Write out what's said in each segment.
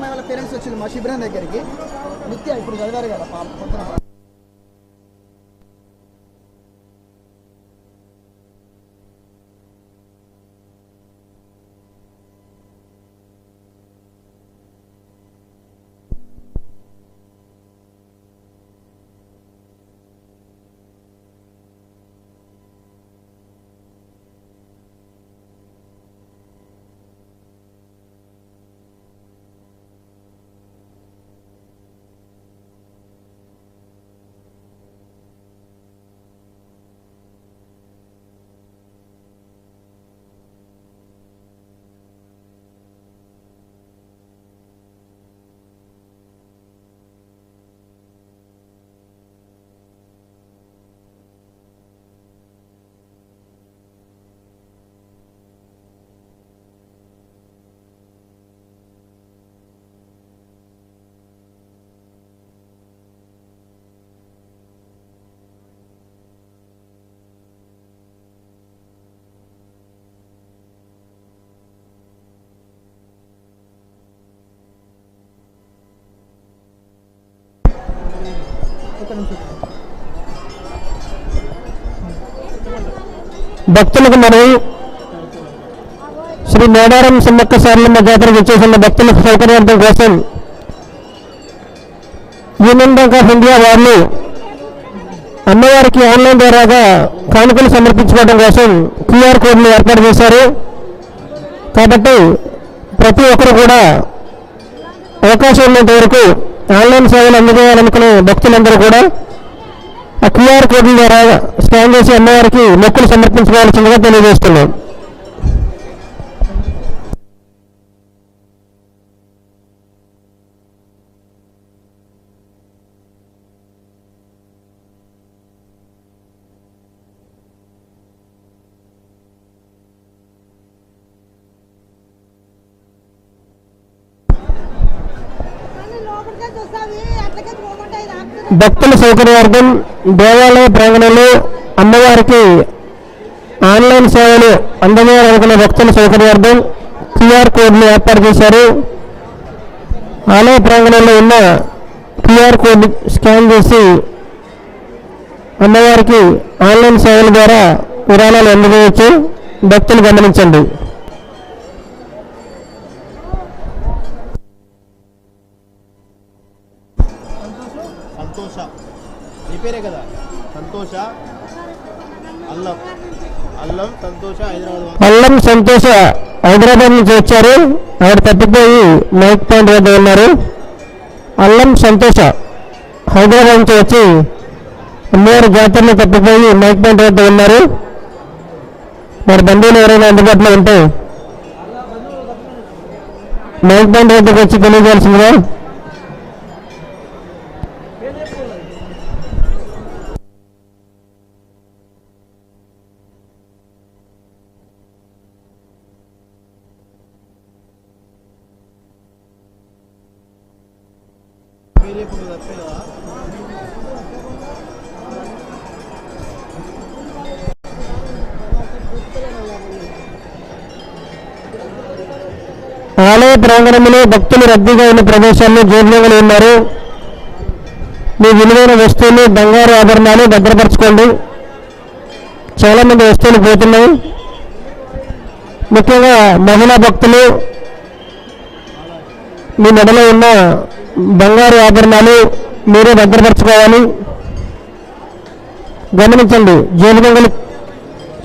అమ్మాయి వాళ్ళ పేరెంట్స్ వచ్చింది మా శిబిరం దగ్గరికి. నిత్య ఇప్పుడు చదివారు కదా పొద్దున. భక్తులకు మరియు శ్రీ మేడారం సమ్మక్క సారలమ్మ జాతరకు వచ్చేసిన భక్తుల సౌకర్యార్థం కోసం యూనియన్ బ్యాంక్ ఆఫ్ ఇండియా వాళ్ళు అమ్మవారికి ఆన్లైన్ ద్వారాగా కానుకలు సమర్పించుకోవడం కోసం క్యూఆర్ కోడ్ను ఏర్పాటు చేశారు. కాబట్టి ప్రతి ఒక్కరు కూడా అవకాశం ఉన్నంత వరకు ఆన్లైన్ సేవలు అందజేయాలనుకునే భక్తులందరూ కూడా ఆ క్యూఆర్ కోడ్ల ద్వారా స్కాన్ చేసి అమ్మవారికి మొక్కులు సమర్పించుకోవాల్సిందిగా తెలియజేస్తున్నాం. భక్తుల సౌకర్యార్థం దేవాలయ ప్రాంగణంలో అమ్మవారికి ఆన్లైన్ సేవలు అందజేయాలనుకున్న భక్తుల సౌకర్యార్థం క్యూఆర్ కోడ్ను ఏర్పాటు చేశారు. ఆలయ ప్రాంగణంలో ఉన్న క్యూఆర్ కోడ్ స్కాన్ చేసి అమ్మవారికి ఆన్లైన్ సేవల ద్వారా విరాళాలు అందజేయవచ్చు. భక్తులు గమనించండి. సంతోష నీ పేరే కదా సంతోష అల్లం అల్లం సంతోష హైదరాబాద్ అల్లం సంతోష హైదరాబాద్ నుంచి వచ్చారు. ఆవిడ తప్పిపోయి మైక్ పాయింట్ వద్ద ఉన్నారు. అల్లం సంతోష హైదరాబాద్ నుంచి వచ్చి అమ్మవారి జాతరలో తప్పిపోయి మైక్ పాయింట్ వద్ద ఉన్నారు. వారి బంధువులు ఎవరైనా అందుబాటులో ఉంటే మైక్ పాయింట్ వద్దకు వచ్చి తెలియజేయాల్సిందిగా. ఆలయ ప్రాంగణంలో భక్తులు రద్దీగా ఉన్న ప్రదేశాల్లో జోడ్యంగా ఉన్నారు. మీ విలువైన వస్తువులు బంగారు ఆభరణాలు భద్రపరచుకోండి. చాలామంది వస్తువులు పోతున్నాయి. ముఖ్యంగా మహిళా భక్తులు మీ మెడలో ఉన్న బంగారు ఆభరణాలు మీరే భద్రపరచుకోవాలి. గమనించండి, జోలు దొంగలు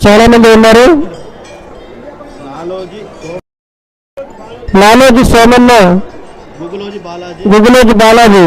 చాలామంది ఉన్నారు. లాలోజీ సోమన్న, గుగులోజీ బాలాజీ,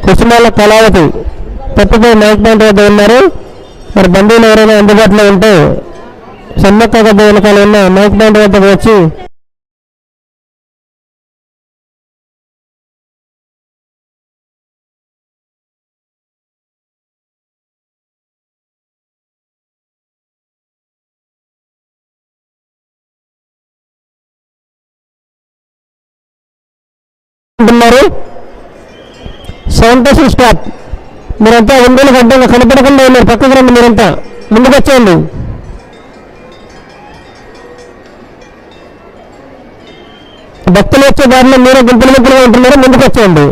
కుసుమాల కళావతి తప్పిపోయి మైక్ పాయింట్ వద్ద ఉన్నారు. మరి బంధువులు ఎవరైనా అందుబాటులో ఉంటే సమ్మక్క గద్ద వెనకాల ఉన్న మైక్ పాయింట్ వద్దకు వచ్చి అంటున్నారు. శానిటేషన్ స్టాఫ్ మీరంతా ఒంగోలు గడ్డంగా కనపడకుండా ఉన్నారు. పక్కకు రండి, మీరంతా ముందుకు వచ్చేయండి. భక్తులు వచ్చే దారిలో మీరే గుంపులు గుంపులుగా ఉంటున్నారు, ముందుకు వచ్చేయండి.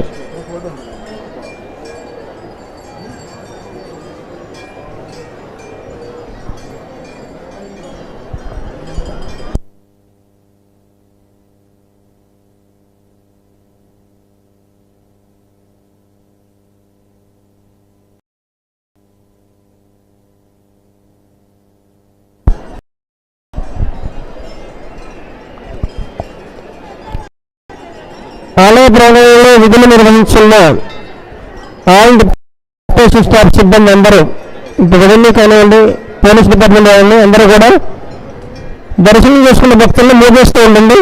ఆలయ ప్రాంగణంలో విధులు నిర్వహించిన ఆల్ స్టేషన్ స్టాఫ్ సిబ్బంది అందరూ, రెవెన్యూ కానివ్వండి, పోలీస్ డిపార్ట్మెంట్ కానివ్వండి, అందరూ కూడా దర్శనం చేసుకున్న భక్తులను మూసేస్తూ ఉండండి.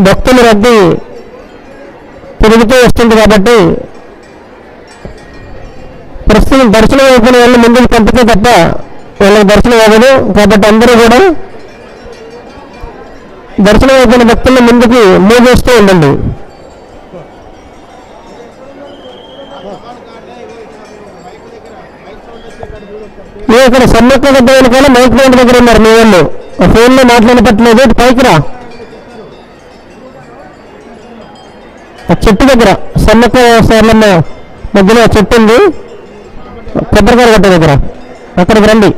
భక్తుల రద్దీ పెరుగుతూ వస్తుంది కాబట్టి ప్రస్తుతం దర్శనం అయిపోయిన వాళ్ళు ముందుకు పంపితే తప్ప వాళ్ళకి దర్శనం అవ్వదు. కాబట్టి అందరూ కూడా దర్శనం అయిపోయిన భక్తులను ముందుకు మూవ్ చేస్తూ ఉండండి. ఇక్కడ సమ్మక్క గద్ద వెనకాల మైక్ పాయింట్ దగ్గర ఉన్నారు మీ వాళ్ళు. ఆ ఫోన్లో మాట్లాడపట్లేదు, పైకి రా. ఆ చెట్టు దగ్గర సమ్మక్క సార్లమ్మ మధ్యలో చెట్టు ఉంది, కొబ్బరికాయ గట్ట దగ్గర, అక్కడికి రండి.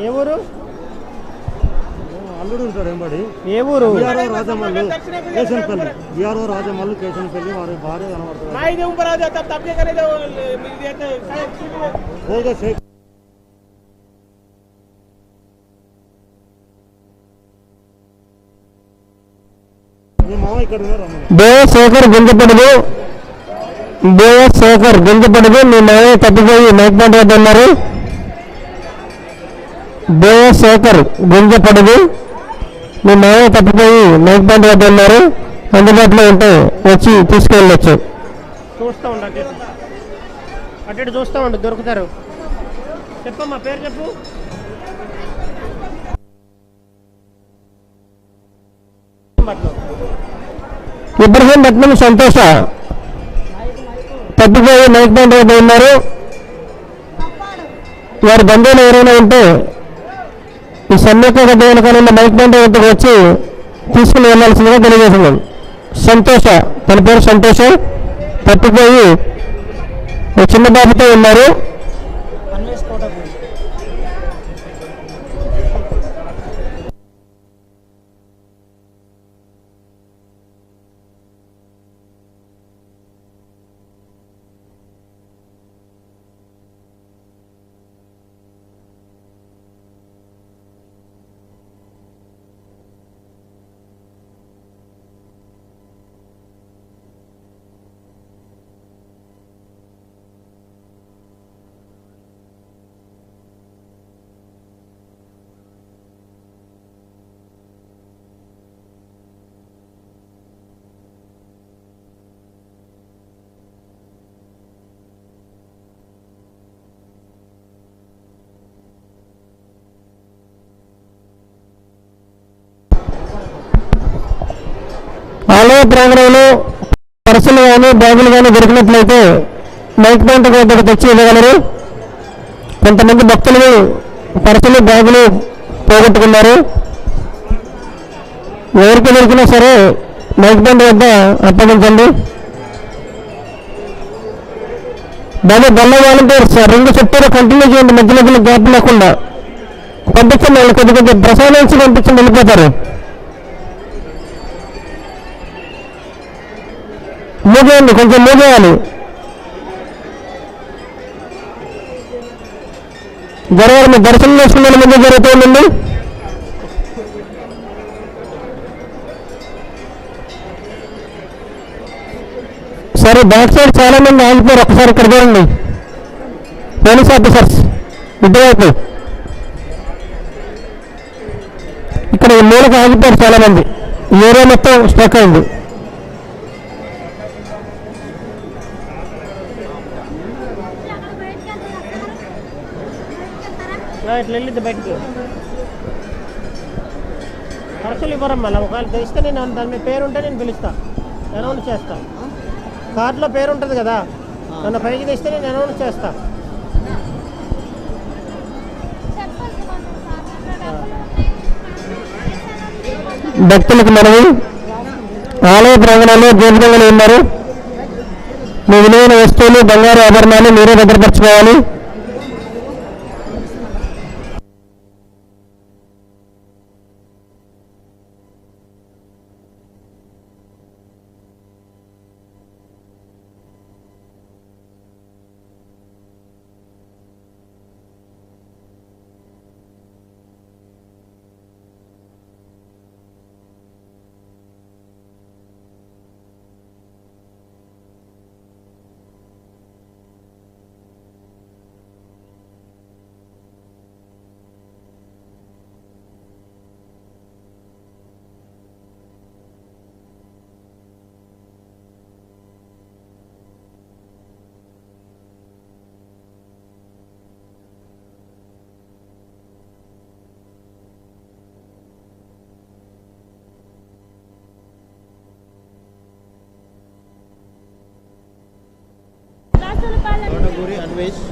ఏ ఊరు? అల్లుడు ఉంటాడు ఎంబడి. ఏ ఊరు? రాజమల్లు కేశనపల్లి. బిఆర్ఓ రాజమల్లు కేశనపల్లి. వారి భార్య కనబడుతుంది. మీ మామ ఇక్కడ ఉన్నారు. శేఖర్ గుంజపడుగు, శేఖర్ గుంజపడుగు మీ మామ తప్పిపోయి మైక్ పాయింట్ వద్ద ఉన్నారు. శేఖర్ గుంజపడుగు మీ మామ తప్పిపోయి మైక్ పాయింట్ వద్ద ఉన్నారు. అందుబాటులో ఉంటే వచ్చి తీసుకెళ్ళొచ్చు. చూస్తూ ఉండు, అటు చూస్తూ ఉండు, దొరుకుతారు. చెప్పమ్మా, పేరు చెప్పు. ఇబ్రహీంపట్నం సంతోష తప్పిపోయి మైక్ పాయింట్ వద్ద ఉన్నారు. వారి బంధువులు ఎవరైనా ఉంటే ఈ సమ్మక్క గద్ద వెనకాల మైక్ పాయింట్ వద్దకు వచ్చి తీసుకుని వెళ్ళాల్సిందిగా తెలియజేస్తున్నాం. సంతోష, తన పేరు సంతోష, తప్పిపోయి ఒక చిన్న బాబుతో ఉన్నారు. ఆలయ ప్రాంగణంలో పర్సులు కానీ బ్యాగులు కానీ దొరికినట్లయితే మైక్ పాయింట్ వద్దకు తెచ్చి ఇవ్వగలరు. కొంతమంది భక్తులు పర్సులు బ్యాగులు పోగొట్టుకున్నారు. ఎవరికి దొరికినా సరే మైక్ పాయింట్ వద్ద అప్పగించండి. దాని బల్ల వాలంటీర్స్ రెండు చుట్టూరు కంటిన్యూ చేయండి, మధ్య మధ్యలో గ్యాప్ లేకుండా పంపించండి. వాళ్ళు కొద్ది కొద్ది ప్రసాదించి పంపించండి, వెళ్ళిపోతారు. మూగేయండి, కొంచెం మూగేయాలి. జరగాలి. మీ దర్శనం చేసుకున్న ముందు జరుగుతుందండి. సరే, బ్యాక్ సైడ్ చాలా మంది ఆగిపోయారు. ఒకసారి ఇక్కడ చూడండి, పోలీస్ ఆఫీసర్స్ ఇటువైపు ఇక్కడ ఈ మూలకు ఆగిపోయారు చాలా మంది. ఏరియా మొత్తం స్ట్రక్ అయింది. ఇట్లా వెళ్ళిద్ది బయటికి. ఖర్చులు ఇవ్వరమ్మా. ఒకవేళ తెలిస్తే నేను దాని మీద పేరు ఉంటే నేను పిలుస్తా, అనౌన్స్ చేస్తా. కార్డులో పేరు ఉంటుంది కదా, నన్ను పైకి తెస్తే నేను అనౌన్స్ చేస్తా. భక్తులకు మనవి, ఆలయ ప్రాంగణంలో గోపురంగా ఉన్నారు. మీ విలువైన వస్తువులు, బంగారు ఆభరణాలు మీరే భద్రపరచుకోవాలి.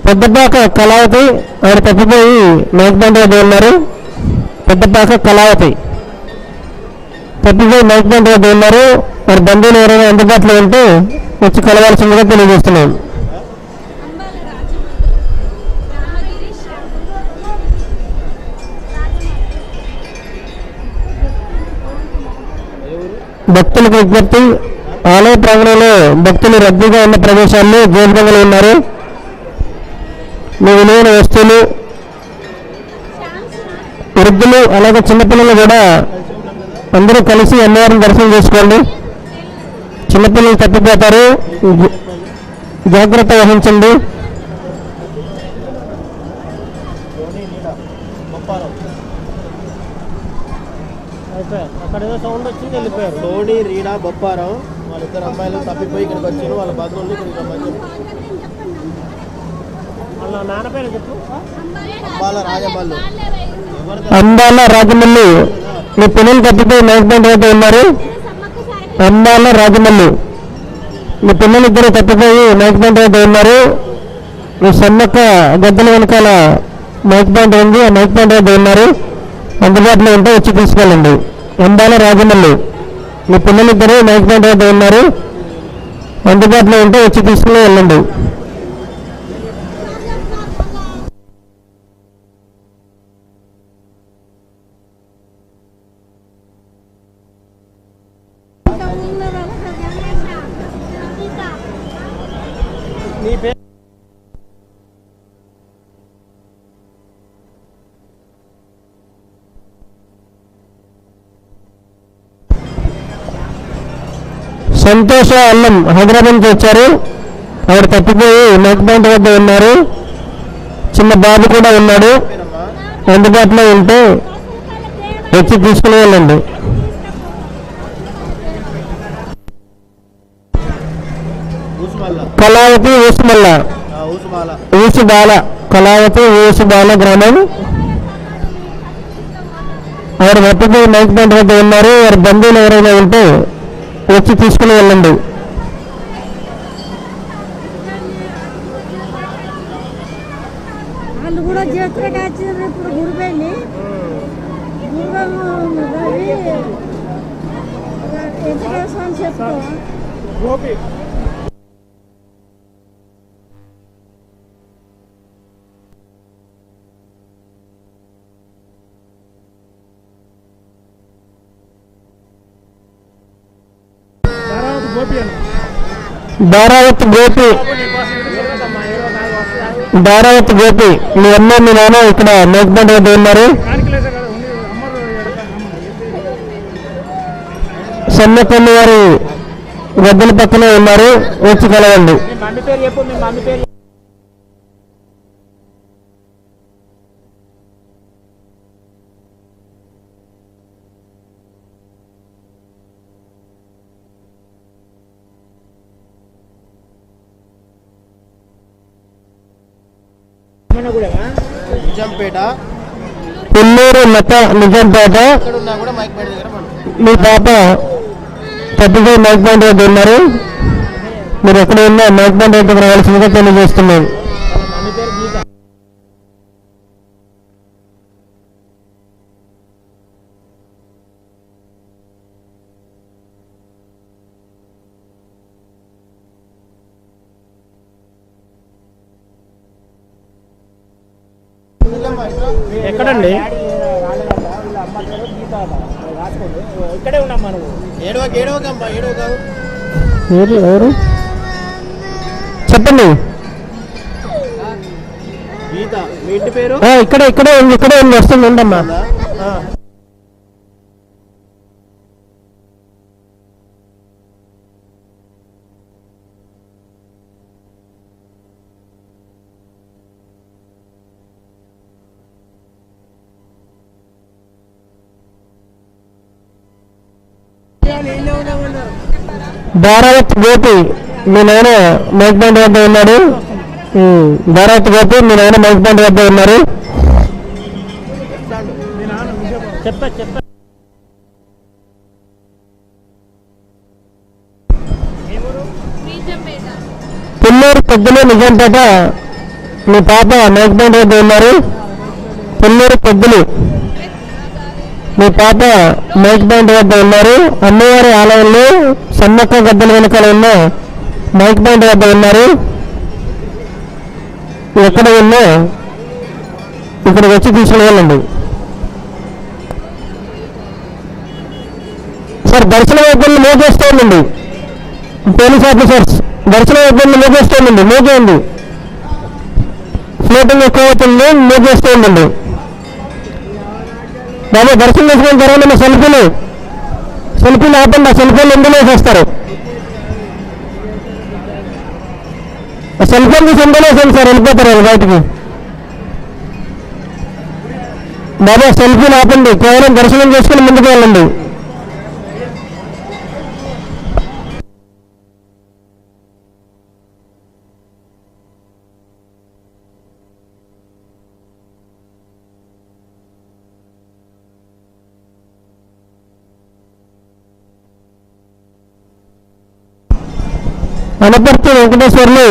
పెద్దపాక కళావతి ఆవిడ తప్పిపోయి మైక్బండ్ వద్ద ఉన్నారు. పెద్దపాక కళావతి తప్పిపోయి మైక్బండ్ వద్ద ఉన్నారు. వారి బంధువులు ఎవరైనా అందుబాటులో ఉంటే వచ్చి కలవాల్సిందిగా తెలియజేస్తున్నాం. భక్తులకు విజ్ఞప్తి, ఆలయ ప్రాంగణంలో భక్తులు రద్దీగా ఉన్న ప్రదేశాల్లో గోపురంగా ఉన్నారు. మీ విలువైన వస్తువులు, వృద్ధులు అలాగే చిన్నపిల్లలు కూడా అందరూ కలిసి అమ్మవారిని దర్శనం చేసుకోండి. చిన్నపిల్లలు తప్పిపోతారు, జాగ్రత్త వహించండి. అక్కడ ఏదో సౌండ్ వచ్చింది, వెళ్ళిపోయారు. తోడి రీడా బొప్పారం వాళ్ళిద్దరు అమ్మాయిలు తప్పిపోయి ఇక్కడికి వచ్చారు. వాళ్ళ బంధువులు ఇక్కడికి రమ్మని వాళ్ళ నాన్న పేరు చెప్పు. అంబాల రాజమల్లు. అంబాల రాజమల్లి మీ పిల్లలు తప్పిపోయి మైక్బండ్ వద్ద ఉన్నారు. అంబాల రాజమల్లి మీ పిల్లలు ఇద్దరు తప్పిపోయి మైక్బండ్ వద్ద ఉన్నారు. మీ సమ్మక్క గద్దెల వెనకాల మైక్బండ్ ఉంది, ఆ మైక్బండ్ వద్ద ఉన్నారు. అందుబాటులో ఉంటే వచ్చి తీసుకెళ్ళండి. అంబాల రాజమల్లి మీ పిల్లలు ఇద్దరు మైక్బండ్ వద్ద ఉన్నారు. అందుబాటులో ఉంటే వచ్చి తీసుకుని వెళ్ళండి. నీ పేరు సంతోష అల్లం హైదరాబాద్ నుంచి వచ్చారు. ఆవిడ తప్పిపోయి మైక్బండ్ వద్ద ఉన్నారు. చిన్న బాబు కూడా ఉన్నాడు. అందుబాటులో ఉంటే వచ్చి తీసుకుని వెళ్ళండి. కళావతి ఊసుమల్ల ఊసుబాల కళావతి ఊసుబాల గ్రామం. ఆవిడ తప్పిపోయి మైక్బండ్ వద్ద ఉన్నారు. వారి బంధువులు ఎవరైనా ఉంటే వచ్చి తీసుకుని వెళ్ళండి. వాళ్ళు కూడా జాతరగా వచ్చినారు. ఇప్పుడు గుడిపోయింది ఎడ్యుకేషన్ చెప్తా బారావత్ గోపి ధారావతి గోపి మీ అమ్మ మీ నాన్న ఇక్కడ మేకబండి వద్ద ఉన్నారు. సన్నపల్లి వారి గద్దెల పక్కనే ఉన్నారు, వచ్చి కలవండి. నిజాంపేట పుల్లూరు లత నిజాంపేట. ఇక్కడ ఉన్నా కూడా మైక్ బయట దగ్గర మనం మీ పాప పెద్దగా మైక్ బ్యాండ్ వద్ద ఉన్నారు. మీరు ఎక్కడ ఉన్నా మైక్ బ్యాండ్ వద్దకు రావాల్సిందిగా తెలియజేస్తున్నాను. ఎక్కడండి? ఇక్కడే ఉన్నాం మనం. ఏడవకమ్మా, ఏడవ కాదు. ఎవరు చెప్పండి. గీత మీ ఇంటి పేరు? ఇక్కడే ఉంది వస్తుంది ఉండమ్మా. ధారావతి గోపి మీ నాన్న మైక్ బ్యాండ్ వద్ద ఉన్నాడు. ధారావతి గోపి మీ నాన్న మైక్ బ్యాండ్ వద్ద ఉన్నారు. చెప్పా పుల్లూరు పెద్దలు నిజాంపేట మీ పాప మైక్ బ్యాండ్ వద్ద ఉన్నారు. పుల్లూరు పెద్దలు మీ పాప మైక్ బ్యాండ్ వద్ద ఉన్నారు. అమ్మవారి ఆలయంలో సమ్మక్క గద్దెల వెనుకల ఉన్న మైక్ బ్యాండ్ వద్ద ఉన్నారు. ఎక్కడ ఉన్నా ఇక్కడికి వచ్చి తీసుకుని వెళ్ళండి. సార్ దర్శన వైద్యులను మూవ్ చేస్తూ ఉండండి. పోలీస్ ఆఫీసర్స్ దర్శన వైద్యులను మూవ్ చేస్తూ ఉండండి. మూవ్ చేయండి. ఫ్లోటింగ్ ఎక్కువ అవుతుంది, మూవ్ చేస్తూ ఉండండి. బాబు దర్శనం చేసుకున్న తర్వాత మీ సెల్ఫీలు ఆపండి. ఆ సెల్ఫీలు ఎందులో వేసేస్తారు? ఆ సెల్ఫీలు తీసి ఎందులో వేసేయండి సార్, వెళ్ళిపోతారు వాళ్ళు బయటికి. బాబు సెల్ఫీలు ఆపండి, కేవలం దర్శనం చేసుకుని ముందుకు వెళ్ళండి. అనపర్తి వెంకటేశ్వర్లు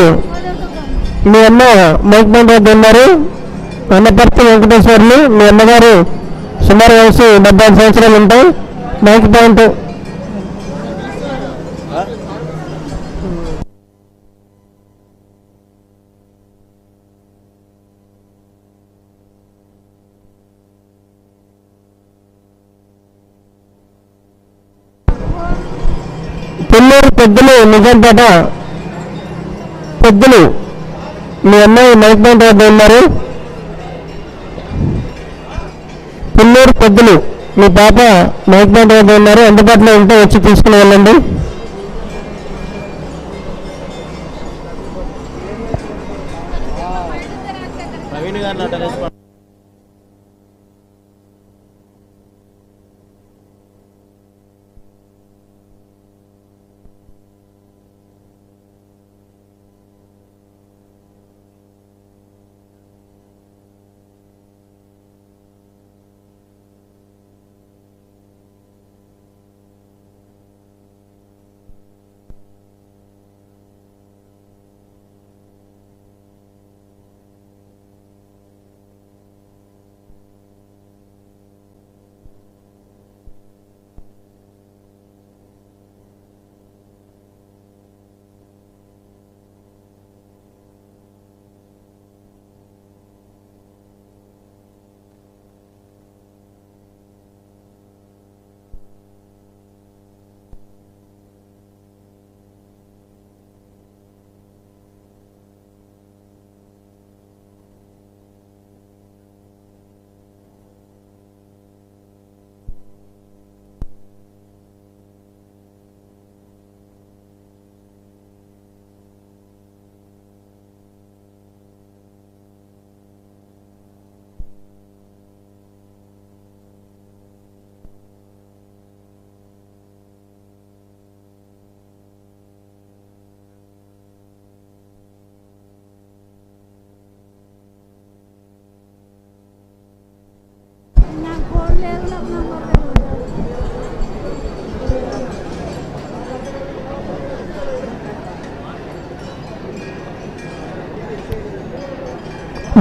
మీ అమ్మ మైక్ బ్యాండ్ వద్ద ఉన్నారు. అనపర్తి వెంకటేశ్వర్లు మీ అమ్మగారు సుమారు వయసు 75 సంవత్సరాలు ఉంటాయి. మైక్ బ్యాండ్ పుల్లూరు పెద్దలు నిజాంపేట పెద్దలు మీ అమ్మాయి మైక్ బ్యాండ్ వద్ద ఉన్నారు. పుల్లూరు పెద్దలు మీ పాప మైక్ బ్యాండ్ వద్ద ఉన్నారు. అందుబాటులో ఉంటే వచ్చి తీసుకుని వెళ్ళండి. ప్రవీణ్ గారు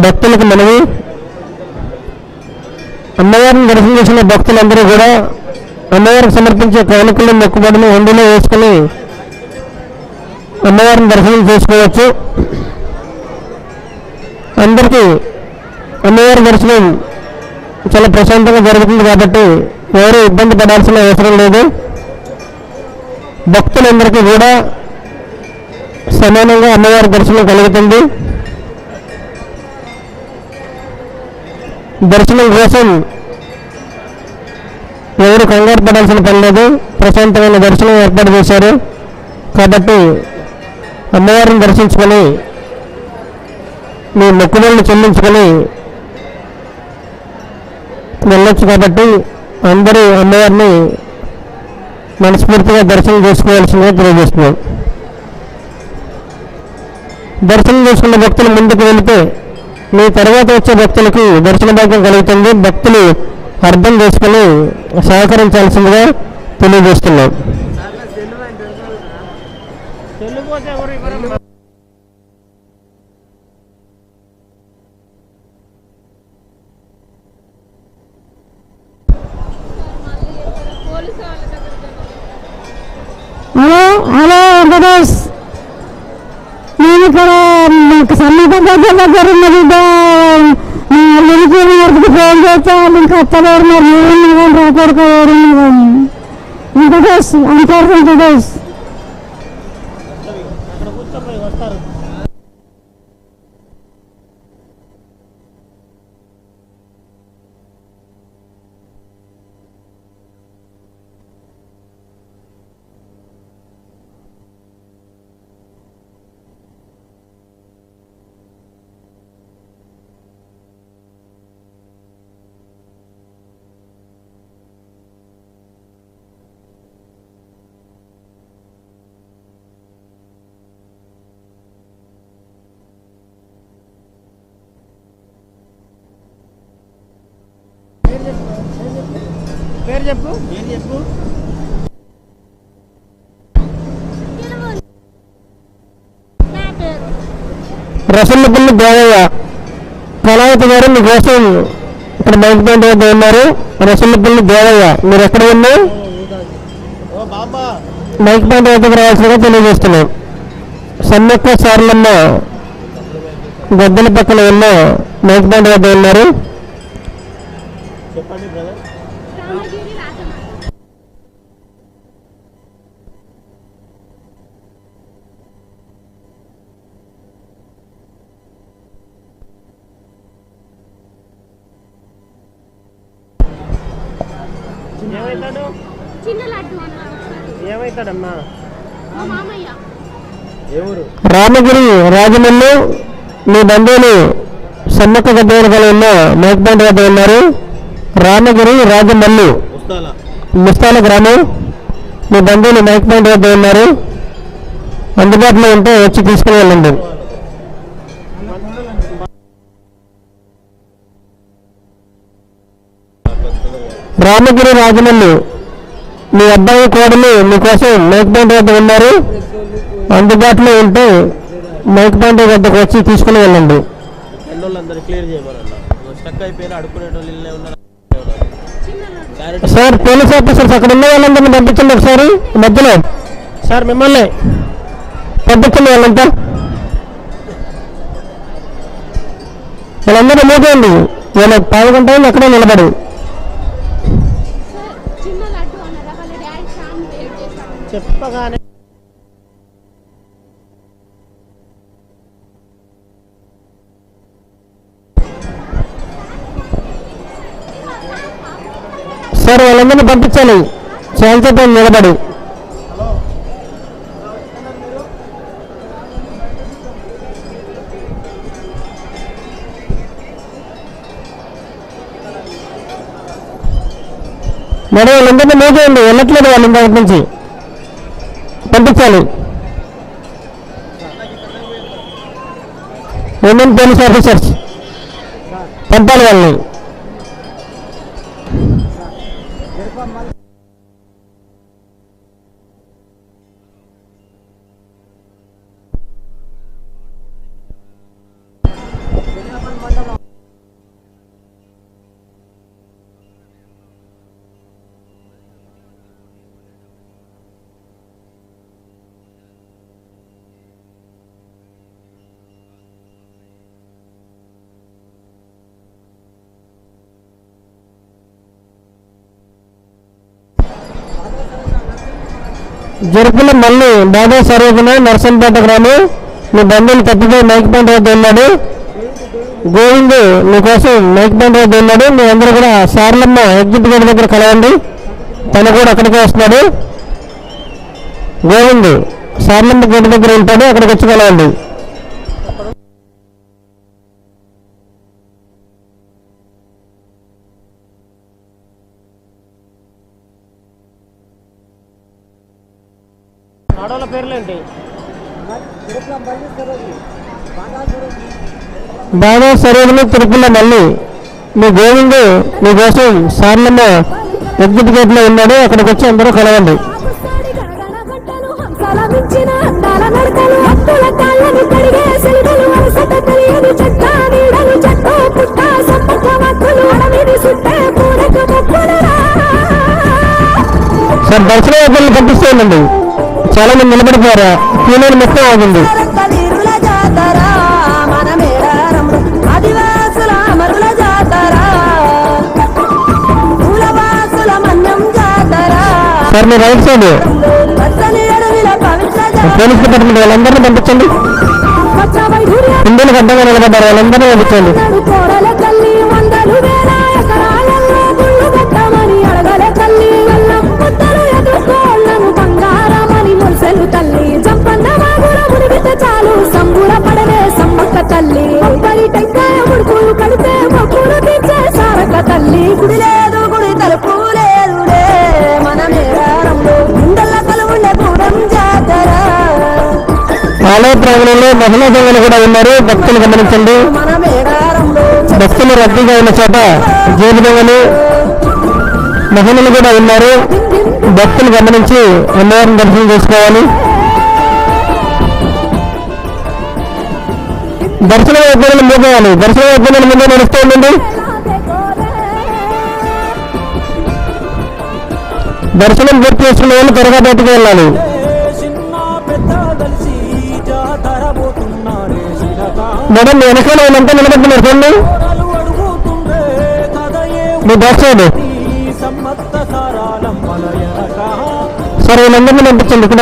భక్తులకు మనవి, అమ్మవారిని దర్శనం చేసిన భక్తులందరూ కూడా అమ్మవారికి సమర్పించే కానుకలు మొక్కుబడిని హుండీలో వేసుకుని అమ్మవారిని దర్శనం చేసుకోవచ్చు. అందరికీ అమ్మవారి దర్శనం చాలా ప్రశాంతంగా జరుగుతుంది కాబట్టి ఎవరు ఇబ్బంది పడాల్సిన అవసరం లేదు. భక్తులందరికీ కూడా సమానంగా అమ్మవారి దర్శనం కలుగుతుంది. దర్శనం కోసం ఎవరు కంగారు పడాల్సిన పని లేదు. ప్రశాంతమైన దర్శనం ఏర్పాటు చేశారు కాబట్టి అమ్మవారిని దర్శించుకొని మీ మొక్కుబడులు చెల్లించుకొని వెళ్ళొచ్చు. కాబట్టి అందరూ అమ్మవారిని మనస్ఫూర్తిగా దర్శనం చేసుకోవాల్సిందిగా తెలియజేస్తున్నాం. దర్శనం చేసుకున్న భక్తులు ముందుకు వెళితే మీ తర్వాత వచ్చే భక్తులకి దర్శన భాగ్యం కలుగుతుంది. భక్తులు అర్థం చేసుకుని సహకరించాల్సిందిగా తెలియజేస్తున్నాం. హలో హలో వెంకటేష్, నేను ఇక్కడ మీకు సన్నిధ దగ్గర ఉన్నది. వరకు ఫోన్ చేస్తే వాళ్ళు ఇంకా అత్తలేరు, మరి ఏమన్నా రాకూడదు. వెంకటేష్ అంటారు. వెంకటేష్ పేరు చెప్పు. రసల్లపల్లి దేవయ్య కళావతి గారు మీకోసం ఇక్కడ మైక్ పాయింట్ వద్ద ఉన్నారు. రసల్లపల్లి దేవయ్య, మీరు ఎక్కడ ఉన్నా మైక్ పాయింట్ వద్దకు రావాల్సిందిగా తెలియజేస్తున్నాం. సమ్మక్క సారలమ్మ గద్దెల పక్కన ఉన్న మైక్ పాయింట్ వద్ద ఉన్నారు. చెప్పండి బ్రదర్. ఏమవుతాడు? ఏమవుతాడమ్మా? రామగిరి రాజమల్లు మీ బంధువులు సమ్మక్క గద్దెల ఉన్న మైక్ పాయింట్ వద్ద ఉన్నారు. రామగిరి రాజమల్లు ముస్తాల గ్రామం మీ బంధువులు మైక్ పాయింట్ వద్ద ఉన్నారు. అందుబాటులో ఉంటే వచ్చి తీసుకుని వెళ్ళండి. రామగిరి రాజమల్లు మీ అబ్బాయి కోడలు మీకోసం మైక్ పాయింట్ వద్ద ఉన్నారు. అందుబాటులో ఉంటే మైక్ పాయింట్ వద్దకు వచ్చి తీసుకుని వెళ్ళండి. సార్ పోలీస్ ఆఫీసర్స్ అక్కడ ఉన్న వాళ్ళందరినీ పంపించండి ఒకసారి మధ్యలో. సార్ మిమ్మల్ని పంపించండి వాళ్ళంతా. వాళ్ళందరూ మూసేయండి. వాళ్ళ పావుగంట అక్కడే నిలబడి చెప్పగానే సార్ వాళ్ళందరినీ పంపించాలి. శాంతితో నిలబడి మేడం వాళ్ళందరినీ మూసేయండి. వెళ్ళట్లేదు వాళ్ళు ఇంకొకటి నుంచి పంపించాలి. ఉమెన్ పోలీస్ ఆఫీసర్స్ పంపాలి వాళ్ళని. జరుపుల మళ్ళీ బాబా సరోజన నర్సంపేట గ్రామం మీ బంధువులు తప్పిపోయి మైక్ పాయింట్ వద్ద ఉన్నాడు. గోవింద్ మీకోసం మైక్ పాయింట్ వద్ద ఉన్నాడు. మీ అందరూ కూడా సార్లమ్మ ఎగ్జిట్ గేట్ దగ్గర కలవండి. తను కూడా అక్కడికే వస్తున్నాడు. గోవింద్ సార్లమ్మ గేట్ దగ్గర ఉంటాడు, అక్కడికి వచ్చి కలవండి. ఆడవాళ్ళ పేర్లేంటి? బాగా సరోజని తిరుపతిలో మళ్ళీ మీ గోవింద్ మీకోసం సార్లమ్మ ఎగ్జిట్ గేట్ లో ఉన్నాడు, అక్కడికి వచ్చి అందరూ కలవండి. సార్ దర్శనం ఒకరిని పంపిస్తానండి, చాలా మంది నిలబడిపోయారా, క్యూలో మొత్తం అవుతుంది. సార్ మీరు రైట్ సైడ్ పోలీస్ డిపార్ట్మెంట్ వాళ్ళందరినీ పంపించండి. హిందువులకు అడ్డంగా నిలబడ్డారు, వాళ్ళందరినీ పంపించండి. ఆలయ ప్రాంగణంలో మహిళా సంఘాలు కూడా ఉన్నారు, భక్తులు గమనించండి. భక్తులు రద్దీగా ఉన్న చోట జేబు దొంగలు మహిళలు కూడా ఉన్నారు, భక్తులు గమనించి అమ్మవారిని దర్శనం చేసుకోవాలి. దర్శనం అయిపోయిన మూగవాలి, దర్శనం అయిపోయిన ముందే నడుస్తూ ఉండండి. దర్శనం పూర్తి చేసుకున్న వాళ్ళు త్వరగా బయటకు వెళ్ళాలి. మేడం వెనకాల వాళ్ళంతా నిలబడుతున్నారు చూడండి, మీ బ్యాక్ సైడ్. సరే వీళ్ళందరినీ పంపించండి ఇక్కడ.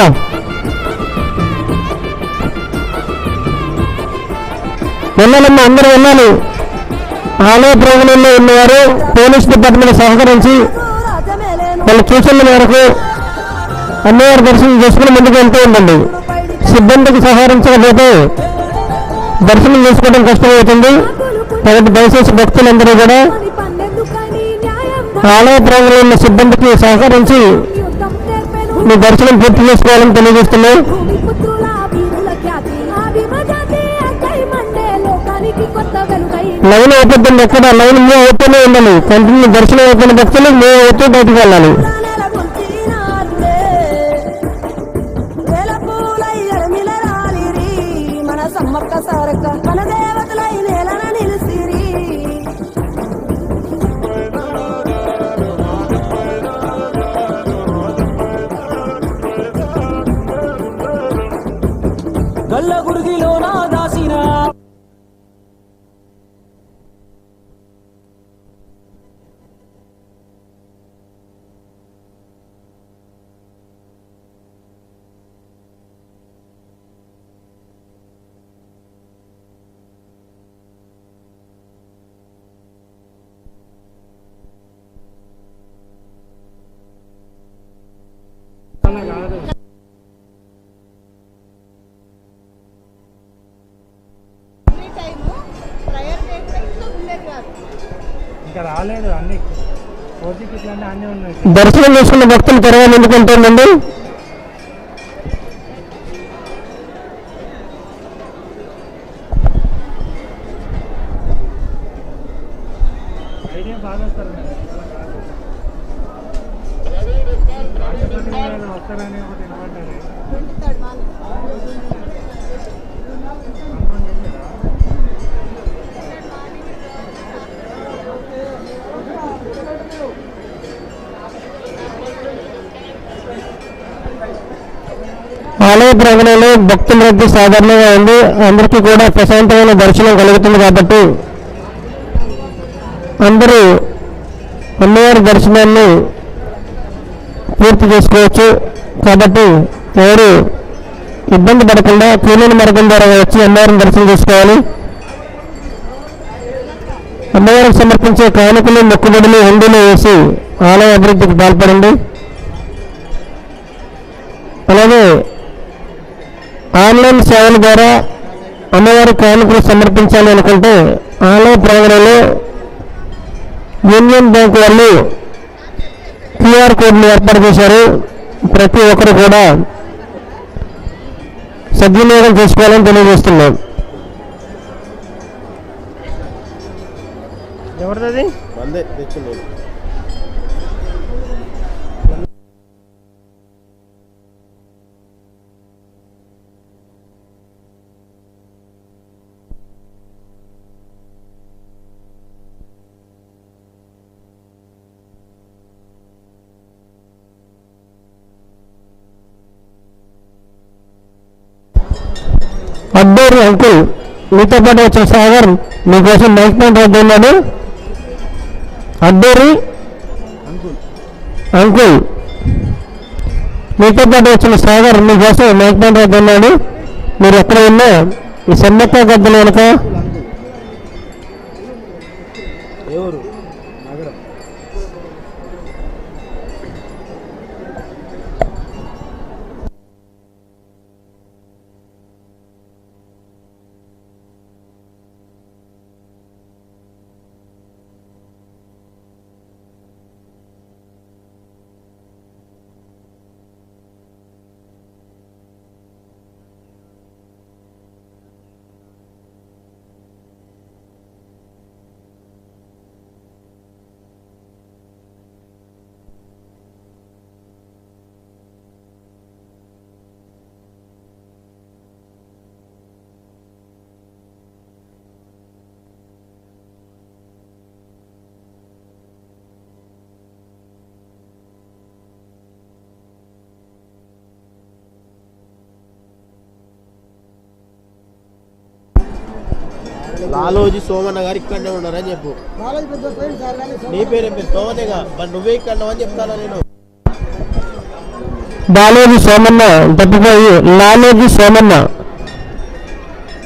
వెళ్ళాలమ్మా, అందరూ వెళ్ళాలి. ఆలయ ప్రాంగణంలో ఉన్నవారు పోలీస్ డిపార్ట్మెంట్ సహకరించి వాళ్ళ సూచనల మేరకు అమ్మవారి దర్శనం చేసుకుని ముందుకు వెళ్తూ ఉండండి. సిబ్బందికి సహకరించకపోతే దర్శనం చేసుకోవడం కష్టమవుతుంది. కాబట్టి దయచేసి భక్తులందరూ కూడా ఆలయ ప్రాంగణంలో ఉన్న సిబ్బందికి సహకరించి మీ దర్శనం పూర్తి చేసుకోవాలని తెలియజేస్తున్నాం. లైన్ అయిపోతుంది, ఎక్కడ లైన్ మూవ్ అవుతూనే ఉండాలి. కంటిన్యూ దర్శనం అయిపోయిన భక్తులు మూవ్ అవుతూ బయటకు వెళ్ళాలి. దర్శనం చేసుకున్న భక్తులు త్వరగా ముందుకుంటుందండి. ఆలయ ప్రాంగణంలో భక్తుల రద్దీ సాధారణంగా ఉంది. అందరికీ కూడా ప్రశాంతమైన దర్శనం కలుగుతుంది కాబట్టి అందరూ అమ్మవారి దర్శనాన్ని పూర్తి చేసుకోవచ్చు. కాబట్టి ఎవరు ఇబ్బంది పడకుండా క్యూలైన మార్గం ద్వారా వచ్చి అమ్మవారిని దర్శనం చేసుకోవాలి. అమ్మవారికి సమర్పించే కానుకలు మొక్కుబడులు హుండీలో వేసి ఆలయ అభివృద్ధికి పాల్పడండి. అలాగే ఆన్లైన్ సేవల ద్వారా అమ్మవారి కానుకలు సమర్పించాలి అనుకుంటే ఆలయ ప్రాంగణంలో యూనియన్ బ్యాంక్ వాళ్ళు క్యూఆర్ కోడ్ని ఏర్పాటు చేశారు. ప్రతి ఒక్కరు కూడా సద్వినియోగం చేసుకోవాలని తెలియజేస్తున్నాం. ఎవరిది వందే తెచ్చింది. అద్దూరి అంకుల్ మీతో పాటు వచ్చిన సాగర్ మీకోసం మైక్ పాయింట్ వద్ద ఉన్నాడు. అద్దూరి అంకుల్ మీతో పాటు వచ్చిన సాగర్ మీకోసం మైక్ పాయింట్ వద్ద ఉన్నాడు. మీరు ఎక్కడ ఉన్నా ఈ సమ్మక్క గద్దెలు కనుక ఎవరు నగరం లాలోజీ సోమన్న గారు ఇక్కడనే ఉన్నారని చెప్పు. నీ పేరు సోమనేగా, మరి నువ్వే ఇక్కడ అని చెప్తాను నేను. బాలోజీ సోమన్న తప్పిపోయి లాలోజీ సోమన్న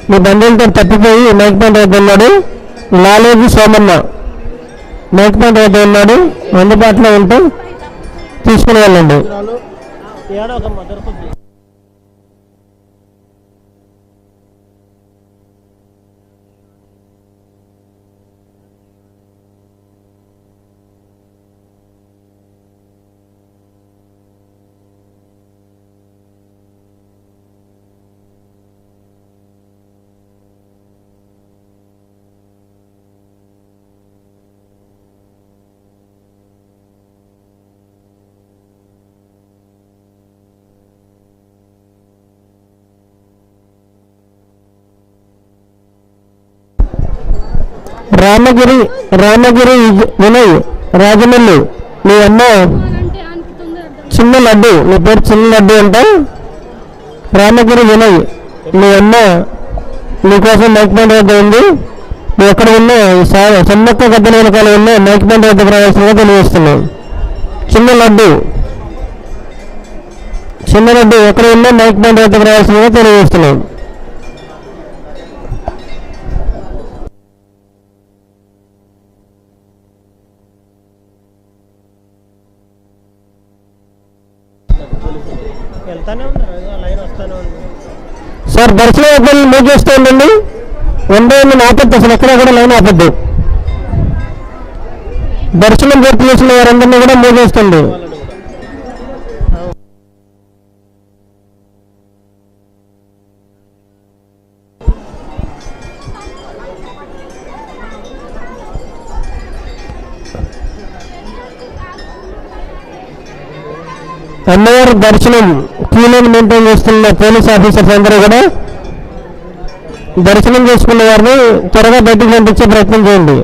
మీ బంధువులతో తప్పిపోయి మైక్ పాయింట్ వద్ద ఉన్నాడు. లాలోజీ సోమన్న మైక్ పాయింట్ వద్ద ఉన్నాడు. అందుబాటులో ఉంటే తీసుకుని వెళ్ళండి. ఏడో ఒక దొరుకుతుంది. రామగిరి వినయ్ రాజమల్లి మీ అమ్మ చిన్న లడ్డు, నీ పేరు చిన్న లడ్డు అంటే రామగిరి వినయ్ మీ అమ్మ నీకోసం మైక్ పాయింట్ వద్ద ఉంది. నువ్వు ఎక్కడ ఉన్నా సమ్మక్క గద్దెల వెనకాల ఉన్నా మైక్ పాయింట్ వద్దకు రావాల్సిందిగా తెలియజేస్తున్నాం. చిన్న లడ్డు ఎక్కడ ఉన్నా మైక్ పాయింట్ వద్దకు రావాల్సిందిగా తెలియజేస్తున్నాం. వెళ్తానే ఉన్నారు, లైన్ వస్తానే ఉంది. సార్ దర్శనం అయిపోయి మూవ్ చేస్తూ ఉండండి. వన్ డే నేను ఆపద్దు, అసలు ఎక్కడ కూడా లైన్ ఆపద్దు. దర్శనం పూర్తి చేసిన వారందరినీ కూడా మూవ్ చేస్తుంది. అమ్మవారి దర్శనం క్యూలైన్ మెయింటైన్ చేస్తున్న పోలీస్ ఆఫీసర్స్ అందరూ కూడా దర్శనం చేసుకున్న వారిని త్వరగా బయటకు పంపించే ప్రయత్నం చేయండి.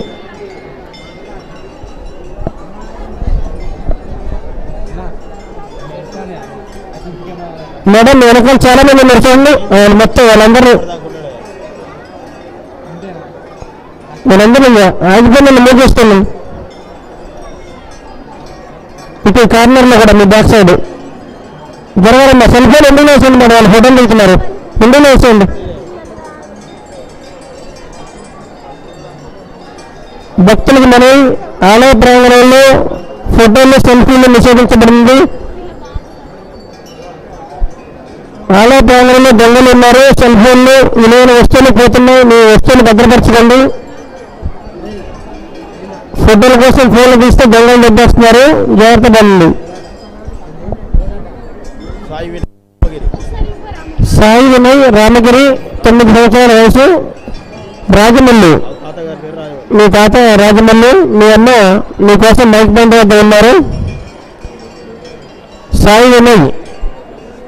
మేడం వెనకాల చాలా మంది ఉన్నారు చూడండి, మొత్తం వాళ్ళందరూ ఆగిపోయి మూవ్ చేస్తున్నాం. ఇటు కార్నర్లో కూడా మీ బ్యాక్ సైడ్ జరగాలమ్మా. సెల్ ఫోన్ ఎందుకు వేసేయండి మేడం, వాళ్ళు ఫోటోలు దిగుతున్నారు, ఎందుకు వేసేయండి. భక్తులకు మనం ఆలయ ప్రాంగణంలో ఫోటోలు సెల్ఫీలు నిషేధించబడింది. ఆలయ ప్రాంగణంలో దొంగలు ఉన్నారు, సెల్ ఫోన్లు విలువైన వస్తువులు పోతున్నాయి, మీ వస్తువులు భద్రపరచకండి. ఫోటోల కోసం ఫోన్లు తీస్తే దొంగలు దెబ్బేస్తున్నారు, జాగ్రత్త పడండి. సాయి వినయ్ రామగిరి, 9 సంవత్సరాల వయసు, రాజమల్లి. మీ తాత రాజమల్లి, మీ అమ్మ మీకోసం మైక్ బ్యాండ్ వద్ద ఉన్నారు. సాయి వినయ్,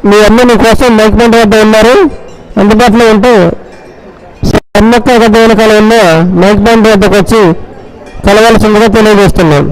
మీ అమ్మ మీకోసం మైక్ బ్యాండ్ వద్ద ఉన్నారు, అందుబాటులో ఉంటే సమ్మక్క గద్ద వెనకాల ఉన్న మైక్ బ్యాండ్ వద్దకు వచ్చి కలవాల్సిందిగా తెలియజేస్తున్నాం.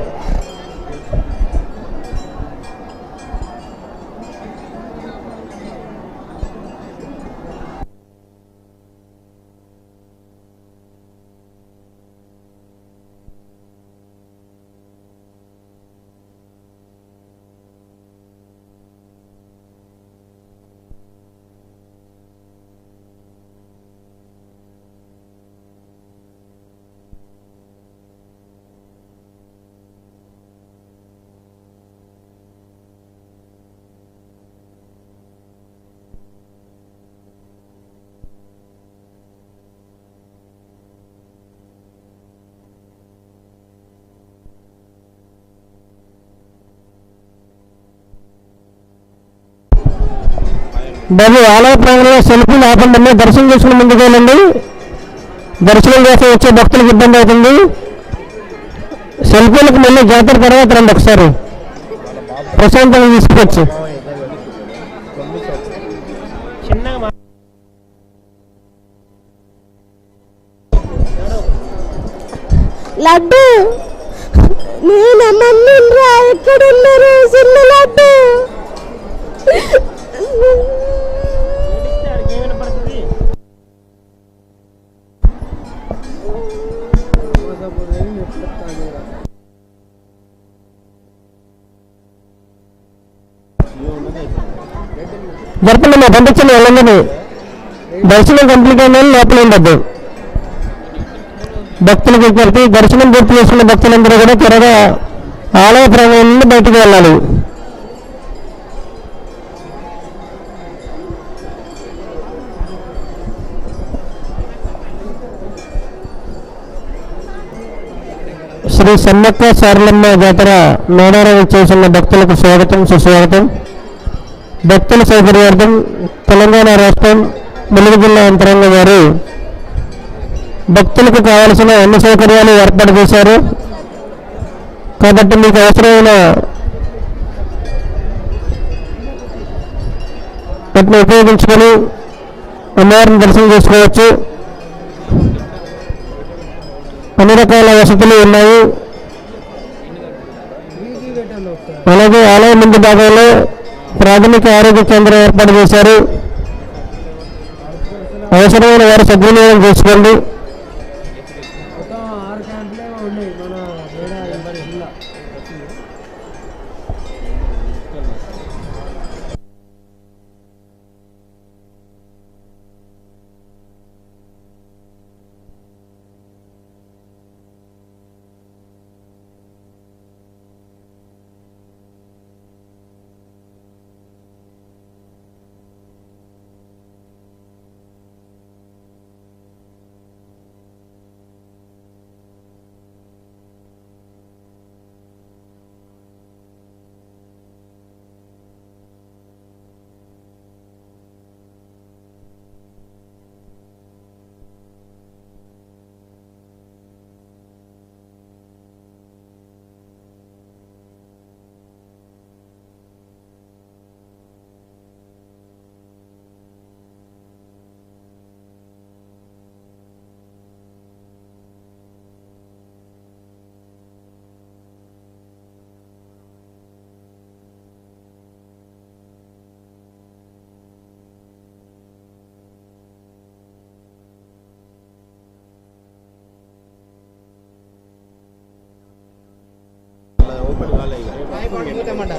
బాబు ఆలయ ప్రాంగణంలో సెల్ఫీలు ఆపండి, దర్శనం చేసుకుని ముందుకు వెళ్ళండి. దర్శనం చేసి వచ్చే భక్తులకు ఇబ్బంది అవుతుంది. సెల్ఫీలకు మళ్ళీ జాతర తర్వాత రండి, ఒకసారి ప్రశాంతంగా తీసుకొచ్చి. లడ్డు నేను మమ్మీరా, ఎక్కడున్నారు చిన్న లడ్డు? జరపండి, పంపించండి వెళ్ళండి. దర్శనం కంప్లీట్ అయిన లోపల ఉండద్దు. భక్తులకు కలిపి దర్శనం పూర్తి చేసుకున్న భక్తులందరూ కూడా త్వరగా ఆలయ ప్రాంగణం నుండి బయటకు వెళ్ళాలి. శ్రీ సమ్మక్క సారలమ్మ జాతర మేడారం చేసిన భక్తులకు స్వాగతం, సుస్వాగతం. భక్తుల సౌకర్యార్థం తెలంగాణ రాష్ట్రం ములుగు జిల్లా యంత్రాంగం వారు భక్తులకు కావలసిన అన్ని సౌకర్యాలు ఏర్పాటు చేశారు. కాబట్టి మీకు అవసరమైన వాటిని ఉపయోగించుకొని అమ్మవారిని దర్శనం చేసుకోవచ్చు. అన్ని రకాల వసతులు ఉన్నాయి. అలాగే ఆలయం ముందు భాగంలో ప్రాథమిక ఆరోగ్య కేంద్రం ఏర్పాటు చేశారు. అవసరమైన వారు సద్వినియోగం చేసుకోండి.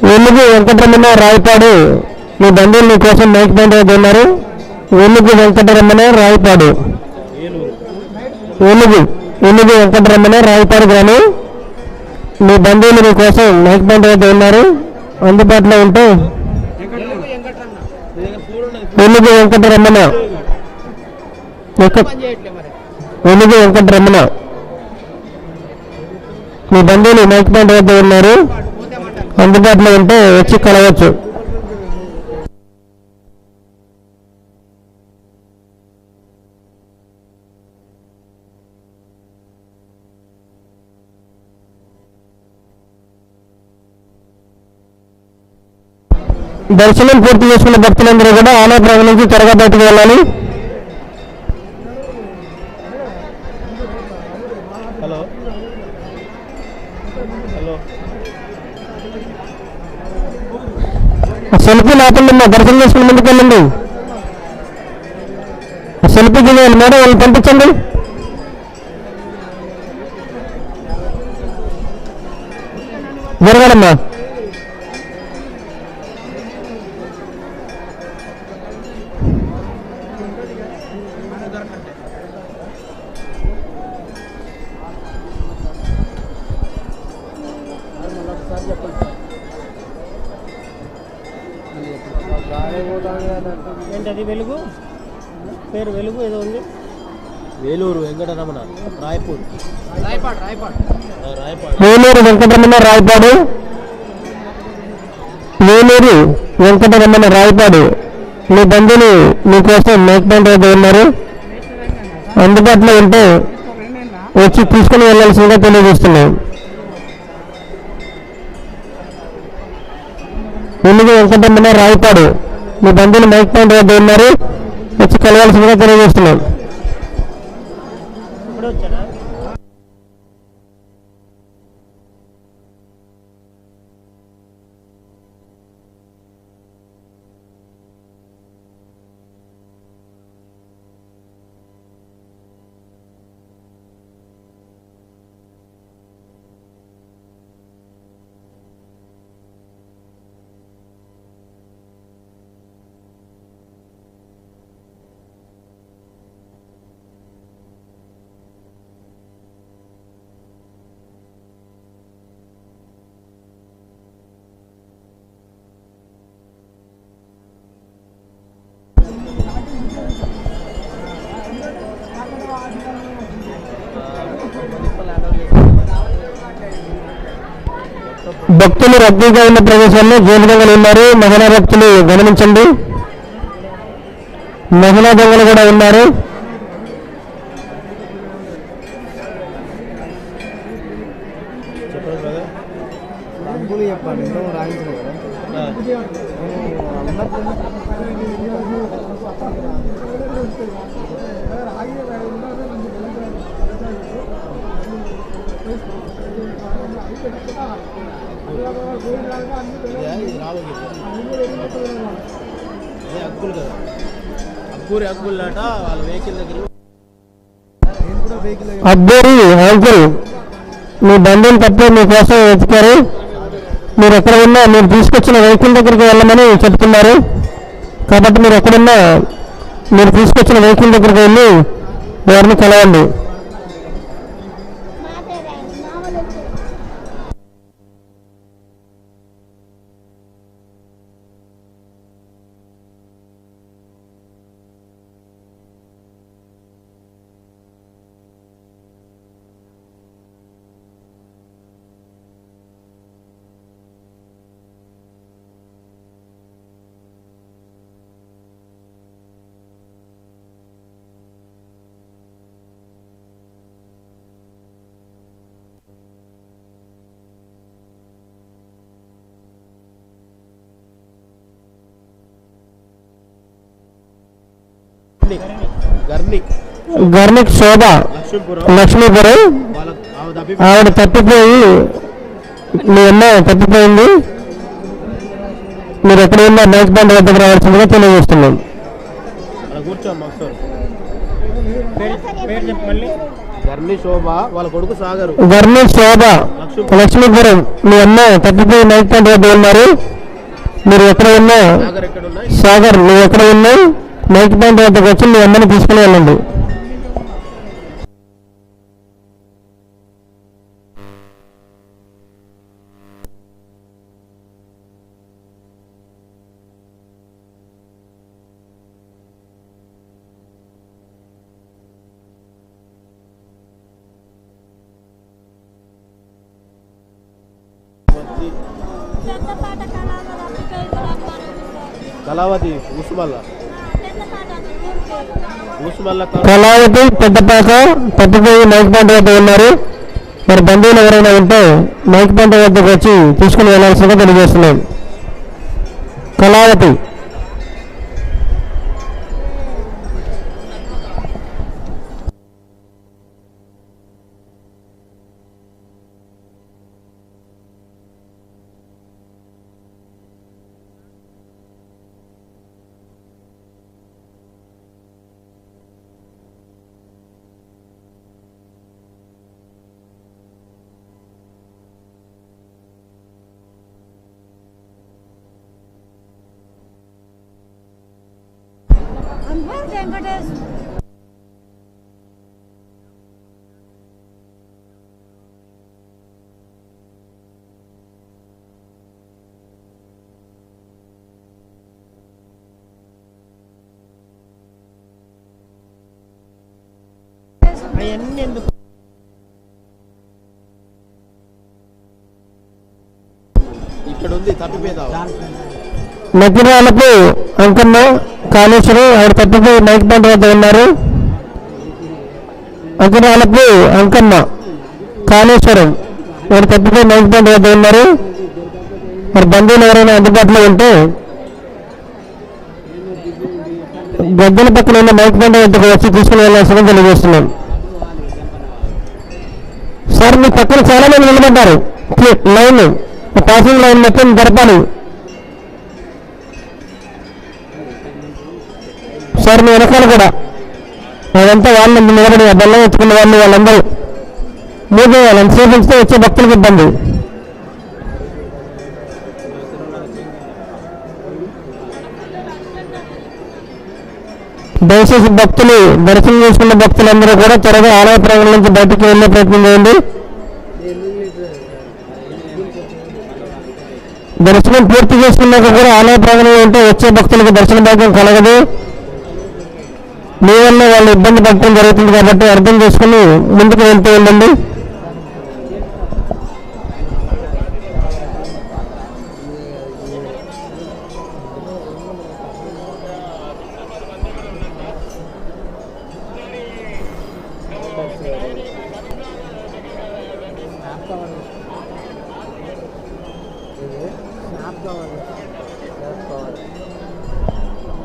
వెలుగు వెంకటరమణ రాయపాడు మీ బంధువులు మీ కోసం మైక్ బ్యాండ్ వద్ద ఉన్నారు. వెలుగు వెంకటరమణ రాయపాడు. వెలుగు వెంకటరమణ రాయపాడు గ్రామం. మీ బంధువులు మీ కోసం మైక్ బ్యాండ్ వద్ద ఉన్నారు. అందుబాటులో ఉంటే వెలుగు వెంకటరమణ మీ బంధువులు మైక్ బ్యాండ్ వద్ద ఉన్నారు. అందుబాటులో ఉంటే వచ్చి కలవచ్చు. దర్శనం పూర్తి చేసుకున్న భక్తులందరూ కూడా ఆలయ నుంచి త్వరగా బయటకు వెళ్ళాలి. హలో సెల్ఫీ లేకుండా దర్శనం చేసుకుని ముందుకు వెళ్ళండి. సెల్ఫీ దిగాలి మేడం, వాళ్ళు పంపించండి. జరగాలమ్మా. ఏంటది వెలుగు పేరు? వెలుగు ఏదో ఉంది. వేలూరు వెంకటరమణ రాయపూర్. వేలూరు వెంకటరమణ రాయపాడు. వేలూరు వెంకటరమణ రాయపాడు. మీ బంధువులు మీకోసం మైక్ బ్యాండ్ వద్ద ఉన్నారు. అందుబాటులో ఉంటే వచ్చి తీసుకుని వెళ్ళాల్సిందిగా తెలియజేస్తున్నాం. వెలుగు వెంకటరమణ రాయపాడు. మీ బంధువులు మైక్ బ్యాండ్ వద్ద ఉన్నారు. వచ్చి కలవాల్సిందిగా తెలియజేస్తున్నాం. ఇప్పుడు వచ్చారా? భక్తులు రద్దీగా ఉన్న ప్రదేశాల్లో జైలు దొంగలు ఉన్నారు. మహిళా భక్తులు గమనించండి. మహిళా దొంగలు కూడా ఉన్నారు. అబ్బూరి వాళ్ళ వెహికల్ దగ్గర అబ్బూరి అంకుల్ మీ బంధువులు తప్ప మీకోసం వెతికారు. మీరు ఎక్కడ ఉన్నా మీరు తీసుకొచ్చిన వెహికల్ దగ్గరికి వెళ్ళమని చెప్తున్నారు. కాబట్టి మీరు ఎక్కడున్నా మీరు తీసుకొచ్చిన వెహికల్ దగ్గరికి వెళ్ళి వారిని కలవండి. గర్నిక్ శోభ లక్ష్మీపురం. ఆవిడ తప్పిపోయి మీ అమ్మాయి తప్పిపోయింది. మీరు ఎక్కడ ఉన్నా మైక్ బ్యాండ్ వద్దకు రావాల్సిందిగా తెలియజేస్తున్నాం. గర్ని శోభ వాళ్ళ కొడుకు సాగరు. గర్ని శోభ లక్ష్మీపురం. మీ అమ్మాయి తప్పిపోయి మైక్ బ్యాండ్ వద్ద ఉన్నారు. మీరు ఎక్కడ ఉన్నా సాగర్ నువ్వు ఎక్కడ ఉన్నా మైక్ పాయింట్ వద్దకు వచ్చి మీ అమ్మని తీసుకుని వెళ్ళండి. కళావతి కళావతి పెద్దపాక తప్పిపోయి మైక్ పాయింట్ వద్ద ఉన్నారు. మరి బంధువులు ఎవరైనా ఉంటే మైక్ పాయింట్ వద్దకు వచ్చి తీసుకుని వెళ్ళాల్సిందిగా తెలియజేస్తున్నాం. కళావతి అవన్నీ ఎందుకు? ఇక్కడ ఉంది తప్పిపోయేదా మధ్యరాలకు అంకమ్మ కాళేశ్వరం ఆవిడ తప్పిపోయి మైక్ పాయింట్ వద్ద ఉన్నారు. అంకరాలకు అంకమ్మ కాళేశ్వరం ఆవిడ తప్పిపోయి మైక్ పాయింట్ వద్ద ఉన్నారు. మరి బంధువులు ఎవరైనా అందుబాటులో ఉంటే గద్దెల పక్కన ఉన్న మైక్ పాయింట్ వద్దకు వచ్చి తీసుకుని వెళ్ళాల్సిందిగా తెలియజేస్తున్నాం. సార్ మీ పక్కన చాలా మంది నిలబడ్డారు. లైన్ పాసింగ్ లైన్ మొత్తం జరపాలి సార్. మీ వెనకాల కూడా అదంతా వాళ్ళు నిలబడి బెల్లం ఎత్తుకున్న వాళ్ళు వాళ్ళందరూ మూడు వేయాలి. ఎంతసేపు ఉంచితే వచ్చే భక్తులకు ఇబ్బంది. దయచేసి భక్తులు దర్శనం చేసుకున్న భక్తులందరూ కూడా త్వరగా ఆలయ ప్రాంగణం నుంచి బయటకు వెళ్ళే ప్రయత్నం చేయండి. దర్శనం పూర్తి చేసుకున్నాక కూడా ఆలయ ప్రాంగణంలో ఉంటే వచ్చే భక్తులకు దర్శన భాగ్యం కలగదు. మీ వల్ల వాళ్ళు ఇబ్బంది పడటం జరుగుతుంది కాబట్టి అర్థం చేసుకుని ముందుకు వెళ్తూ ఉండండి.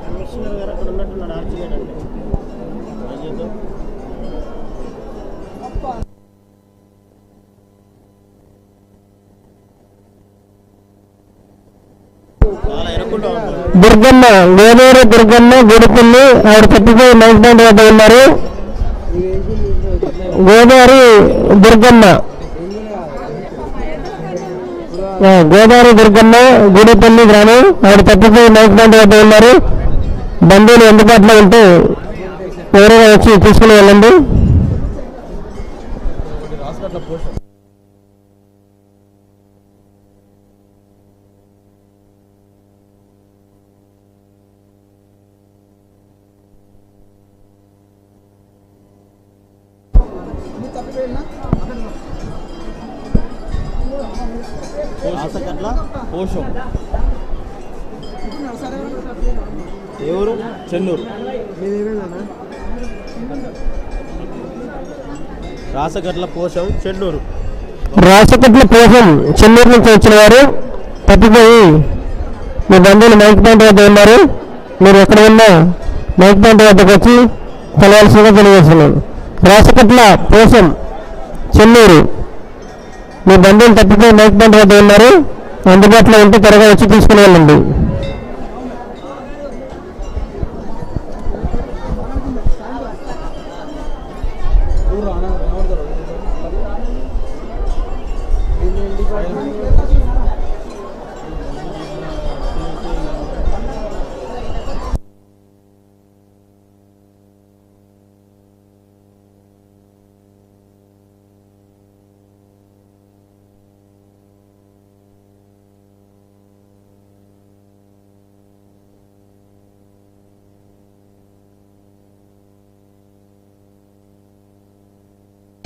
కమిషనర్ గారు అక్కడ ఉన్నట్టున్నాడు ఆర్చి చేయడండి. దుర్గమ్మ గోదావరి దుర్గమ్మ గుడిపల్లి ఆవిడ తప్పిపోయి మైక్ పాయింట్ వద్ద ఉన్నారు. గోదావరి దుర్గమ్మ గుడిపల్లి గ్రామం ఆవిడ తప్పిపోయి మైక్ పాయింట్ వద్ద ఉన్నారు. బంధువులు అందుబాటులో ఉంటే ఎవరైనా వచ్చి తీసుకుని వెళ్ళండి. పోషం ఎవరు చెన్నూరు రాసగట్ల పోషం చెన్నూరు రాసగట్ల పోషం చెన్నూరు నుంచి వచ్చిన వారు తప్పిపోయి మీ బంధువులు మైక్ పాయింట్ వద్ద ఉన్నారు. మీరు ఎక్కడ ఉన్నా మైక్ పాయింట్ వద్దకు వచ్చి కలవాల్సిందిగా తెలియజేస్తున్నాను. రాసగట్ల పోషం చెన్నూరు మీ బంధువులు తప్పిపోయి మైక్ పాయింట్ వద్ద ఉన్నారు. అందుబాటులో ఉంటే త్వరగా వచ్చి తీసుకుని వెళ్ళండి.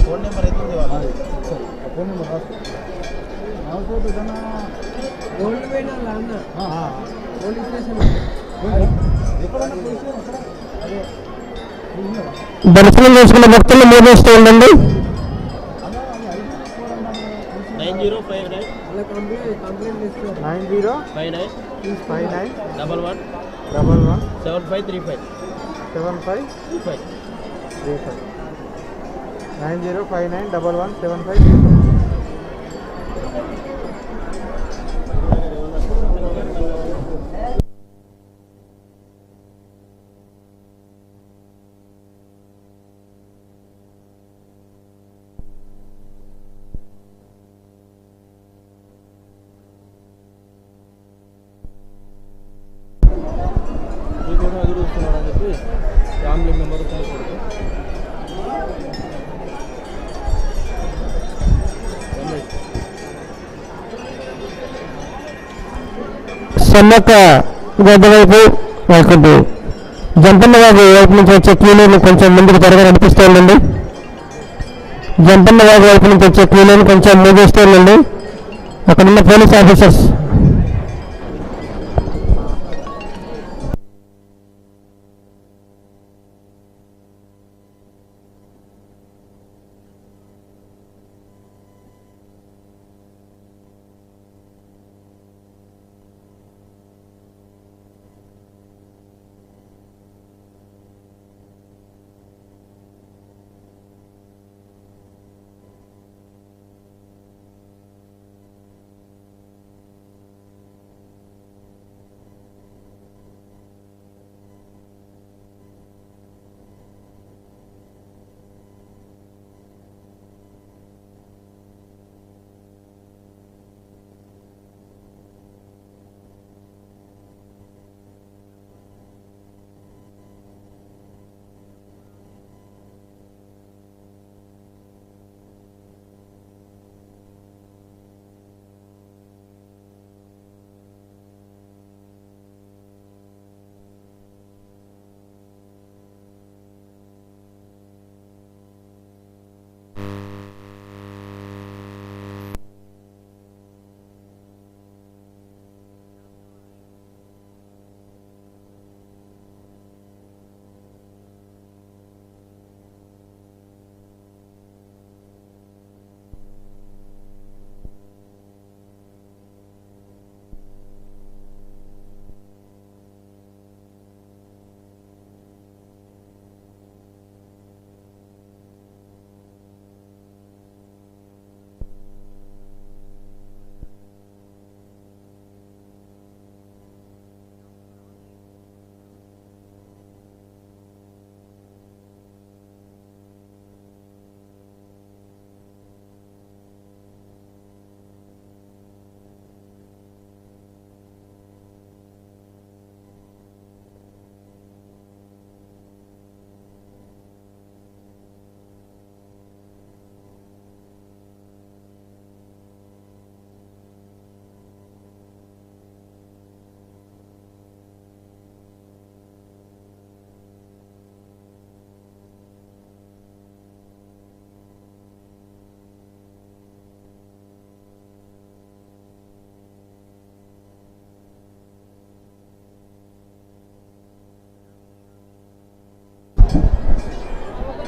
ఫోన్ నెంబర్ అయితే ఉంది వాళ్ళ ఫోన్ నెంబర్ రాసుకో. దర్శనం చేసుకున్న భక్తులు మోగిస్తూ ఉండండి. 9059 9059 11 11 7535 7535 9059 11 7535. మీకోసం ఎదురు చూస్తున్నారని చెప్పి ఫ్యామిలీ మెంబర్ సమ్మక్క గడ్డ వైపు లేకుంటే జంపన్న వాగు వైపు నుంచి వచ్చే క్యూలను కొంచెం ముందుకు త్వరగా నడిపిస్తూ ఉండండి. జంపన్న వాగు వైపు నుంచి వచ్చే క్యూలను కొంచెం మూగిస్తూ ఉండండి. అక్కడున్న పోలీస్ ఆఫీసర్స్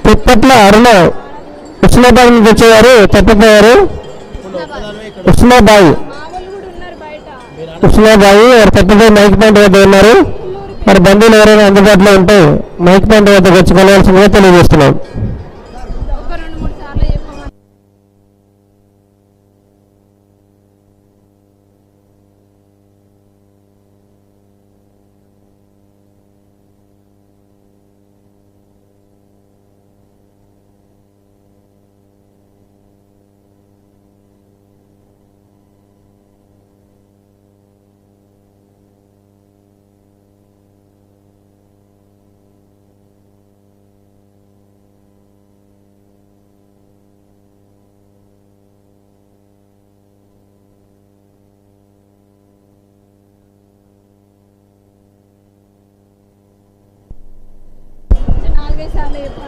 తిప్పట్ల అరుణ ఉస్మాబాద్ నుంచి వచ్చేవారు తప్పిపోయారు. ఉస్మాబాయి వారు తప్పిపోయి మైక్ పాయింట్ వద్ద ఉన్నారు. మరి బంధువులు ఎవరైనా అందుబాటులో ఉంటే మైక్ పాయింట్ వద్దకు వచ్చి కలవాల్సిందిగా తెలియజేస్తున్నాం.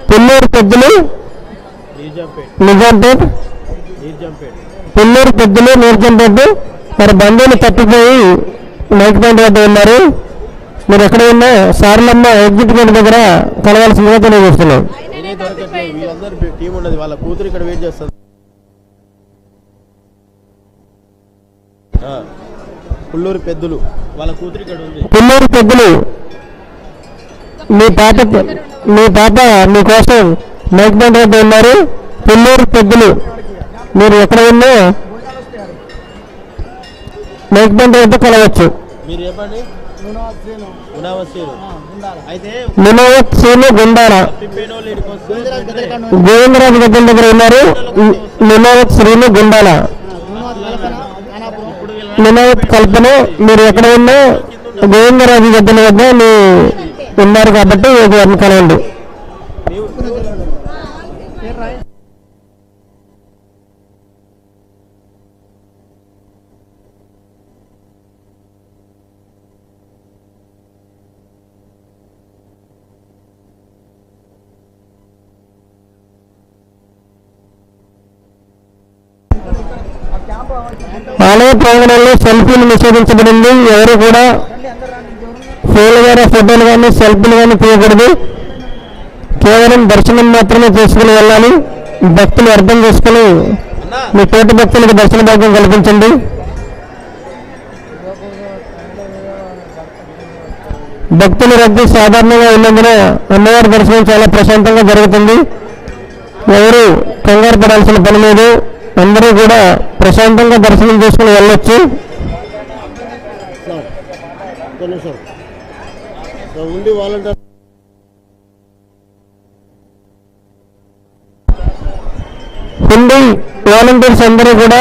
పిల్లూరు పెద్దలు నిజాంపేట్, పుల్లూరు పెద్దలు, నీర్జంపేట. మరి బంధువులు తప్పిపోయి మైక్ పాయింట్ వద్ద ఉన్నారు. మీరు ఎక్కడ ఉన్నా సార్లమ్మ ఎగ్జిట్ గేట్ దగ్గర కలవాల్సిందిగా తెలియజేస్తున్నాం. టీం ఉన్నది, వాళ్ళ కూతురు ఇక్కడ వెయిట్ చేస్తుంది. పుల్లూరు పెద్దలు వాళ్ళ కూతురు ఇక్కడ ఉంది. పుల్లూరు పెద్దలు మీ పాప మీకోసం మైక్ పాయింట్ వద్ద ఉన్నారు. పుల్లూరు పెద్దలు మీరు ఎక్కడ ఉన్నా మైక్ పాయింట్ వద్ద కలవచ్చు. మీరు చెప్పండి. మునవత్ సీను గుండాల గోవిందరాజు గద్దెల దగ్గర ఉన్నారు. మునవత్ శ్రీను గుండాల, మునవత్ కల్పన మీరు ఎక్కడ ఉన్నా గోవిందరాజు గద్దెల వద్ద మీ ఉన్నారు కాబట్టి వారిని కలవండి. ఆలయ ప్రాంగణంలో సెల్ఫీలు నిషేధించబడింది. ఎవరు కూడా ఫోటోలు కానీ సెల్ఫీలు కానీ తీయకూడదు. కేవలం దర్శనం మాత్రమే చేసుకుని వెళ్ళాలి. భక్తులు అర్థం చేసుకుని మీ తోటి భక్తులకు దర్శన భాగ్యం కల్పించండి. భక్తుల రద్దీ సాధారణంగా ఉన్నందున అమ్మవారి దర్శనం చాలా ప్రశాంతంగా జరుగుతుంది. ఎవరు కంగారు పడాల్సిన పని లేదు. అందరూ కూడా ప్రశాంతంగా దర్శనం చేసుకుని వెళ్ళొచ్చు. హిందీ వాలంటీర్స్ అందరూ కూడా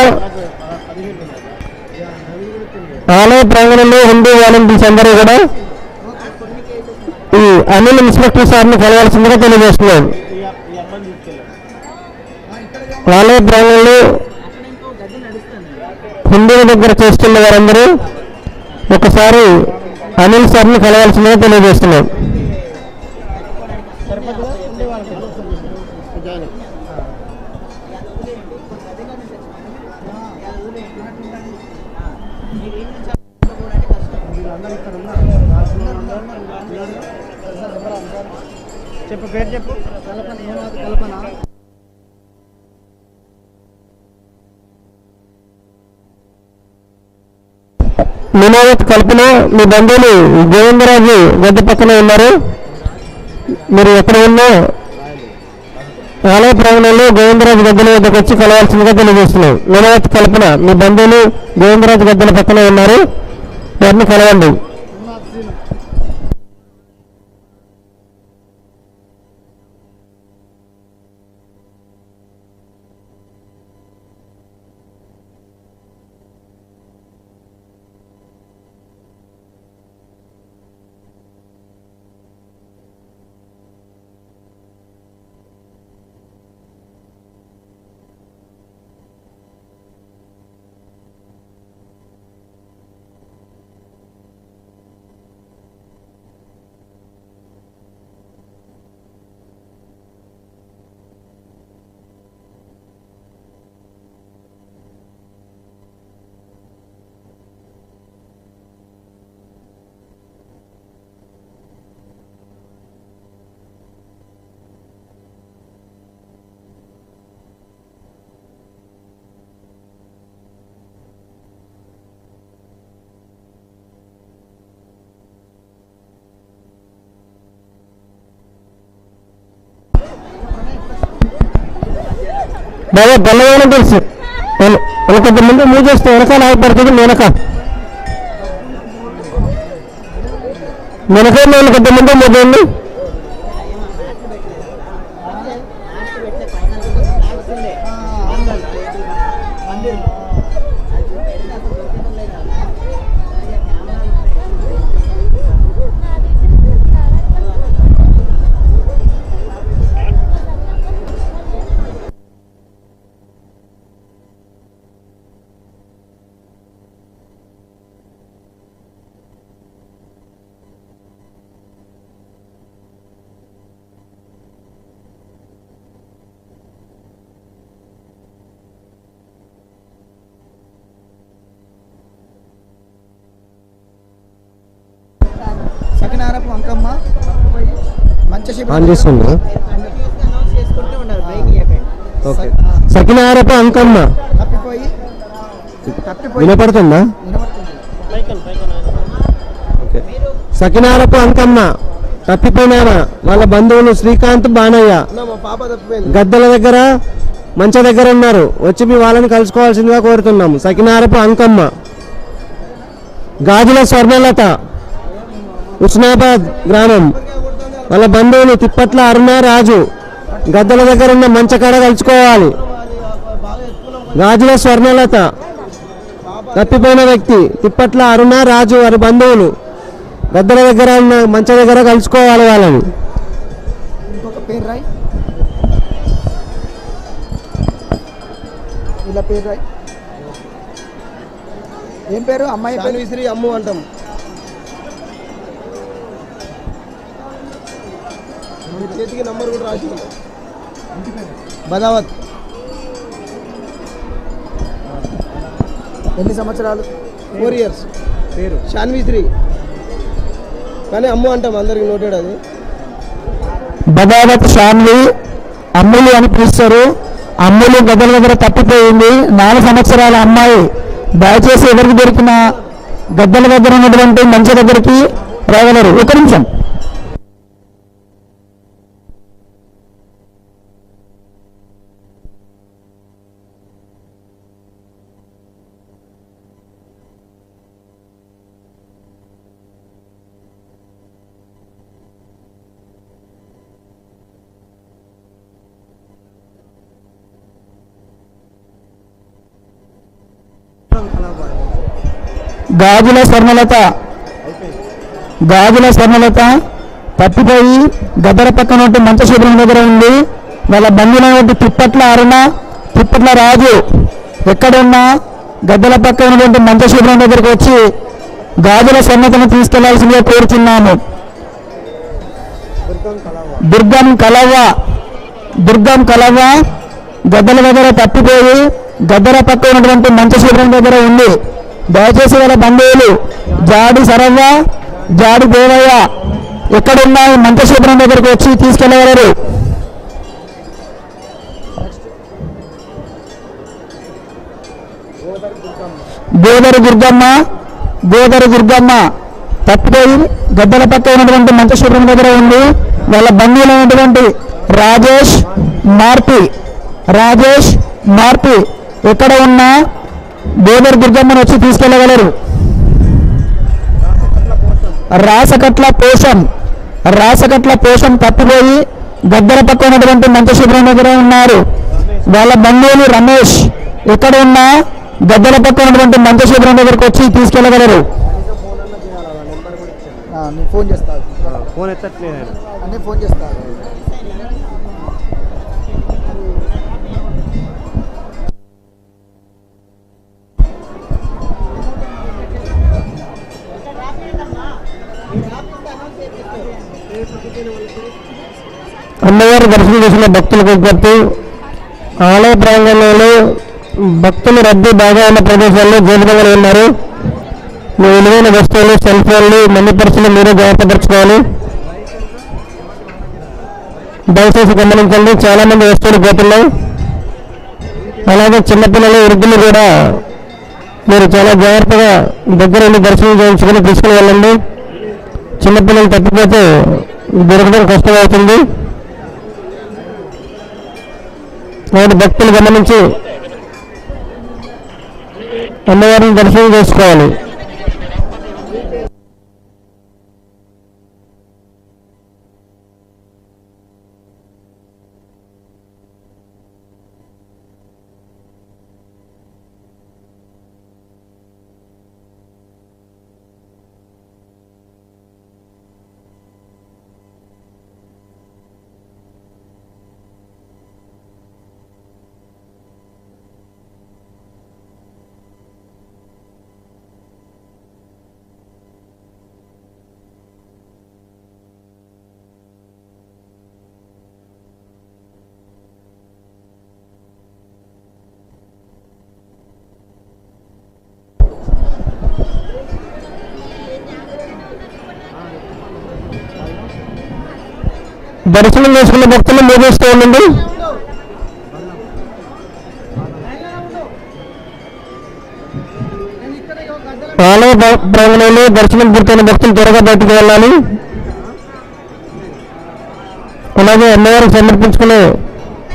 ఆలయ ప్రాంగణంలో హిందీ వాలంటీర్స్ అందరూ కూడా ఈ అనిల్ ఇన్స్పెక్టర్ సార్ని కలవాల్సిందిగా తెలియజేస్తున్నాం. ఆలయ ప్రాంగణంలో హిందీల దగ్గర చేస్తున్న వారందరూ ఒకసారి అనిల్ సార్ని కలవాల్సిందిగా తెలియజేస్తున్నాం. చెప్పు, పేరు చెప్పు. మునవత్ కల్పన మీ బంధువులు గోవిందరాజు గడ్డ పక్కన ఉన్నారు. మీరు ఎక్కడ ఉన్నా ఆలయ ప్రాంగణంలో గోవిందరాజు గద్దెల వద్దకు వచ్చి కలవాల్సిందిగా తెలియజేస్తున్నాం. మునవత్ కల్పన మీ బంధువులు గోవిందరాజు గద్దెల పక్కన ఉన్నారు. వారిని కలవండి. బాబా బల్లగానే తెలుసు. వెనకొద్ది ముందు మూవ్ చేస్తే వెనకాల ఆగిపడుతుంది. వెనకొద్ది ముందు మూవ్ చేయండి. సకినారపు అంకమ్మ మంచి అందిస్తున్నా. ఓకే. సకినారపు అంకమ్మ తప్పిపోయి వినపడుతుందా? ఓకే. సకినారపు అంకమ్మ తప్పిపోయినామా వాళ్ళ బంధువులు శ్రీకాంత్ బాణయ్య గద్దల దగ్గర మంచ దగ్గర ఉన్నారు. వచ్చి మీ వాళ్ళని కలుసుకోవాల్సిందిగా కోరుతున్నాము. సకినారపు అంకమ్మ. గాజుల స్వర్ణలత ఉస్నాబాద్ గ్రామం వాళ్ళ బంధువులు తిప్పట్ల అరుణ రాజు గద్దల దగ్గర ఉన్న మంచకాడ కలుసుకోవాలి. గాజుల స్వర్ణలత తప్పిపోయిన వ్యక్తి తిప్పట్ల అరుణ రాజు వారి బంధువులు గద్దల దగ్గర ఉన్న మంచ దగ్గర కలుసుకోవాలి వాళ్ళని. ఇంకొక పేరు రాయ్, ఇలా పేరు రాయ్. ఏం పేరు? అమ్మాయి పేరు శ్రీ అమ్ము అంటాం. చేతికి నంబర్ కూడా రాసి బదావత్. ఎన్ని సంవత్సరాలు? 4 years. పేరు శాన్విశ్రీ కానీ అమ్ము అంటాం, అందరికి నోటెడ్ అది. బదావత్ శాన్వి అమ్ములు అని పిలుస్తారు. అమ్ములు గద్దల దగ్గర తప్పిపోయింది. 4 సంవత్సరాల అమ్మాయి. దయచేసి ఎవరికి దొరికిన గద్దల దగ్గర ఉన్నటువంటి మంచి దగ్గరికి రాగలరు. ఒక నిమిషం. గాజుల స్వర్ణలత తప్పిపోయి గద్దర పక్కన మంచ శిబిరం దగ్గర ఉంది. వాళ్ళ బంధువులైనటువంటి తిప్పట్ల అరుణ తిప్పట్ల రాజు ఎక్కడున్నా గద్దల పక్కన ఉన్నటువంటి మంచ శిబిరం దగ్గరికి వచ్చి గాజుల స్వర్ణతను తీసుకెళ్లాల్సిందిగా కోరుతున్నాము. దుర్గం కలవ్వ గద్దల దగ్గర తప్పిపోయి గద్దల పక్క ఉన్నటువంటి మంచ శిబిరం దగ్గర ఉంది. దయచేసి వాళ్ళ బంధువులు జాడి సరవ్వ జాడి దేవయ్య ఎక్కడున్నా మంచ శిబిరం దగ్గరికి వచ్చి తీసుకెళ్లగలరు. గోదరు దుర్గమ్మ తప్పిపోయి గద్దల పక్క ఉన్నటువంటి మంచ శిబిరం దగ్గర ఉంది. వాళ్ళ బంధువులు అయినటువంటి రాజేష్ మార్పి ఎక్కడ ఉన్నా గోదరు దుర్గమ్మను వచ్చి తీసుకెళ్లగలరు. రాసకట్ల పోషం తప్పిపోయి గద్దల పక్క ఉన్నటువంటి మంచ శిబిరం దగ్గర ఉన్నారు. వాళ్ళ బంధువులు రమేష్ ఎక్కడ ఉన్నా గద్దల పక్క ఉన్నటువంటి మంచ శిబిరం దగ్గరకు వచ్చి తీసుకెళ్లగలరు. ఫోన్ చేస్తాను. ఫోన్ ఎత్తట్లేదు. అన్నీ ఫోన్ చేస్తాను. అమ్మవారి దర్శనం చేసిన భక్తులకు విజ్ఞప్తి. ఆలయ ప్రాంగణంలో భక్తులు రద్దీ బాగా ఉన్న ప్రదేశాల్లో జోలిదొంగలు ఉన్నారు. మీ విలువైన వస్తువులు సెల్ ఫోన్లు మనీ పర్సులు మీరే జాగ్రత్తపరచుకోవాలి. దయచేసి గమనించండి, చాలా మంది వస్తువులు పోతున్నాయి. అలాగే చిన్నపిల్లలు వృద్ధులు కూడా మీరు చాలా జాగ్రత్తగా దగ్గర ఉండి దర్శనం చేయించుకొని తీసుకుని వెళ్ళండి. చిన్నపిల్లలు తప్పిపోతే దొరకడం కష్టమవుతుంది. వాటి భక్తులు గమనించి అమ్మవారిని దర్శనం చేసుకోవాలి. దర్శనం చేసుకున్న భక్తులు మోగిస్తూ ఉండండి. ఆలయ ప్రాంగణంలో దర్శనం పూర్తయిన భక్తులు త్వరగా బయటకు వెళ్ళాలి. అలాగే అమ్మవారికి సమర్పించుకునే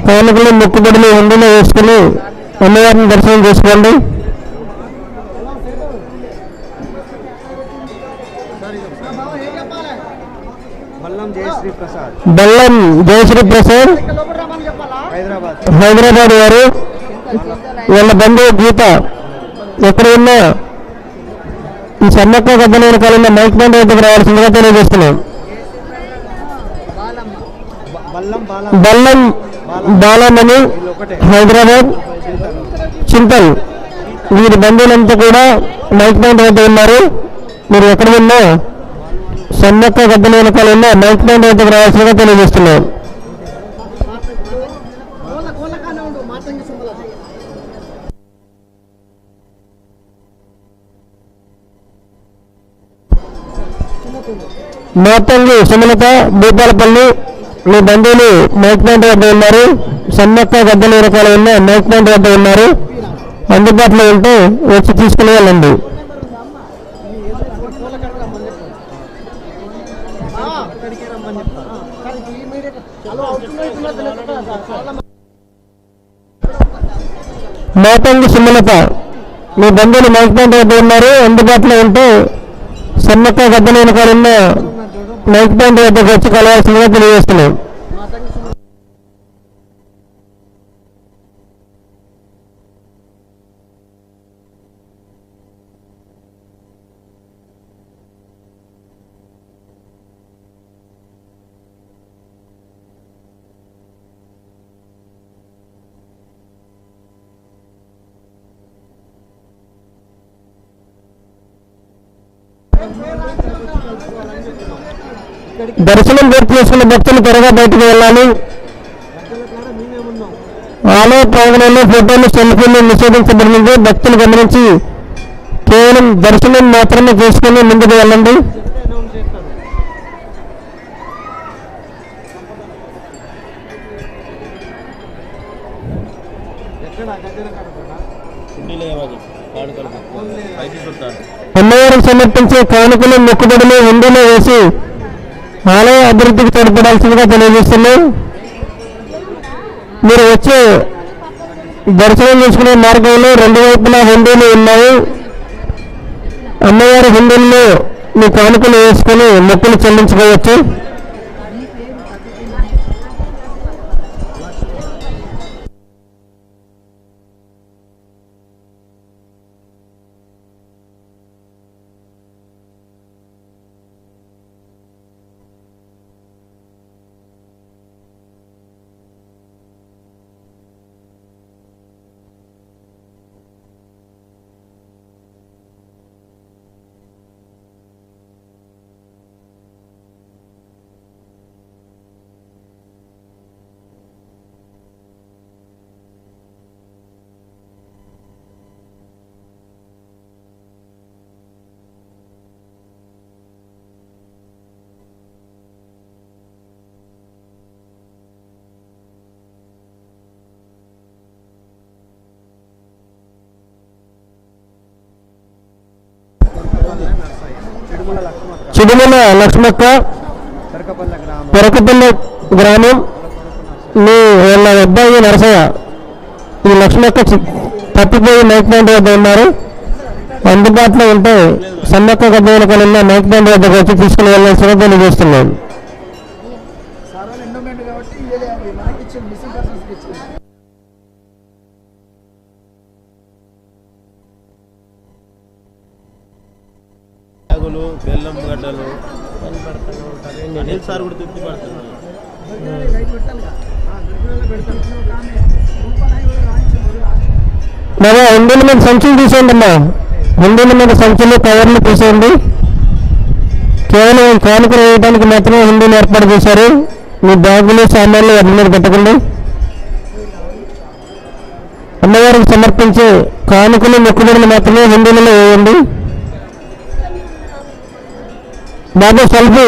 కానుకలు మొక్కుబడులు హుండీలో వేసుకుని అమ్మవారిని దర్శనం చేసుకోండి. బల్లం జయశ్రీ ప్రసాద్ హైదరాబాద్ వారు, వాళ్ళ బంధువు గీత ఎక్కడ ఉన్నా ఈ సమ్మక్క గద్దెల వెనకాల మైక్ బ్యాండ్ వద్దకు రావాల్సిందిగా తెలియజేస్తున్నాం. బల్లం బాలమణి హైదరాబాద్ చింతల్ వీరి బంధువులంతా కూడా మైక్ బ్యాండ్ వద్ద ఉన్నారు. మీరు ఎక్కడ ఉన్నా సమ్మక్క గద్దెల వెనకాల ఉన్న మైక్ బ్యాండ్ వద్దకు రావాల్సిందిగా తెలియజేస్తున్నాం. మోతంగి సుమలత భూపాలపల్లి మీ బంధువులు మైక్ బ్యాండ్ వద్ద ఉన్నారు. సమ్మక్క గద్దెల వెనకాల ఉన్న మైక్ బ్యాండ్ వద్ద ఉన్నారు. అందుబాటులో ఉంటే వచ్చి తీసుకుని వెళ్ళండి. మోతంగి సుమలత మీ బంధువులు మైక్ బ్యాండ్ వద్ద ఉన్నారు. అందుబాటులో ఉంటే సమ్మక్క గద్దెల వెనకాల ఉన్న మైక్ బ్యాండ్ వద్దకు వచ్చి కలవాల్సిందిగా తెలియజేస్తున్నాం. దర్శనం పూర్తి చేసుకున్న భక్తులు త్వరగా బయటకు వెళ్ళాలి. ఆలయ ప్రాంగణంలో ఫోటోలు సెల్ఫీలు నిషేధించబడినది. భక్తులు గమనించి కేవలం దర్శనం మాత్రమే చేసుకుని ముందుకు వెళ్ళండి. అమ్మవారికి సమర్పించే కానుకలు మొక్కుబడులు హుండీలో వేసి ఆలయ అభివృద్ధికి తోడ్పడాల్సిందిగా తెలియజేస్తున్నాం. మీరు వచ్చే దర్శనం చేసుకునే మార్గంలో రెండు వైపులా హుండీలు ఉన్నాయి. అమ్మవారి హుండీల్లో మీ కానుకలు వేసుకుని మొక్కులు చెల్లించుకోవచ్చు. చిడుమల లక్ష్మక్క పెరకపల్లి గ్రామం మీ వాళ్ళ అబ్బాయి నరసయ్య. ఈ లక్ష్మక్క తప్పిపోయి మైక్ బ్యాండ్ వద్ద ఉన్నారు. అందుబాటులో ఉంటే సమ్మక్క గద్దెల వెనకాల మైక్ బ్యాండ్ వద్దకు వచ్చి తీసుకుని వెళ్ళాల్సిన తెలియజేస్తున్నాను. బెల్లం గడ్డలు అనిల్ సార్ కూడా తృప్తి పడుతున్నారు. బాబా హుండీల మీద సంచులు తీసేయండి అమ్మా. హుండీల మీద సంచులు కవర్లు తీసేయండి. కేవలం కానుకలు వేయడానికి మాత్రమే హుండీలు ఏర్పాటు చేశారు. మీ బ్యాగులు సామాన్లు వాటి మీద పెట్టకండి. అమ్మవారికి సమర్పించే కానుకలు మొక్కుబడులు మాత్రమే హుండీలలో వేయండి. బాబు సెల్ఫీ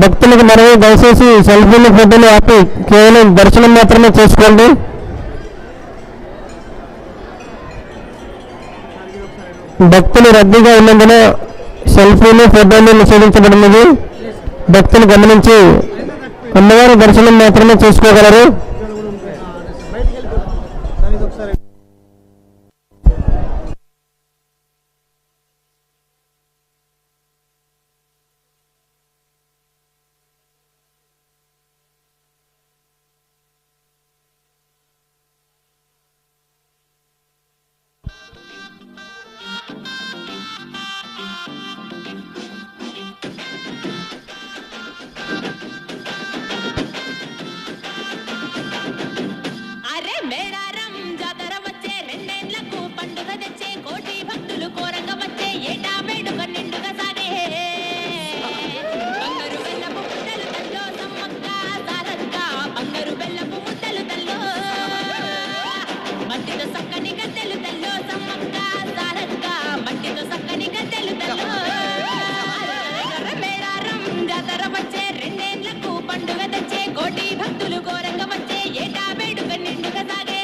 భక్తులకు మనవి దయచేసి సెల్ఫీలు ఫోటోలు ఆపి కేవలం దర్శనం మాత్రమే చేసుకోండి. భక్తులు రద్దీగా ఉన్నందున సెల్ఫీలు ఫోటోలు నిషేధించబడినది. భక్తులు గమనించి అమ్మవారి దర్శనం మాత్రమే చేసుకోగలరు. అరే మేడారం జాతర వచ్చే రెండేళ్లకు పండుగ తెచ్చే కోటి భక్తులు కోరక వచ్చే ఏటా వేడుక నిండుగా సాగే బంగారు బెల్లపు ముద్దలు తల్లో సమ్మక్క సారక్క బంగారు బెల్లపు ముద్దలు తల్లో మట్టితో సక్కని గద్దెలు తల్లో సమ్మక్క సారక్క మట్టితో సక్కని గద్దెలు తల్లో మేడారం జాతర వచ్చే రెండేళ్లకు పండుగ తెచ్చే కోటి భక్తులు కోరక వచ్చే ఏటా వేడుక నిండుగా సాగే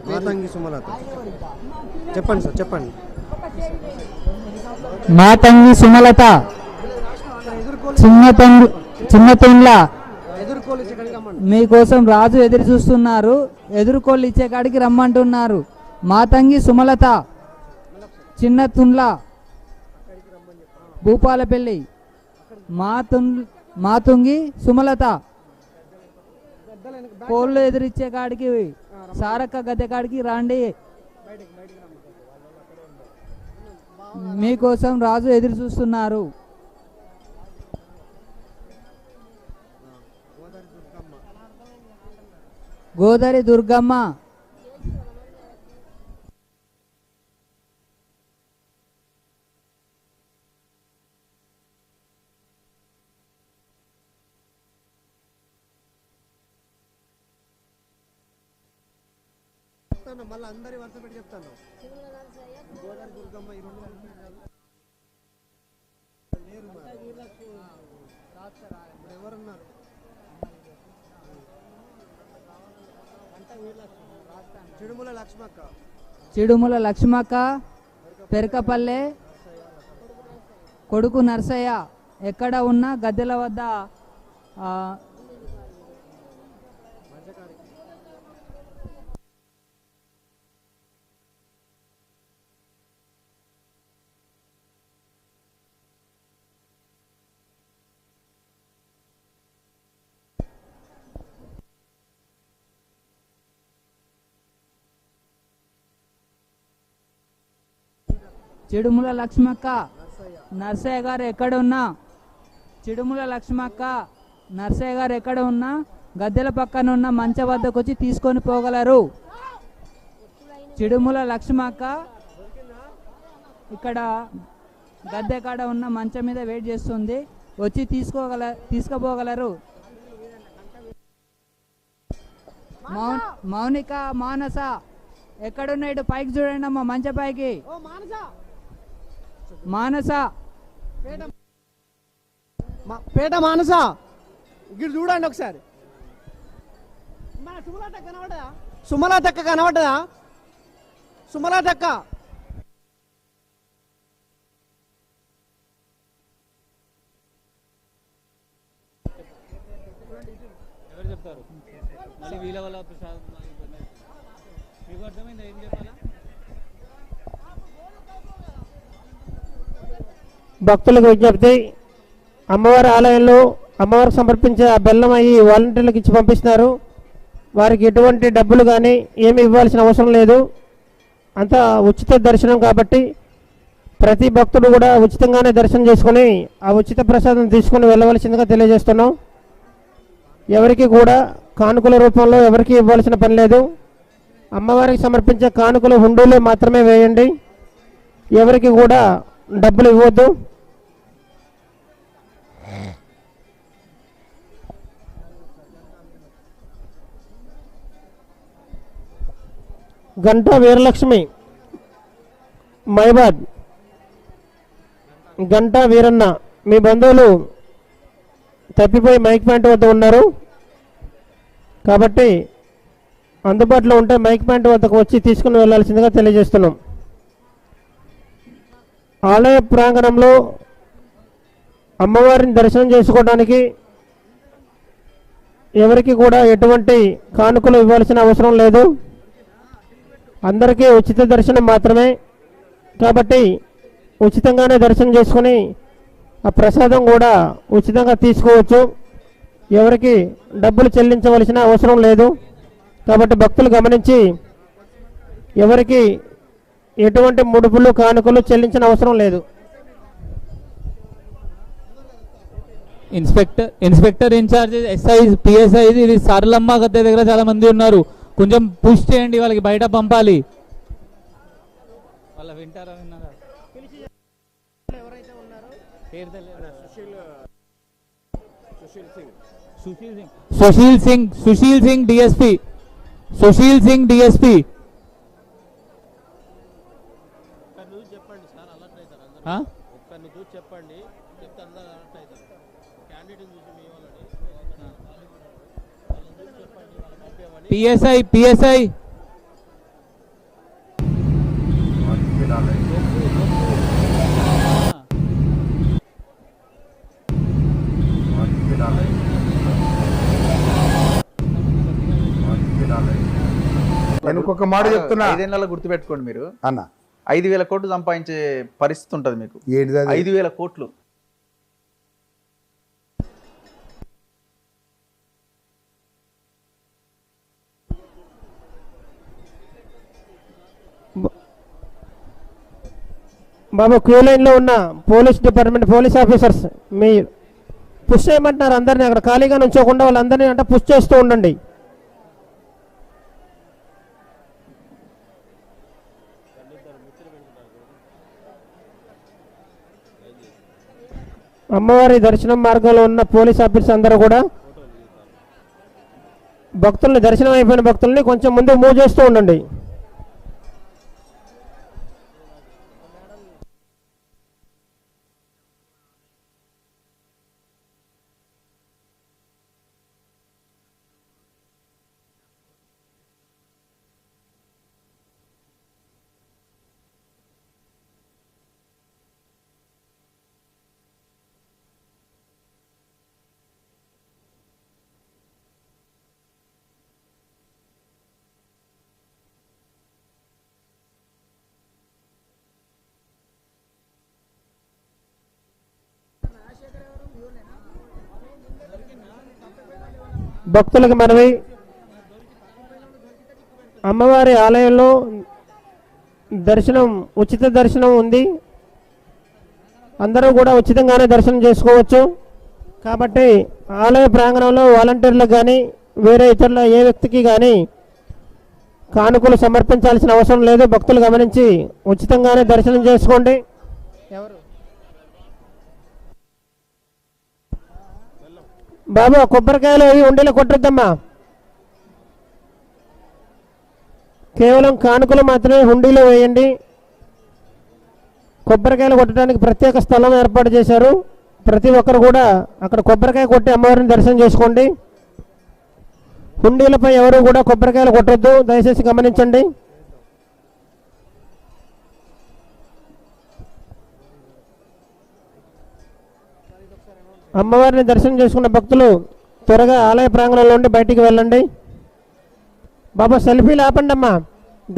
మాతంగి సుమలత. చెప్పండి సార్, చెప్పండి. మాతంగి సుమలత చిన్నతుండ్ల మీకోసం రాజు ఎదురు చూస్తున్నారు, ఎదుర్కోళ్ళు ఇచ్చే కాడికి రమ్మంటున్నారు. మాతంగి సుమలత చిన్నతుండ్ల భూపాలపల్లి. మాతుంగి సుమలత కోళ్ళు ఎదురిచ్చే కాడికి సారక్క గద్దె కాడికి రాండి, మీకోసం రాజు ఎదురు చూస్తున్నారు. గోదారి దుర్గమ్మ. మళ్ళీ అందరి వరుస పెట్టి చెప్తాను. గోదావరి దుర్గమ్మ ఈ రెండు ఎవరున్నారు? చిడుముల లక్ష్మక్క. చిడుముల లక్ష్మక్క పెరకపల్లె కొడుకు నర్సయ్య. ఎక్కడ ఉన్నా గద్దెల వద్ద చిడుముల లక్ష్మక్క నర్సయ్య గారు ఎక్కడ ఉన్నా, చిడుముల లక్ష్మక్క నర్సయ్య గారు ఎక్కడ ఉన్నా గద్దెల పక్కన ఉన్న మంచ వద్దకు వచ్చి తీసుకొని పోగలరు. చిడుముల లక్ష్మక్క ఇక్కడ గద్దె కాడ ఉన్న మంచం మీద వెయిట్ చేస్తుంది, వచ్చి తీసుకుపోగలరు. మౌనిక మానస ఎక్కడున్నా ఇటు పైకి చూడండి అమ్మ, మంచ పైకి. మానస పేట మానస ఇక్కడ చూడండి ఒకసారి. సుమలతక్క కనబడ్డదా? సుమలతక్క ఎవరు చెప్తారు? మళ్ళీ వీళ్ళ వల్ల ప్రసాదం మీకు అర్థమైందా ఏం చెప్పాలా? భక్తులకు విజ్ఞప్తి, అమ్మవారి ఆలయంలో అమ్మవారికి సమర్పించే ఆ బెల్లం అయ్యి వాలంటీర్లకు ఇచ్చి పంపిస్తున్నారు. వారికి ఎటువంటి డబ్బులు కానీ ఏమి ఇవ్వాల్సిన అవసరం లేదు, అంతా ఉచిత దర్శనం కాబట్టి ప్రతి భక్తుడు కూడా ఉచితంగానే దర్శనం చేసుకుని ఆ ఉచిత ప్రసాదం తీసుకుని వెళ్ళవలసిందిగా తెలియజేస్తున్నాం. ఎవరికి కూడా కానుకల రూపంలో ఎవరికి ఇవ్వాల్సిన పని లేదు. అమ్మవారికి సమర్పించే కానుకలు హుండీలో మాత్రమే వేయండి, ఎవరికి కూడా డబ్బులు ఇవ్వద్దు. గంటా వీరలక్ష్మి మైబాద్. గంటా వీరన్న మీ బంధువులు తప్పిపోయి మైక్ ప్యాంట్ వద్ద ఉన్నారు కాబట్టి అందుబాటులో ఉంటే మైక్ ప్యాంట్ వద్దకు వచ్చి తీసుకుని వెళ్ళాల్సిందిగా తెలియజేస్తున్నాం. ఆలయ ప్రాంగణంలో అమ్మవారిని దర్శనం చేసుకోవడానికి ఎవరికి కూడా ఎటువంటి కానుకలు ఇవ్వాల్సిన అవసరం లేదు, అందరికీ ఉచిత దర్శనం మాత్రమే కాబట్టి ఉచితంగానే దర్శనం చేసుకుని ఆ ప్రసాదం కూడా ఉచితంగా తీసుకోవచ్చు, ఎవరికి డబ్బులు చెల్లించవలసిన అవసరం లేదు. కాబట్టి భక్తులు గమనించి ఎవరికి ఎటువంటి ముడుపులు కానుకలు చెల్లించిన అవసరం లేదు. ఇన్స్పెక్టర్ ఇన్ఛార్జ్ ఎస్ఐ పిఎస్ఐ ఇది సరళమ్మ గద్దె దగ్గర చాలా మంది ఉన్నారు, కొంచెం పుష్ చేయండి, వాళ్ళకి బయట పంపాలి. వాళ్ళ వింటారా విన్నారా? సుశీల్ సింగ్ డిఎస్పి. చెప్పండి సార్, అలర్ట్ అవుతారు అందరూ. ఒక్కరిని చూసి చెప్పండి, చెప్తే అందరూ అలర్ట్ అవుతారు. క్యాండిడేట్ చూసి మీ వాళ్ళని పిఎస్ఐ నేను ఇంకొక మాట చెప్తున్నా, 5 ఏళ్ళలో గుర్తుపెట్టుకోండి మీరు అన్న 5,000 కోట్లు సంపాదించే పరిస్థితి ఉంటుంది మీకు. 5,000 కోట్లు. బాబు క్యూ లైన్లో ఉన్న పోలీస్ డిపార్ట్మెంట్ పోలీస్ ఆఫీసర్స్ మీ పుష్ చేయమంటున్నారు అందరినీ, అక్కడ ఖాళీగా నుంచోకుండా వాళ్ళందరినీ అంటే పుష్ చేస్తూ ఉండండి. అమ్మవారి దర్శనం మార్గంలో ఉన్న పోలీస్ ఆఫీసర్స్ అందరూ కూడా భక్తుల్ని, దర్శనం అయిపోయిన భక్తుల్ని కొంచెం ముందు మూవ్ చేస్తూ ఉండండి. భక్తులకు మనవి, అమ్మవారి ఆలయంలో దర్శనం ఉచిత దర్శనం ఉంది, అందరూ కూడా ఉచితంగానే దర్శనం చేసుకోవచ్చు. కాబట్టి ఆలయ ప్రాంగణంలో వాలంటీర్లకు కానీ వేరే ఇతరుల ఏ వ్యక్తికి కానీ కానుకలు సమర్పించాల్సిన అవసరం లేదు. భక్తులు గమనించి ఉచితంగానే దర్శనం చేసుకోండి. ఎవరు బాబు కొబ్బరికాయలు అవి ఉండేలా కొట్టొద్దమ్మా, కేవలం కానుకలు మాత్రమే హుండీలో వేయండి. కొబ్బరికాయలు కొట్టడానికి ప్రత్యేక స్థలం ఏర్పాటు చేశారు, ప్రతి ఒక్కరు కూడా అక్కడ కొబ్బరికాయ కొట్టి అమ్మవారిని దర్శనం చేసుకోండి. హుండీలపై ఎవరు కూడా కొబ్బరికాయలు కొట్టొద్దు, దయచేసి గమనించండి. అమ్మవారిని దర్శనం చేసుకున్న భక్తులు త్వరగా ఆలయ ప్రాంగణంలో నుండి బయటికి వెళ్ళండి. బాబా సెల్ఫీలు ఆపండి అమ్మా,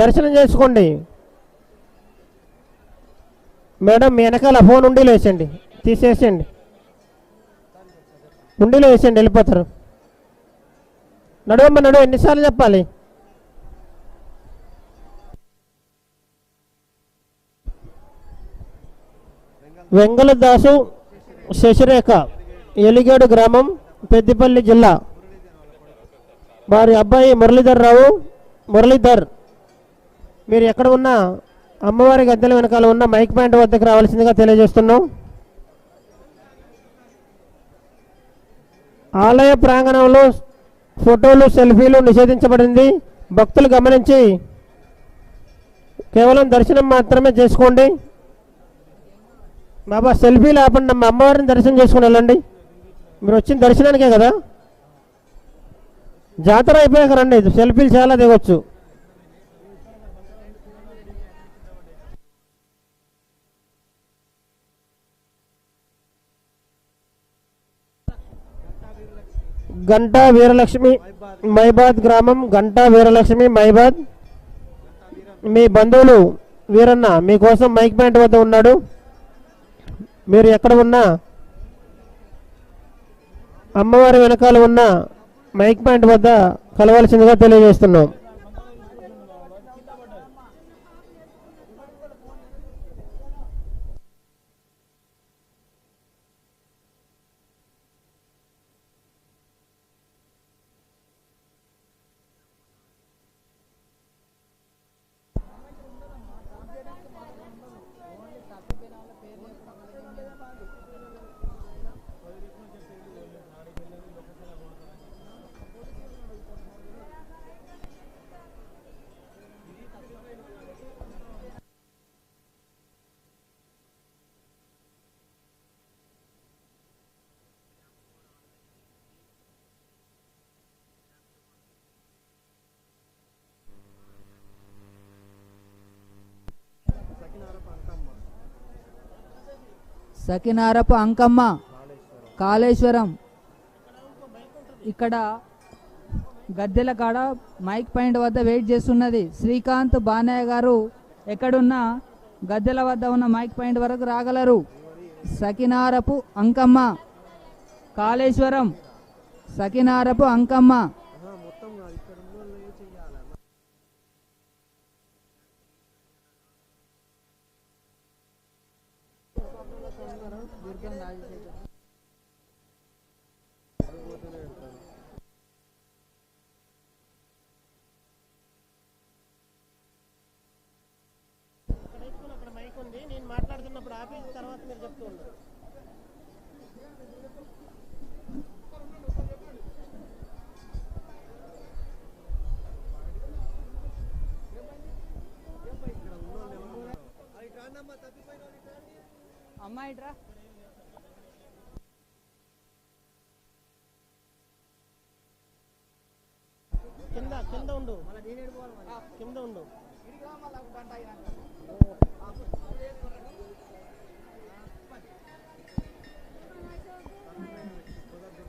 దర్శనం చేసుకోండి. మేడం మీ వెనకాల ఫోన్ ఉండిలో వేసేయండి, తీసేసేయండి, ఉండిలో వేసేయండి, వెళ్ళిపోతారు. నడువమ్మ నడువు, ఎన్నిసార్లు చెప్పాలి? వెంగళదాసు శశిరేఖ, ఎలిగేడు గ్రామం, పెద్దిపల్లి జిల్లా. వారి అబ్బాయి మురళీధర్ మీరు ఎక్కడ ఉన్నా అమ్మవారి గద్దెల వెనకాల ఉన్న మైక్ పాయింట్ వద్దకు రావాల్సిందిగా తెలియజేస్తున్నాం. ఆలయ ప్రాంగణంలో ఫోటోలు సెల్ఫీలు నిషేధించబడింది. భక్తులు గమనించి కేవలం దర్శనం మాత్రమే చేసుకోండి. బాబా సెల్ఫీలు ఆపండి అమ్మ, అమ్మవారిని దర్శనం చేసుకుని వెళ్ళండి. మీరు వచ్చిన దర్శనానికే కదా, జాతర అయిపోయాక రండి, సెల్ఫీలు చాలా దిగొచ్చు. గంటా వీరలక్ష్మి, మైబాద్ గ్రామం, గంటా వీరలక్ష్మి, మైబాద్. మీ బంధువులు వీరన్న మీకోసం మైక్ పాయింట్ వద్ద ఉన్నాడు. మీరు ఎక్కడ ఉన్నా అమ్మవారి వెనకాల ఉన్న మైక్ పాయింట్ వద్ద కలవాల్సిందిగా తెలియజేస్తున్నాం. సకినారపు అంకమ్మ కాళేశ్వరం. ఇక్కడ గద్దెల కాడ మైక్ పాయింట్ వద్ద వెయిట్ చేస్తున్నది. శ్రీకాంత్ బానయ్య గారు ఎక్కడున్నా గద్దెల వద్ద ఉన్న మైక్ పాయింట్ వరకు రాగలరు. సకినారపు అంకమ్మ కాళేశ్వరం. సకినారపు అంకమ్మ. నేను మాట్లాడుతున్నప్పుడు ఆపి తర్వాత మీరు చెప్తూ ఉన్నారు. అమ్మాయి రా. కింద ఉండు, కింద ఉండు.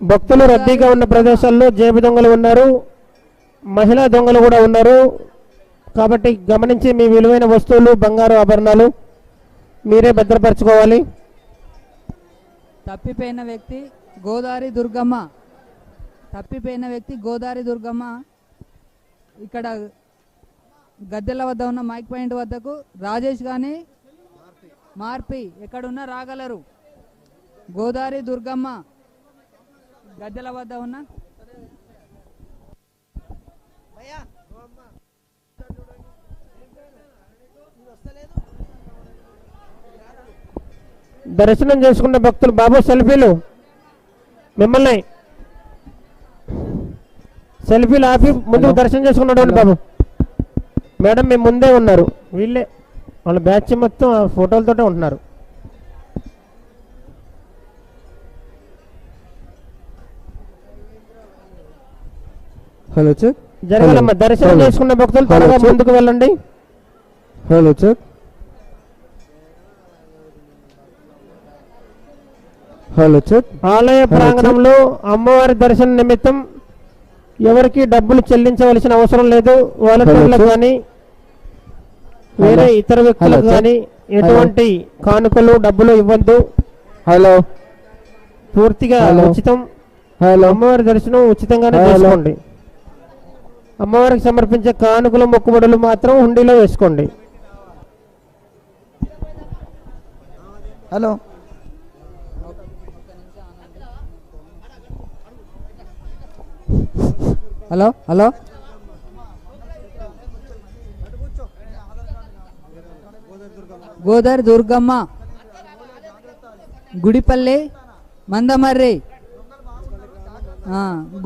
భక్తులు రద్దీగా ఉన్న ప్రదేశాల్లో జేబు దొంగలు ఉన్నారు, మహిళా దొంగలు కూడా ఉన్నారు. కాబట్టి గమనించి మీ విలువైన వస్తువులు, బంగారు ఆభరణాలు మీరే భద్రపరచుకోవాలి. తప్పిపోయిన వ్యక్తి గోదావరి దుర్గమ్మ. తప్పిపోయిన వ్యక్తి గోదావరి దుర్గమ్మ. ఇక్కడ గద్దెల వద్ద ఉన్న మైక్ పాయింట్ వద్దకు రాజేష్ కానీ మార్పి ఎక్కడున్నా రాగలరు. గోదావరి దుర్గమ్మ గద్దెల వద్ద ఉన్న దర్శనం చేసుకున్న భక్తులు బాబు సెల్ఫీలు, మిమ్మల్ని సెల్ఫీలు ఆపి ముందుకు దర్శనం చేసుకున్నాడు బాబు. మేడం మేము ముందే ఉన్నారు, వీళ్ళే వాళ్ళ బ్యాచ్ మొత్తం ఫోటోలతోటే ఉంటున్నారు. Hello check. జరగాలమ్మా. దర్శనం చేసుకున్న భక్తులు త్వరగా ముందుకు వెళ్ళండి. Hello check. Hello check. ఆలయ ప్రాంగణంలో అమ్మవారి దర్శనం నిమిత్తం ఎవరికి డబ్బులు చెల్లించవలసిన అవసరం లేదు. వాలంటీర్లకు కానీ వేరే ఇతర వ్యక్తులకు కానీ ఎటువంటి కానుకలు డబ్బులు ఇవ్వద్దు. హలో. పూర్తిగా ఉచితం. అమ్మవారి దర్శనం ఉచితంగానే చేసుకోండి. అమ్మవారికి సమర్పించే కానుకలు, మొక్కుబడులు మాత్రం హుండీలో వేసుకోండి. Hello. Hello hello. Godavari Durgamma Gudipalli Mandamarri.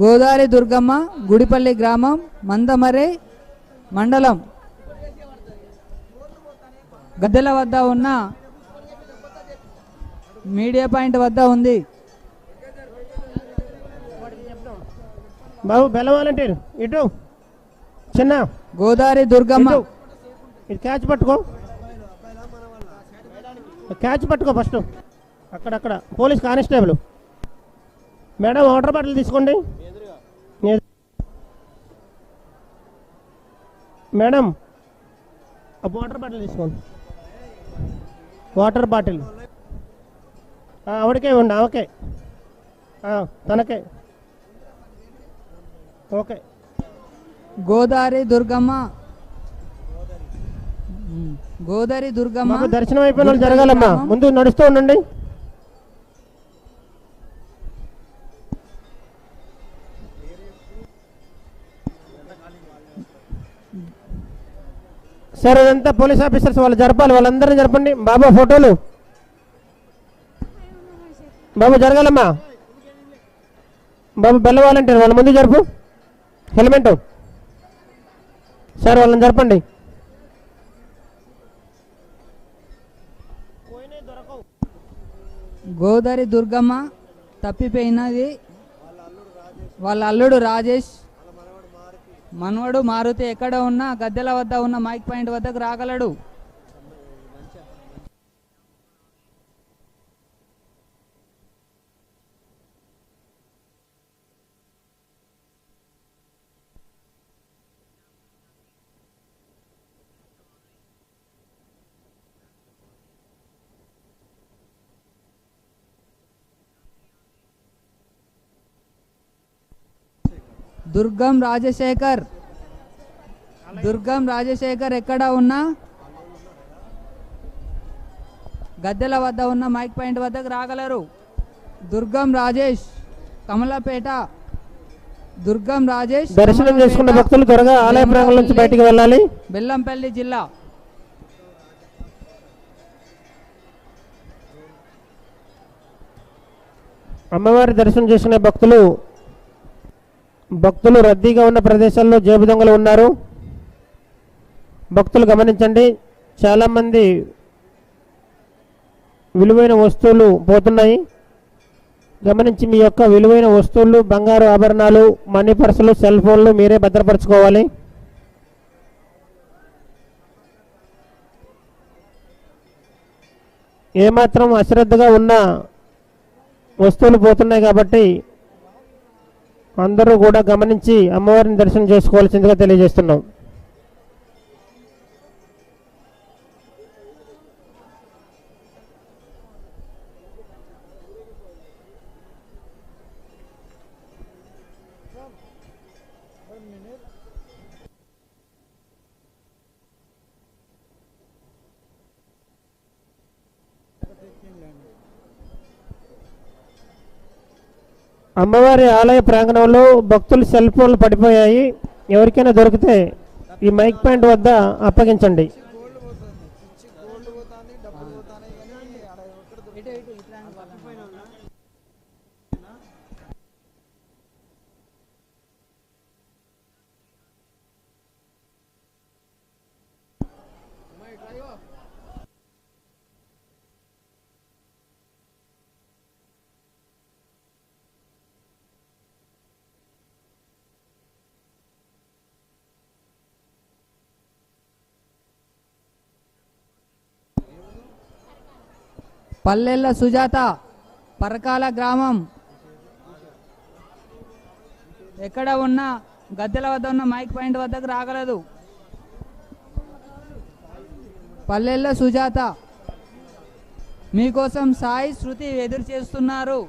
Godavari Durgamma Gudipalli గ్రామం, మందమర్రి మండలం. గద్దెల వద్ద ఉన్న మీడియా పాయింట్ వద్ద ఉంది. బాబు బెల్ల వాలంటీర్ ఇటు చిన్న. గోదావరి దుర్గమ్మ. ఇది క్యాచ్ పట్టుకో, క్యాచ్ పట్టుకో ఫస్ట్. అక్కడక్కడ police constable. Madam water bottle తీసుకోండి. మేడం వాటర్ బాటిల్ తీసుకోండి. వాటర్ బాటిల్ ఆవిడకే ఉండి. ఓకే తనకే. ఓకే గోదారి దుర్గమ్మ గోదారి దుర్గమ్మ బాబు దర్శనం అయిపోయిన వాళ్ళు జరగాలమ్మా, ముందు నడుస్తూ ఉండండి. సార్ అదంతా పోలీస్ ఆఫీసర్స్ వాళ్ళు జరపాలి, వాళ్ళందరినీ జరపండి. బాబా ఫోటోలు బాబు జరగాలమ్మా. బాబు బెల్ల వాలంటీర్ వాళ్ళ ముందు జరుపు. హెల్మెట్ సార్ వాళ్ళని జరపండి. గోదారి దుర్గమ్మ తప్పిపోయినది. వాళ్ళ అల్లుడు రాజేష్, మనవడు మారుతి ఎక్కడ ఉన్నా గద్దెల వద్ద ఉన్న మైక్ పాయింట్ వద్దకు రాగలడు. దుర్గం రాజశేఖర్ ఎక్కడ ఉన్నా గద్దెల వద్ద ఉన్న మైక్ పాయింట్ వద్దకు రాగలరు. దుర్గం రాజేష్ కమలపేట. దుర్గం రాజేష్ దర్శనం చేసుకున్న భక్తులు త్వరగా ఆలయ ప్రాంగణం నుంచి బయటికి వెళ్ళాలి. బెల్లంపల్లి జిల్లా. అమ్మవారి దర్శనం చేసుకునే భక్తులు రద్దీగా ఉన్న ప్రదేశాల్లో జేబు దొంగలు ఉన్నారు. భక్తులు గమనించండి, చాలామంది విలువైన వస్తువులు పోతున్నాయి. గమనించి మీ యొక్క విలువైన వస్తువులు, బంగారు ఆభరణాలు, మనీ పర్సులు, సెల్ ఫోన్లు మీరే భద్రపరచుకోవాలి. ఏమాత్రం అశ్రద్ధగా ఉన్న వస్తువులు పోతున్నాయి కాబట్టి అందరూ కూడా గమనించి అమ్మవారిని దర్శనం చేసుకోవాల్సిందిగా తెలియజేస్తున్నాం. అమ్మవారి ఆలయ ప్రాంగణంలో భక్తులు సెల్ ఫోన్లు పడిపోయాయి. ఎవరికైనా దొరికితే ఈ మైక్ పాయింట్ వద్ద అప్పగించండి. పల్లెల్ల సుజాత పరకాల గ్రామం ఎక్కడ ఉన్నా గద్దెల వద్ద ఉన్న మైక్ పాయింట్ వద్దకు రాగలదు. పల్లెల్ల సుజాత మీకోసం సాయి శృతి ఎదురు చేస్తున్నారు.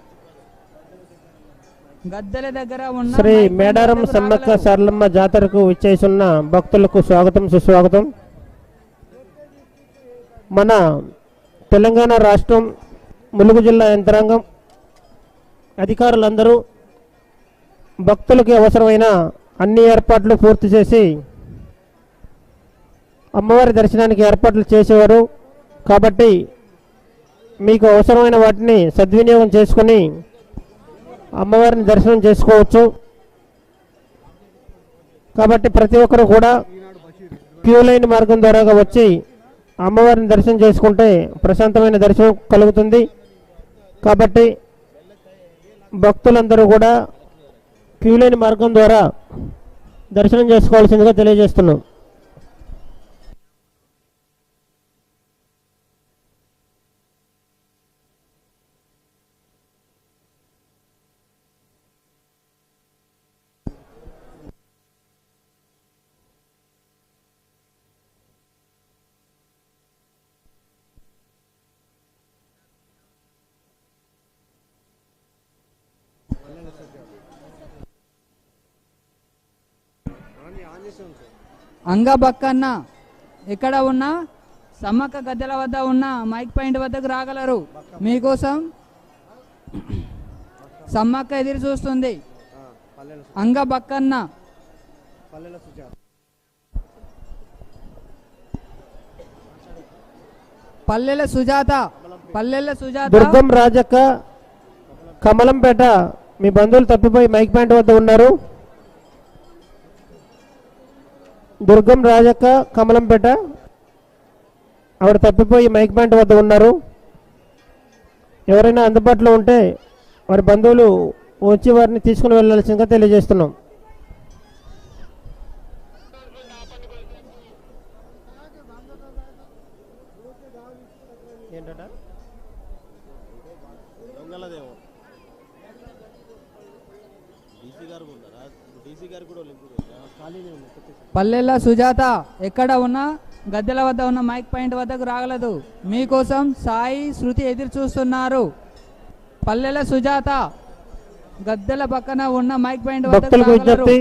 గద్దెల దగ్గర ఉన్న శ్రీ మేడారం సమ్మక్క సారలమ్మ జాతరకు విచ్చేసున్న భక్తులకు స్వాగతం, సుస్వాగతం. మన తెలంగాణ రాష్ట్రం ములుగు జిల్లా యంత్రాంగం అధికారులందరూ భక్తులకి అవసరమైన అన్ని ఏర్పాట్లు పూర్తి చేసి అమ్మవారి దర్శనానికి ఏర్పాట్లు చేసేవారు. కాబట్టి మీకు అవసరమైన వాటిని సద్వినియోగం చేసుకుని అమ్మవారిని దర్శనం చేసుకోవచ్చు. కాబట్టి ప్రతి ఒక్కరు కూడా క్యూ లైన్ మార్గం ద్వారా వచ్చి అమ్మవారిని దర్శనం చేసుకుంటే ప్రశాంతమైన దర్శనం కలుగుతుంది. కాబట్టి భక్తులందరూ కూడా క్యూ లైన్ మార్గం ద్వారా దర్శనం చేసుకోవాల్సిందిగా తెలియజేస్తున్నాం. అంగబక్కన్న ఎక్కడ ఉన్నా సమ్మక్క గద్దెల వద్ద ఉన్న మైక్ పాయింట్ వద్దకు రాగలరు. మీకోసం సమ్మక్క ఎదురు చూస్తుంది. అంగబక్కన్న పల్లెల సుజాత దుర్గం రాజక్క కమలంపేట మీ బంధువులు తప్పిపోయి మైక్ పాయింట్ వద్ద ఉన్నారు. దుర్గం రాజక్క కమలంపేట ఆవిడ తప్పిపోయి మైక్ పాయింట్ వద్ద ఉన్నారు. ఎవరైనా అందుబాటులో ఉంటే వారి బంధువులు వచ్చి వారిని తీసుకుని వెళ్ళాల్సిందిగా తెలియజేస్తున్నాం. పల్లెల సుజాత ఎక్కడ ఉన్నా గద్దెల వద్ద ఉన్న మైక్ పాయింట్ వద్దకు రాగలదు. మీకోసం సాయి శృతి ఎదురు చూస్తున్నారు. పల్లెల సుజాత గద్దెల పక్కన ఉన్న మైక్ పాయింట్ భక్తులకు విజ్ఞప్తి,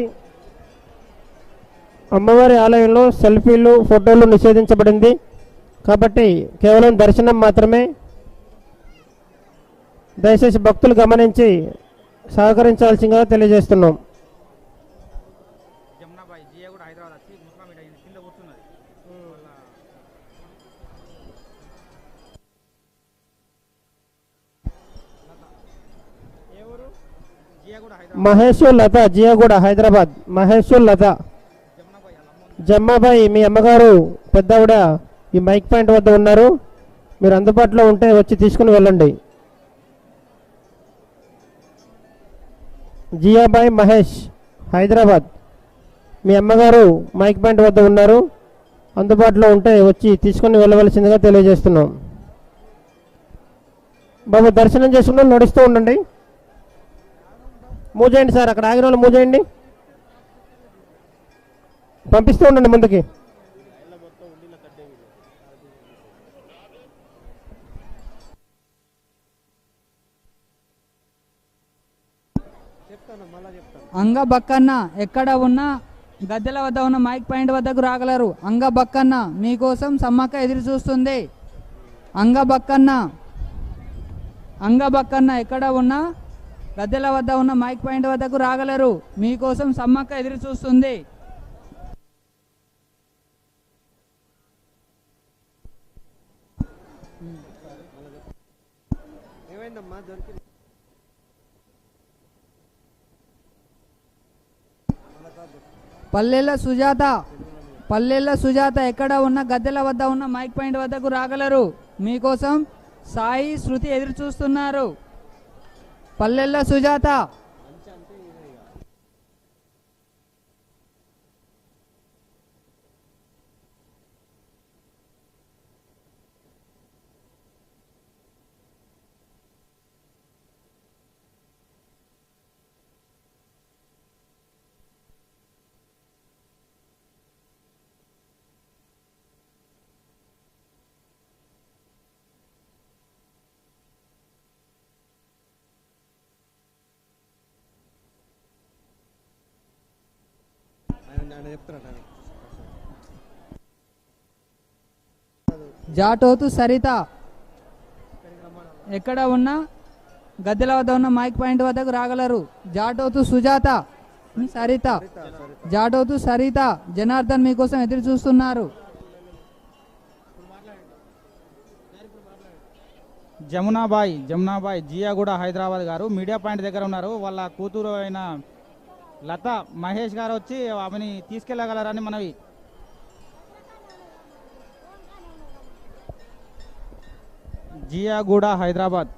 అమ్మవారి ఆలయంలో సెల్ఫీలు ఫోటోలు నిషేధించబడింది కాబట్టి కేవలం దర్శనం మాత్రమే. దయచేసి భక్తులు గమనించి సహకరించాల్సిందిగా తెలియజేస్తున్నాం. మహేశ్వర్ లత జియాగూడ హైదరాబాద్. మహేశ్వర్ లత జమ్మాబాయి మీ అమ్మగారు పెద్దవిడ ఈ మైక్ పాయింట్ వద్ద ఉన్నారు. మీరు అందుబాటులో ఉంటే వచ్చి తీసుకుని వెళ్ళండి. జియాబాయి మహేష్ హైదరాబాద్ మీ అమ్మగారు మైక్ పాయింట్ వద్ద ఉన్నారు. అందుబాటులో ఉంటే వచ్చి తీసుకుని వెళ్ళవలసిందిగా తెలియజేస్తున్నాం. బాబు దర్శనం చేసుకుని నడుస్తూ ఉండండి. మూవ్ చేయండి సార్, అక్కడ ఆగిన వాళ్ళు మూవ్ చేయండి, పంపిస్తూ ఉండండి ముందుకి. అంగబక్కన్న ఎక్కడ ఉన్నా గద్దెల వద్ద ఉన్న మైక్ పాయింట్ వద్దకు రాగలరు. అంగబక్కన్న మీకోసం సమ్మక్క ఎదురు చూస్తుంది. అంగబక్కన్న ఎక్కడ ఉన్నా గద్దెల వద్ద ఉన్న మైక్ పాయింట్ వద్దకు రాగలరు. మీకోసం సమ్మక్క ఎదురు చూస్తుంది. పల్లెల సుజాత ఎక్కడ ఉన్న గద్దెల వద్ద ఉన్న మైక్ పాయింట్ వద్దకు రాగలరు. మీకోసం సాయి శృతి ఎదురు చూస్తున్నారు. పల్లెల సుజాత జాటోతు సరిత ఎక్కడ ఉన్నా గద్దెల వద్ద ఉన్న మైక్ పాయింట్ వద్దకు రాగలరు. జాటోతు సుజాత జాటోతు సరిత జనార్దన్ మీకోసం ఎదురు చూస్తున్నారు. జమునాబాయి జియాగూడ హైదరాబాద్ గారు మీడియా పాయింట్ దగ్గర ఉన్నారు. వాళ్ళ కూతురు అయిన లత మహేష్ గారు వచ్చి ఆమెని తీసుకెళ్ళగలరని మనవి. జియాగూడ హైదరాబాద్.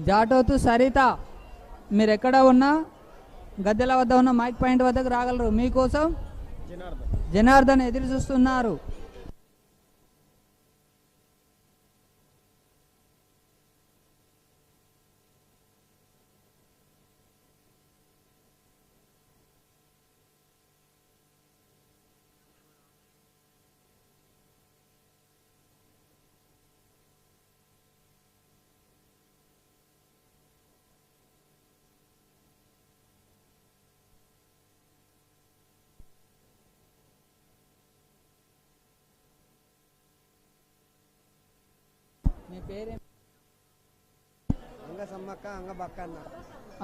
జాటోతు సరిత మీరు ఎక్కడ ఉన్నా గద్దెల వద్ద ఉన్న మైక్ పాయింట్ వద్దకు రాగలరు. మీకోసం జనార్దన్ ఎదురు చూస్తున్నారు.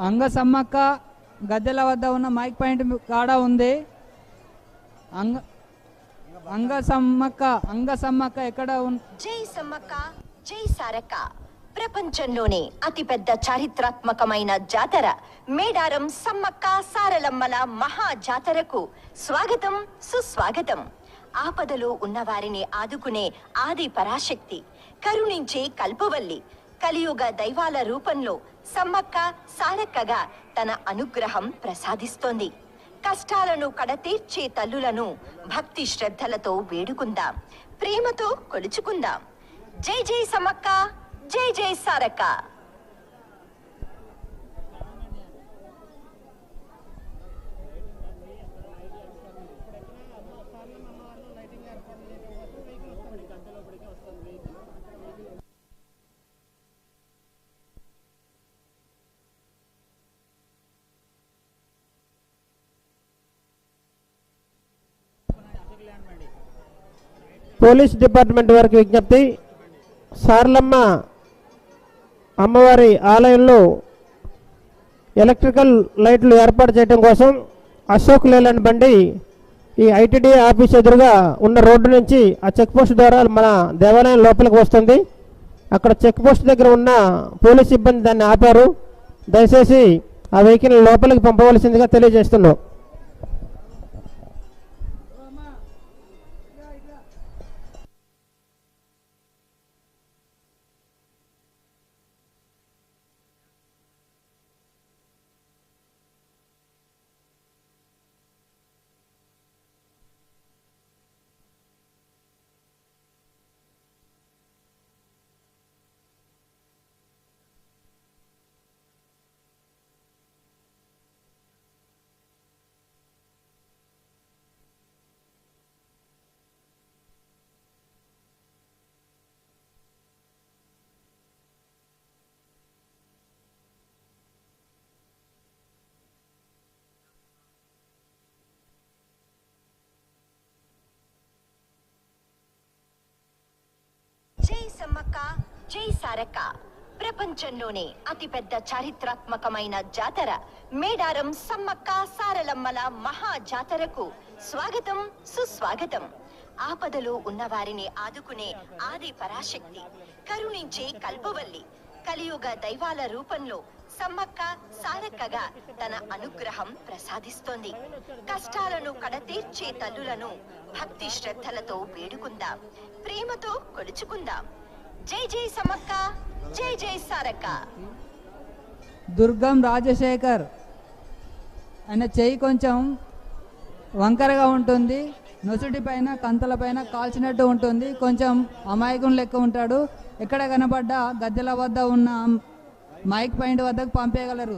అంగసమ్మక్క గద్దెల వద్ద ఉన్న మైక్ పాయింట్ కాడ ఉంది. అంగసమ్మక్క ఎక్కడ జై సమ్మక్క జై సారక్క. ప్రపంచంలోనే అతిపెద్ద చారిత్రాత్మకమైన జాతర మేడారం సమ్మక్క సారలమ్మల మహా జాతరకు స్వాగతం సుస్వాగతం. ఆపదలో ఉన్నవారిని ఆదుకునే ఆది పరాశక్తి, కరుణించే కల్పవల్లి, కలియుగ దైవాల రూపంలో సమ్మక్క సారక్కగా తన అనుగ్రహం ప్రసాదిస్తోంది. కష్టాలను కడతీర్చే తల్లులను భక్తి శ్రద్ధలతో వేడుకుందాం, ప్రేమతో కొలుచుకుందాం. జై జై సమ్మక్క జై జై సారక్క. పోలీస్ డిపార్ట్మెంట్ వారికి విజ్ఞప్తి, సారలమ్మ అమ్మవారి ఆలయంలో ఎలక్ట్రికల్ లైట్లు ఏర్పాటు చేయడం కోసం అశోక్ లేలాండ్ బండి ఈ ఐటీడీ ఆఫీస్ ఎదురుగా ఉన్న రోడ్డు నుంచి ఆ చెక్ పోస్ట్ ద్వారా మన దేవాలయం లోపలికి వస్తుంది. అక్కడ చెక్ పోస్ట్ దగ్గర ఉన్న పోలీస్ సిబ్బంది దాన్ని ఆపారు. దయచేసి ఆ వెహికల్ లోపలికి పంపవలసిందిగా తెలియజేస్తున్నాం. జై సమ్మక్క జై సారక్క. ప్రపంచంలోనే అతిపెద్ద చారిత్రాత్మకమైన జాతర మేడారం సమ్మక్క సారలమ్మల మహా జాతరకు స్వాగతం సుస్వాగతం. ఆపదలో ఉన్నవారిని ఆదుకునే ఆది పరాశక్తి, కరుణించే కల్పవల్లి, కలియుగ దైవాల రూపంలో సమ్మక్క సారక్కగా తన అనుగ్రహం ప్రసాదిస్తోంది. కష్టాలను కడతీర్చే తల్లులను భక్తి శ్రద్ధలతో వేడుకుందాం, ప్రేమతో కొలుచుకుందాం. జై జై సమ్మక్క జై జై సారక్క. దుర్గం రాజశేఖర్, ఆయన చెయ్యి కొంచెం వంకరగా ఉంటుంది, నొసుటి పైన కంతల పైన కాల్చినట్టు ఉంటుంది, కొంచెం అమాయకం లెక్క ఉంటాడు. ఎక్కడ కనబడ్డా గద్దెల వద్ద ఉన్న మైక్ పాయింట్ వద్దకు పంపేయగలరు.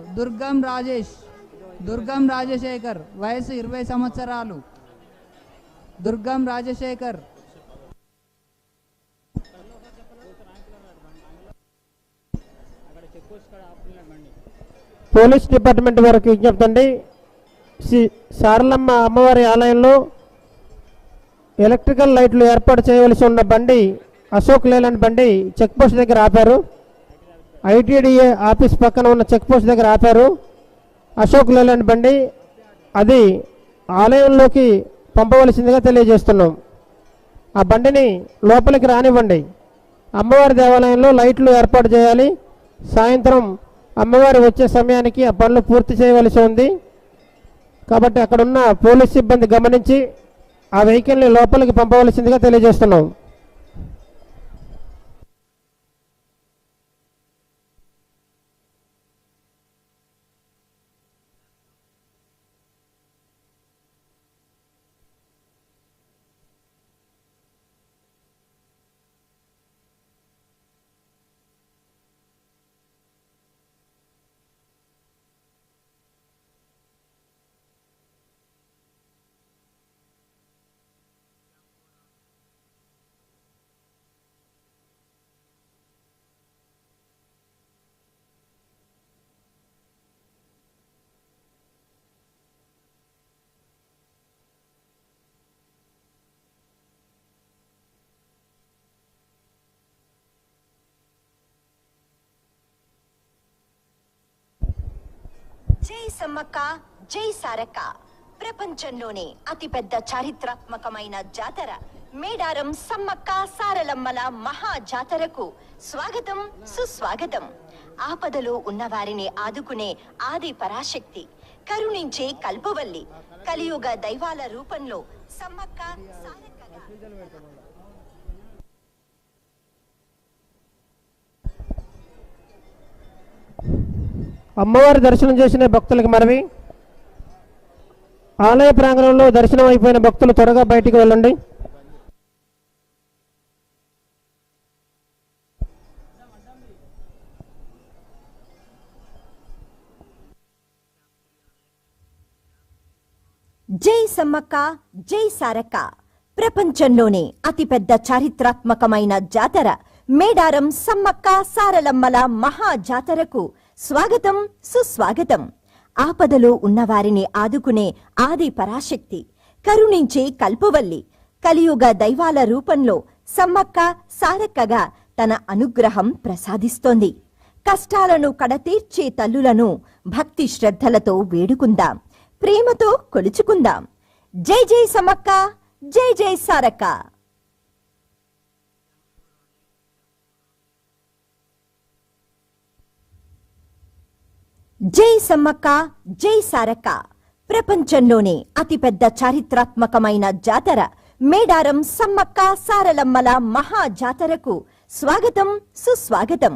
దుర్గం రాజశేఖర్, వయసు 20 సంవత్సరాలు. దుర్గం రాజశేఖర్. పోలీస్ డిపార్ట్మెంట్ వారికి విజ్ఞప్తి అండి, సారలమ్మ అమ్మవారి ఆలయంలో ఎలక్ట్రికల్ లైట్లు ఏర్పాటు చేయవలసి ఉన్న బండి అశోక్ లేలాండ్ బండి చెక్ పోస్ట్ దగ్గర ఆపారు. ఐటీడీఏ ఆఫీస్ పక్కన ఉన్న చెక్ పోస్ట్ దగ్గర ఆపారు. అశోక్ లేలాండ్ బండి అది ఆలయంలోకి పంపవలసిందిగా తెలియజేస్తున్నాం. ఆ బండిని లోపలికి రానివ్వండి. అమ్మవారి దేవాలయంలో లైట్లు ఏర్పాటు చేయాలి. సాయంత్రం అమ్మవారి వచ్చే సమయానికి ఆ పనులు పూర్తి చేయవలసి ఉంది. కాబట్టి అక్కడున్న పోలీస్ సిబ్బంది గమనించి ఆ వెహికల్ని లోపలికి పంపవలసిందిగా తెలియజేస్తున్నాం. జై సమ్మక్క జై సారక్క ప్రపంచంలోనే అతిపెద్ద చారిత్రాత్మకమైన జాతర మేడారం సమ్మక్క సారలమ్మల మహా జాతరకు స్వాగతం సుస్వాగతం. ఆపదలో ఉన్నవారిని ఆదుకునే ఆది పరాశక్తి, కరుణించే కల్పవల్లి, కలియుగ దైవాల రూపంలో సమ్మక్క సారక్కగా అమ్మవారి దర్శనం చేసిన భక్తులకు మనవి, ఆలయ ప్రాంగణంలో దర్శనం అయిపోయిన భక్తులు త్వరగా బయటికి వెళ్ళండి. జై సమ్మక్క జై సారక్క ప్రపంచంలోనే అతిపెద్ద చారిత్రాత్మకమైన జాతర మేడారం సమ్మక్క సారలమ్మల మహా జాతరకు స్వాగతం సుస్వాగతం. ఆపదలో ఉన్నవారిని ఆదుకునే ఆది పరాశక్తి, కరుణించే కల్పవల్లి, కలియుగ దైవాల రూపంలో సమ్మక్క సారక్కగా తన అనుగ్రహం ప్రసాదిస్తోంది. కష్టాలను కడతీర్చే తల్లులను భక్తి శ్రద్ధలతో వేడుకుందాం, ప్రేమతో కొలుచుకుందాం. జై జై సమ్మక్క జై జై సారక్క. జై సమ్మక్క జై సారక్క ప్రపంచంలోనే అతిపెద్ద చారిత్రాత్మకమైన జాతర మేడారం సమ్మక్క సారలమ్మల మహా జాతరకు స్వాగతం సుస్వాగతం.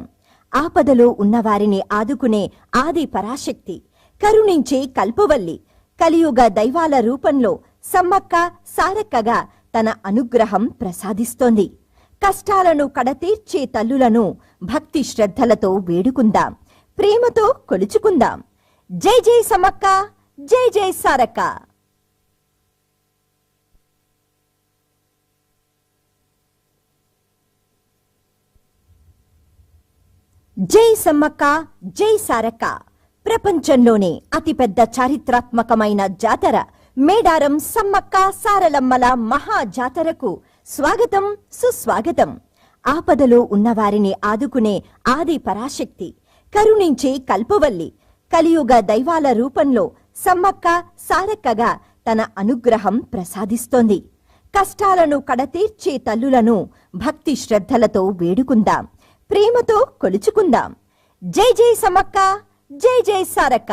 ఆపదలో ఉన్నవారిని ఆదుకునే ఆది పరాశక్తి, కరుణించే కల్పవల్లి, కలియుగ దైవాల రూపంలో సమ్మక్క సారక్కగా తన అనుగ్రహం ప్రసాదిస్తోంది. కష్టాలను కడతీర్చే తల్లులను భక్తి శ్రద్ధలతో వేడుకుందాం, ప్రేమతో కొలుచుకుందాం. జై జై సమ్మక్క జై జై సారక్క. జై సమ్మక్క జై సారక్క ప్రపంచంలోనే అతిపెద్ద చారిత్రాత్మకమైన జాతర మేడారం సమ్మక్క సారలమ్మల మహా జాతరకు స్వాగతం సుస్వాగతం. ఆపదలో ఉన్నవారిని ఆదుకునే ఆది పరాశక్తి, కరుణించే కల్పవల్లి, కలియుగ దైవాల రూపంలో సమ్మక్క సారక్కగా తన అనుగ్రహం ప్రసాదిస్తోంది. కష్టాలను కడతీర్చే తల్లులను భక్తి శ్రద్ధలతో వేడుకుందాం, ప్రేమతో కొలుచుకుందాం. జై జై సమ్మక్క జై జై సారక్క.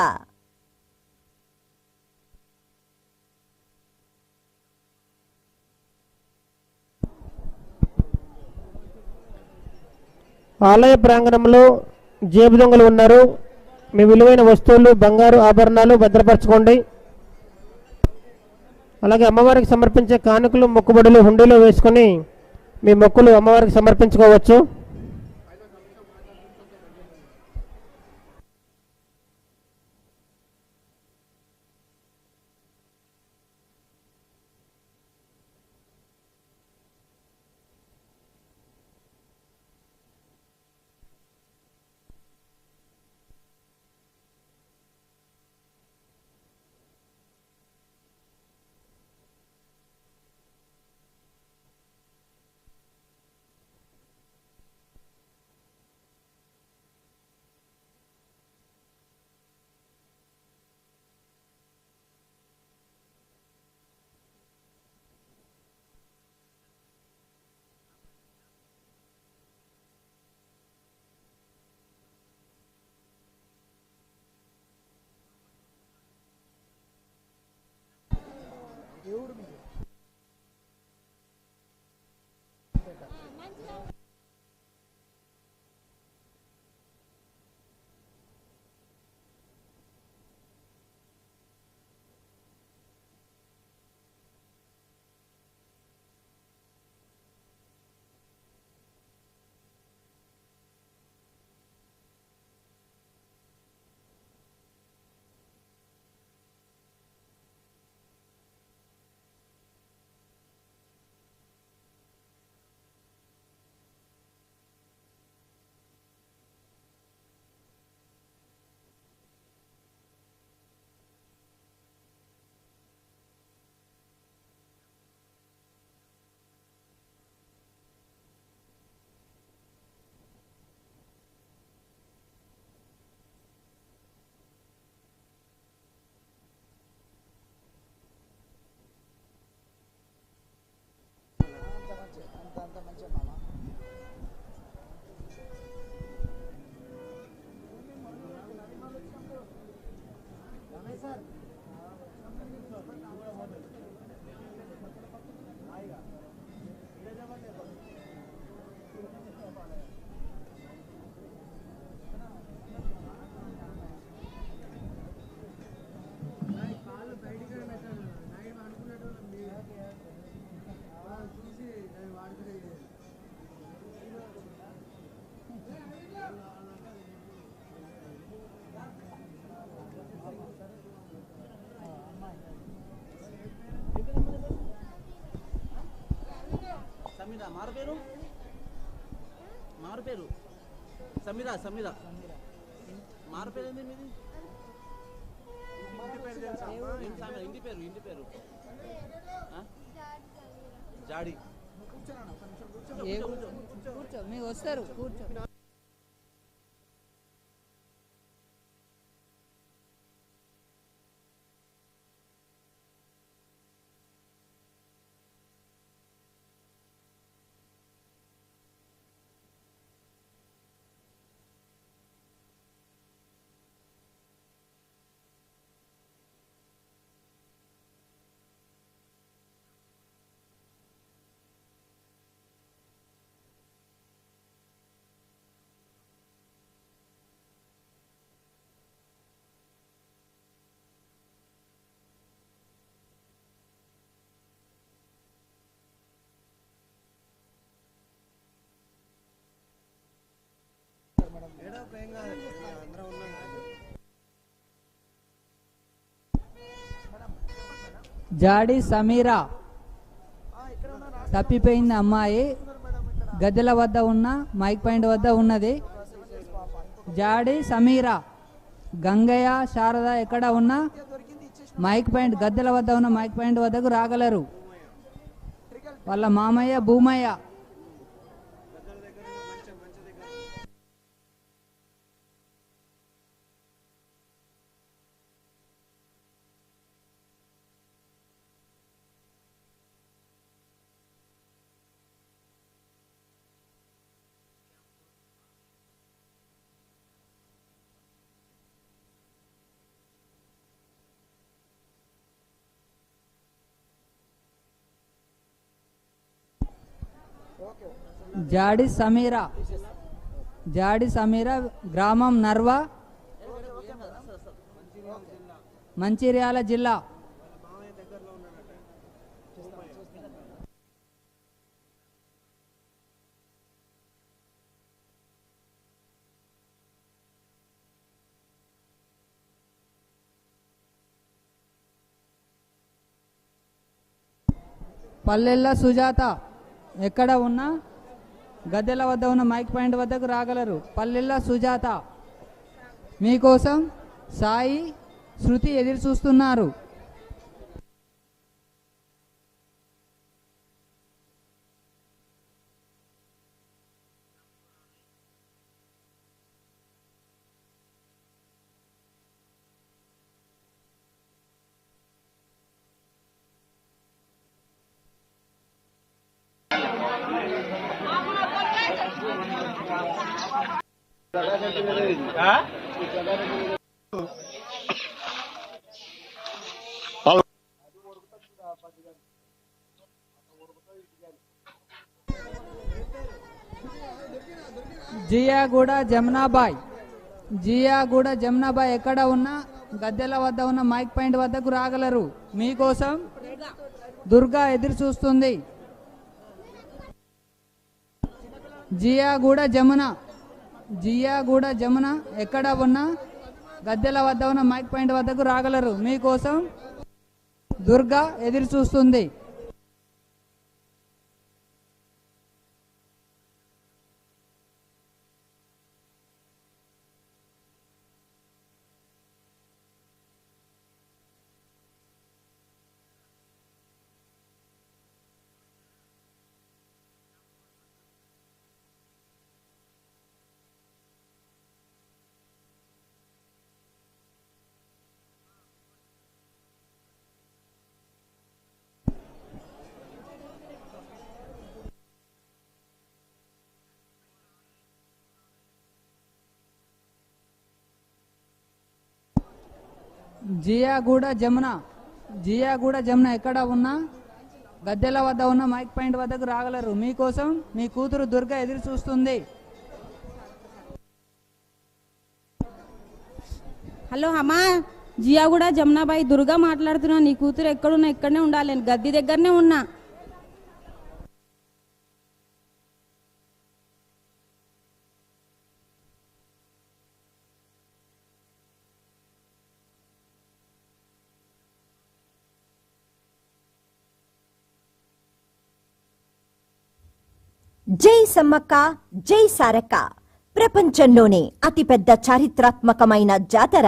ఆలయ ప్రాంగణంలో జేబు దొంగలు ఉన్నారు. మీ విలువైన వస్తువులు, బంగారు ఆభరణాలు భద్రపరచుకోండి. అలాగే అమ్మవారికి సమర్పించే కానుకలు, మొక్కుబడులు హుండీలో వేసుకొని మీ మొక్కులు అమ్మవారికి సమర్పించుకోవచ్చు. మారు పేరు సమీరా మారు పేరు ఏంది మీది? ఇంటి పేరు జాడి. కూర్చో, మీకు వస్తారు, కూర్చో. జాడి సమీరా తప్పిపోయింది అమ్మాయి గద్దెల వద్ద ఉన్న మైక్ పాయింట్ వద్ద ఉన్నది. జాడి సమీరా గంగయ్య శారద ఎక్కడ ఉన్నా మైక్ పాయింట్ గద్దెల వద్ద ఉన్న మైక్ పాయింట్ వద్దకు రాగలరు. వాళ్ళ మామయ్య భూమయ్య. జాడి సమీరా గ్రామం నర్వ మంచిర్యాల జిల్లా. పల్లెల్ల సుజాత ఎక్కడ ఉన్నా గద్దెల వద్ద ఉన్న మైక్ పాయింట్ వద్దకు రాగలరు. పల్లెల్ల సుజాత మీకోసం సాయి శృతి ఎదురు చూస్తున్నారు. జియాగూడ జమునాబాయ్ ఎక్కడ ఉన్నా గద్దెల వద్ద ఉన్న మైక్ పాయింట్ వద్దకు రాగలరు. మీకోసం దుర్గా ఎదురు చూస్తుంది. జియాగూడ జమున ఎక్కడ ఉన్నా గద్దెల వద్ద ఉన్న మైక్ పాయింట్ వద్దకు రాగలరు. మీకోసం దుర్గా ఎదురు చూస్తుంది. జియాగూడ జమున ఎక్కడ ఉన్నా గద్దెల వద్ద ఉన్న మైక్ పాయింట్ వద్దకు రాగలరు. మీకోసం మీ కూతురు దుర్గా ఎదురు చూస్తుంది. హలో అమ్మా, జియాగూడ జమునాబాయి దుర్గా మాట్లాడుతున్నా. నీ కూతురు ఎక్కడున్నా ఇక్కడనే ఉండాలి. నేను గద్దె దగ్గరనే ఉన్నా. జై సమ్మక్క జై సారక్క ప్రపంచంలోనే అతిపెద్ద చారిత్రాత్మకమైన జాతర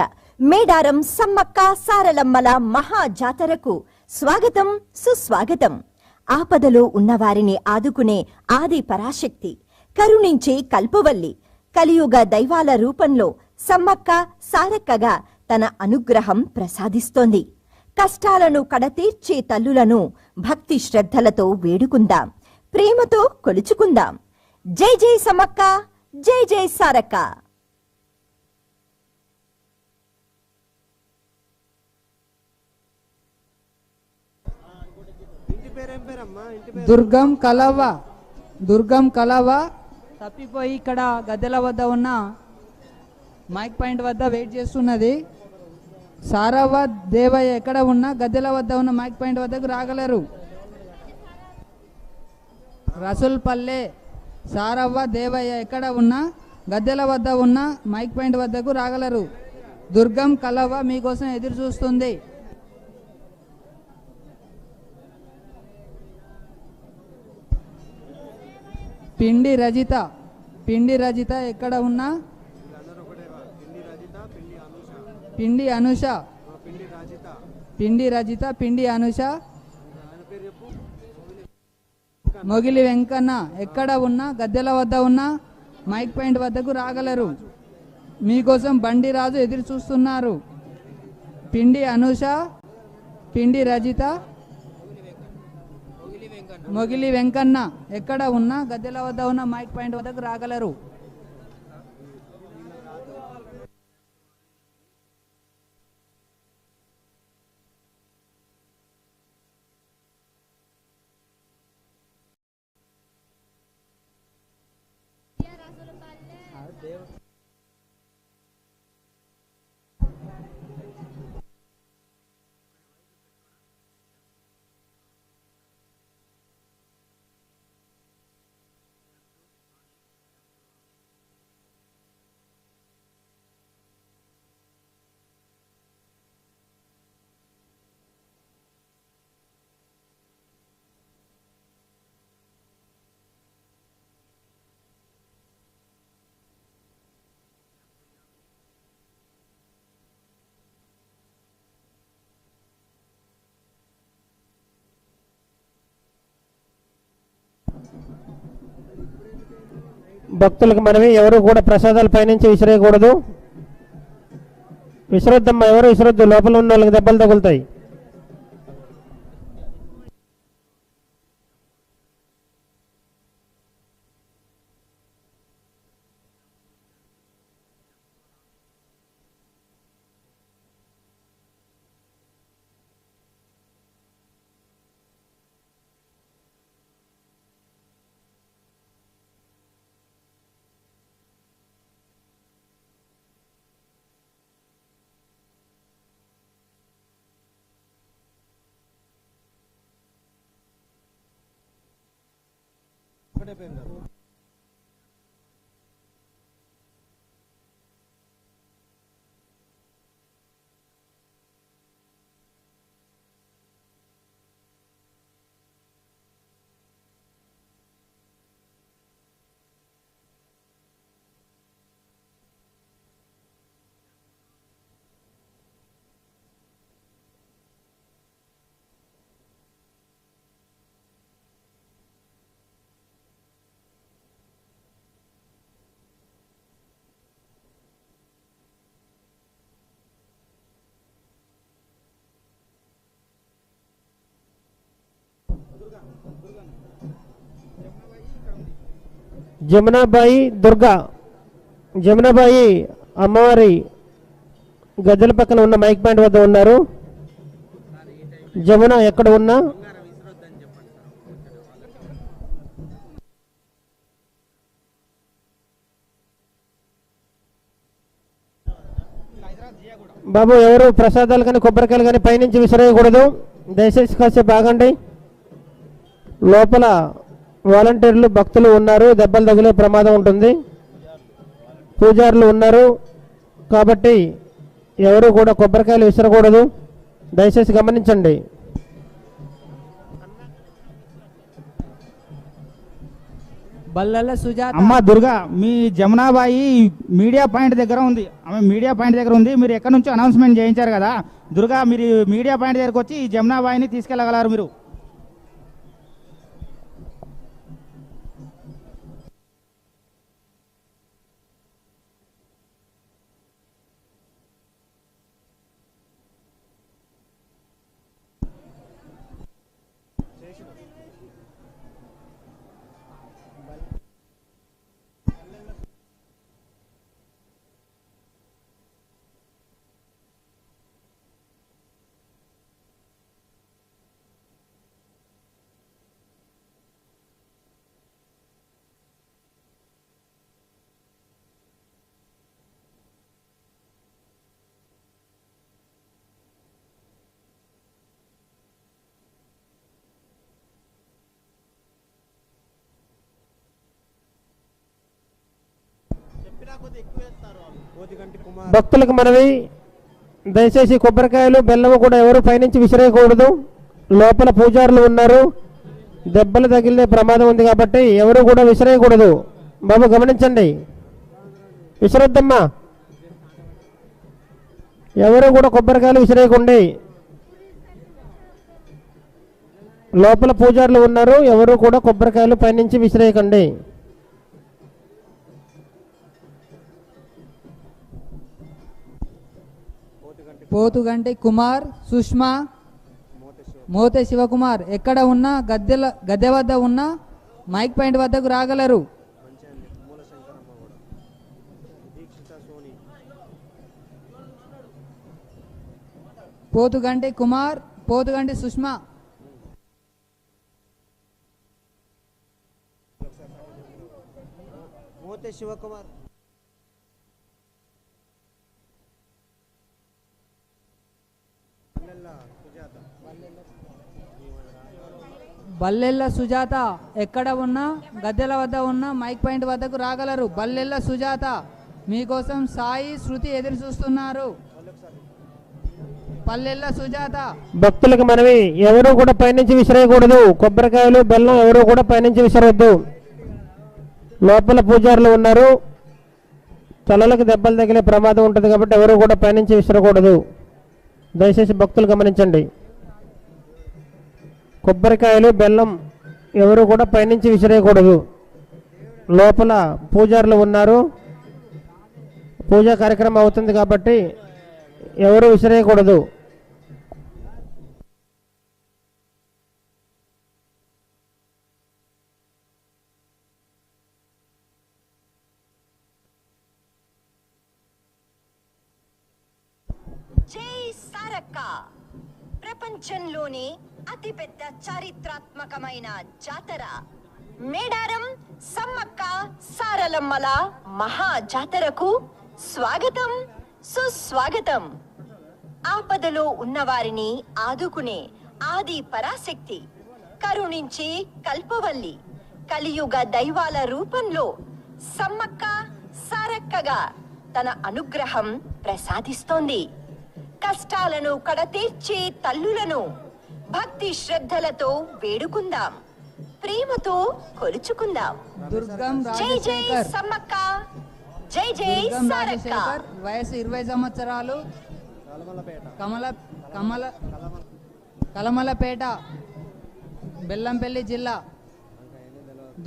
మేడారం సమ్మక్క సారలమ్మల మహా జాతరకు స్వాగతం సుస్వాగతం. ఆపదలో ఉన్నవారిని ఆదుకునే ఆది పరాశక్తి, కరుణించే కల్పవల్లి, కలియుగ దైవాల రూపంలో సమ్మక్క సారక్కగా తన అనుగ్రహం ప్రసాదిస్తోంది. కష్టాలను కడతీర్చే తల్లులను భక్తి శ్రద్ధలతో వేడుకుందాం, ప్రేమతో కొలుచుకుందాం. జై జై సమ్మక్క, జై జై సారక్క. దుర్గం కలవ తప్పిపోయి ఇక్కడ గద్దెల వద్ద ఉన్న మైక్ పాయింట్ వద్ద వెయిట్ చేస్తున్నది. సారవ్వ దేవయ్య ఎక్కడ ఉన్నా గద్దెల వద్ద ఉన్న మైక్ పాయింట్ వద్దకు రాగలరు. రసూల్ పల్లె సారవ్వ దేవయ్య ఎక్కడ ఉన్నా గద్దెల వద్ద ఉన్న మైక్ పాయింట్ వద్దకు రాగలరు. దుర్గం కలవ మీకోసం ఎదురు చూస్తుంది. పిండి రజిత ఎక్కడ ఉన్నా, పిండి అనుష, పిండి అనుష, మొగిలి వెంకన్న ఎక్కడ ఉన్నా గద్దెల వద్ద ఉన్న మైక్ పాయింట్ వద్దకు రాగలరు. మీకోసం బండి రాజు ఎదురు చూస్తున్నారు. పిండి అనుష, పిండి రజిత, మొగిలి వెంకన్న ఎక్కడ ఉన్నా గద్దెల వద్ద ఉన్న మైక్ పాయింట్ వద్దకు రాగలరు. భక్తులకు మనమే ఎవరు కూడా ప్రసాదాలు పైనుంచి విసిరేయకూడదు. విసిరొద్దమ్మా, ఎవరు విసిరొద్దు, లోపల ఉన్న వాళ్ళకి దెబ్బలు తగులుతాయి. జమునాబాయి దుర్గా, జమునాబాయి అమ్మవారి గద్దెల పక్కన ఉన్న మైక్ పాయింట్ వద్ద ఉన్నారు. జమున ఎక్కడ ఉన్నా బాబు ఎవరు ప్రసాదాలు కానీ కొబ్బరికాయలు కానీ పైనుంచి విసిరేయకూడదు. దయచేసి కాసేపు ఆగండి. లోపల వాలంటీర్లు భక్తులు ఉన్నారు, దెబ్బలు తగిలే ప్రమాదం ఉంటుంది. పూజారులు ఉన్నారు కాబట్టి ఎవరు కూడా కొబ్బరికాయలు విసరకూడదు. దయచేసి గమనించండి. బల్లెల సుజాత. అమ్మ దుర్గా, మీ జమునాబాయి మీడియా పాయింట్ దగ్గర ఉంది. ఆమె మీడియా పాయింట్ దగ్గర ఉంది. మీరు ఎక్కడి నుంచో అనౌన్స్మెంట్ చేయించారు కదా దుర్గా, మీరు మీడియా పాయింట్ దగ్గరకు వచ్చి ఈ జమునాబాయిని తీసుకెళ్ళగలరు మీరు. భక్తులకు మనవి, దయచేసి కొబ్బరికాయలు బెల్లము కూడా ఎవరు పైనుంచి విసిరేయకూడదు. లోపల పూజారులు ఉన్నారు, దెబ్బలు తగిలే ప్రమాదం ఉంది కాబట్టి ఎవరు కూడా విసిరేయకూడదు. బాబు గమనించండి, విసిరొద్దమ్మా. ఎవరు కూడా కొబ్బరికాయలు విసిరేయకండి. లోపల పూజారులు ఉన్నారు, ఎవరు కూడా కొబ్బరికాయలు పైనుంచి విసిరేయకండి. పోతుగంటి కుమార్, సుష్మా, మోతే శివకుమార్ ఎక్కడ ఉన్నా గద్దె వద్ద ఉన్న మైక్ పాయింట్ వద్దకు రాగలరు. పోతుగంటి కుమార్, పోతుగంటి సుష్మా. మోతే శివకుమార్, బల్లెల్ల సుజాత ఎక్కడ ఉన్నా గద్దెల వద్ద ఉన్న మైక్ పాయింట్ వద్దకు రాగలరు. బల్లెల్ల సుజాత మీకోసం సాయి, శృతి ఎదురు చూస్తున్నారు. పల్లెల్ల సుజాత. భక్తులకు మనవి, ఎవరు కూడా పైనుంచి విసిరేయకూడదు. కొబ్బరికాయలు బెల్లం ఎవరు కూడా పైనుంచి విసిరవద్దు. లోపల పూజారులు ఉన్నారు, తలలకు దెబ్బలు తగిలే ప్రమాదం ఉంటుంది కాబట్టి ఎవరు కూడా పైనుంచి విసిరకూడదు. దయచేసి భక్తులు గమనించండి. కొబ్బరికాయలు బెల్లం ఎవరు కూడా పైనుంచి విసిరేయకూడదు. లోపల పూజారులు ఉన్నారు, పూజా కార్యక్రమం అవుతుంది కాబట్టి ఎవరు విసిరేయకూడదు. జై సారక్క, ప్రపంచంలోనే అతిపెద్ద చారిత్రాత్మకమైన జాతర మేడారం సమ్మక్క సారలమ్మల మహా జాతరకు స్వాగతం, సుస్వాగతం. ఆపదలో ఉన్నవారిని ఆదుకునే ఆది పరాశక్తి, కరుణించే కల్పవల్లి, కలియుగ దైవాల రూపంలో సమ్మక్క సారక్కగా తన అనుగ్రహం ప్రసాదిస్తోంది. కష్టాలను కడతీర్చే తల్లులను భక్తి శ్రద్ధలతో వేడుకుందాం, ప్రేమతో కొలుచుకుందాం. జై జై సమ్మక్క, జై జై సారక్క. వయసు 20 సంవత్సరాలు, కలమలపేట, బెల్లంపల్లి జిల్లా.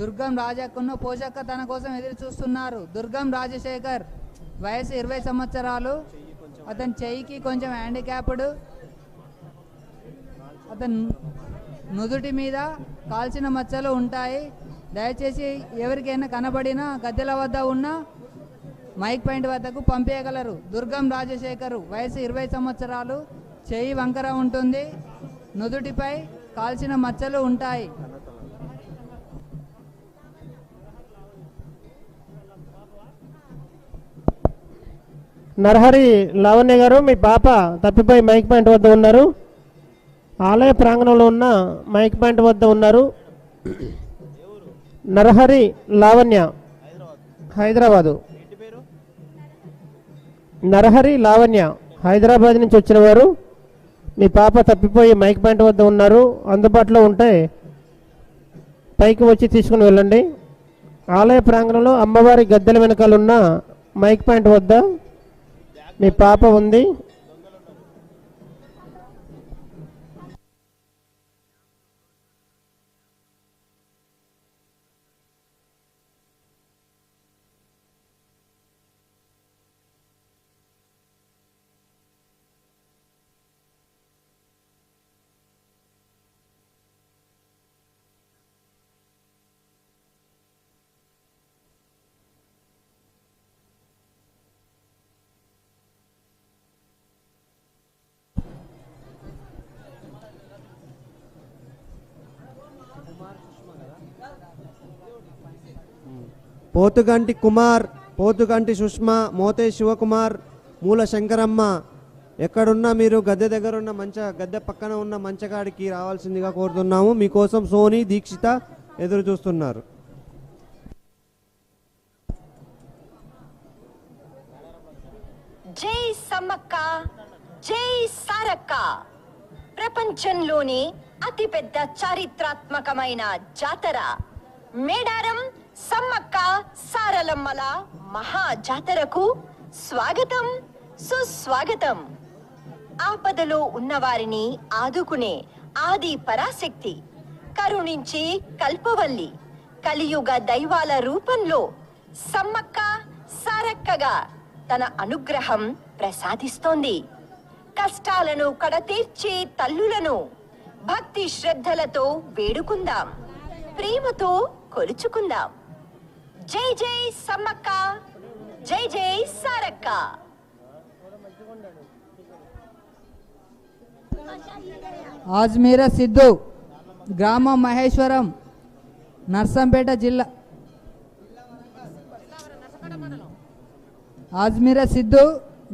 దుర్గం రాజక్కను పోషక్క తన కోసం ఎదురు చూస్తున్నారు. దుర్గం రాజశేఖర్, వయసు 20 సంవత్సరాలు, అతని చెయ్యికి కొంచెం హ్యాండిక్యాప్డ్, అతను నుదుటి మీద కాల్చిన మచ్చలు ఉంటాయి. దయచేసి ఎవరికైనా కనబడినా గద్దెల వద్ద ఉన్న మైక్ పాయింట్ వద్దకు పంపేయగలరు. దుర్గం రాజశేఖర్, వయసు 20 సంవత్సరాలు, చెయ్యి వంకర ఉంటుంది, నుదుటిపై కాల్చిన మచ్చలు ఉంటాయి. నరహరి లావణ్య గారు, మీ పాప తప్పిపోయి మైక్ పాయింట్ వద్ద ఉన్నారు. ఆలయ ప్రాంగణంలో ఉన్న మైక్ పాయింట్ వద్ద ఉన్నారు. నరహరి లావణ్య, హైదరాబాదు. నరహరి లావణ్య, హైదరాబాద్ నుంచి వచ్చిన వారు. మీ పాప తప్పిపోయి మైక్ పాయింట్ వద్ద ఉన్నారు. అందుబాటులో ఉంటే పైకి వచ్చి తీసుకుని వెళ్ళండి. ఆలయ ప్రాంగణంలో అమ్మవారి గద్దెల వెనకాలన్న మైక్ పాయింట్ వద్ద మీ పాప ఉంది. పోతుగంటి కుమార్, పోతుగంటి సుష్మా, మోతే శివకుమార్, మూల శంకరమ్మ ఎక్కడున్నా మీరు గద్దె దగ్గర ఉన్న గద్దె పక్కన ఉన్న మంచకాడికి రావాల్సిందిగా కోరుతున్నాము. మీకోసం సోని, దీక్షిత ఎదురు చూస్తున్నారు. జై సమ్మక్క, జై సారక్క. ప్రపంచంలోనే అతిపెద్ద చారిత్రాత్మకమైన జాతర మేడారం సమ్మక్క సారలమ్మల మహా జాతరకు స్వాగతం, సుస్వాగతం. ఆపదలో ఉన్నవారిని ఆదుకునే ఆది పరాశక్తి, కరుణించి కల్పవల్లి, కలియుగ దైవాల రూపంలో సమ్మక్క సారక్కగా తన అనుగ్రహం ప్రసాదిస్తోంది. కష్టాలను కడతీర్చే తల్లులను భక్తి శ్రద్ధలతో వేడుకుందాం, ప్రేమతో కొలుచుకుందాం. జై జై సమ్మక్క, జై జై సారక్క. ఆజ్మీర సిద్ధు, గ్రామం మహేశ్వరం, నర్సంపేట జిల్లా. ఆజ్మీర సిద్ధు,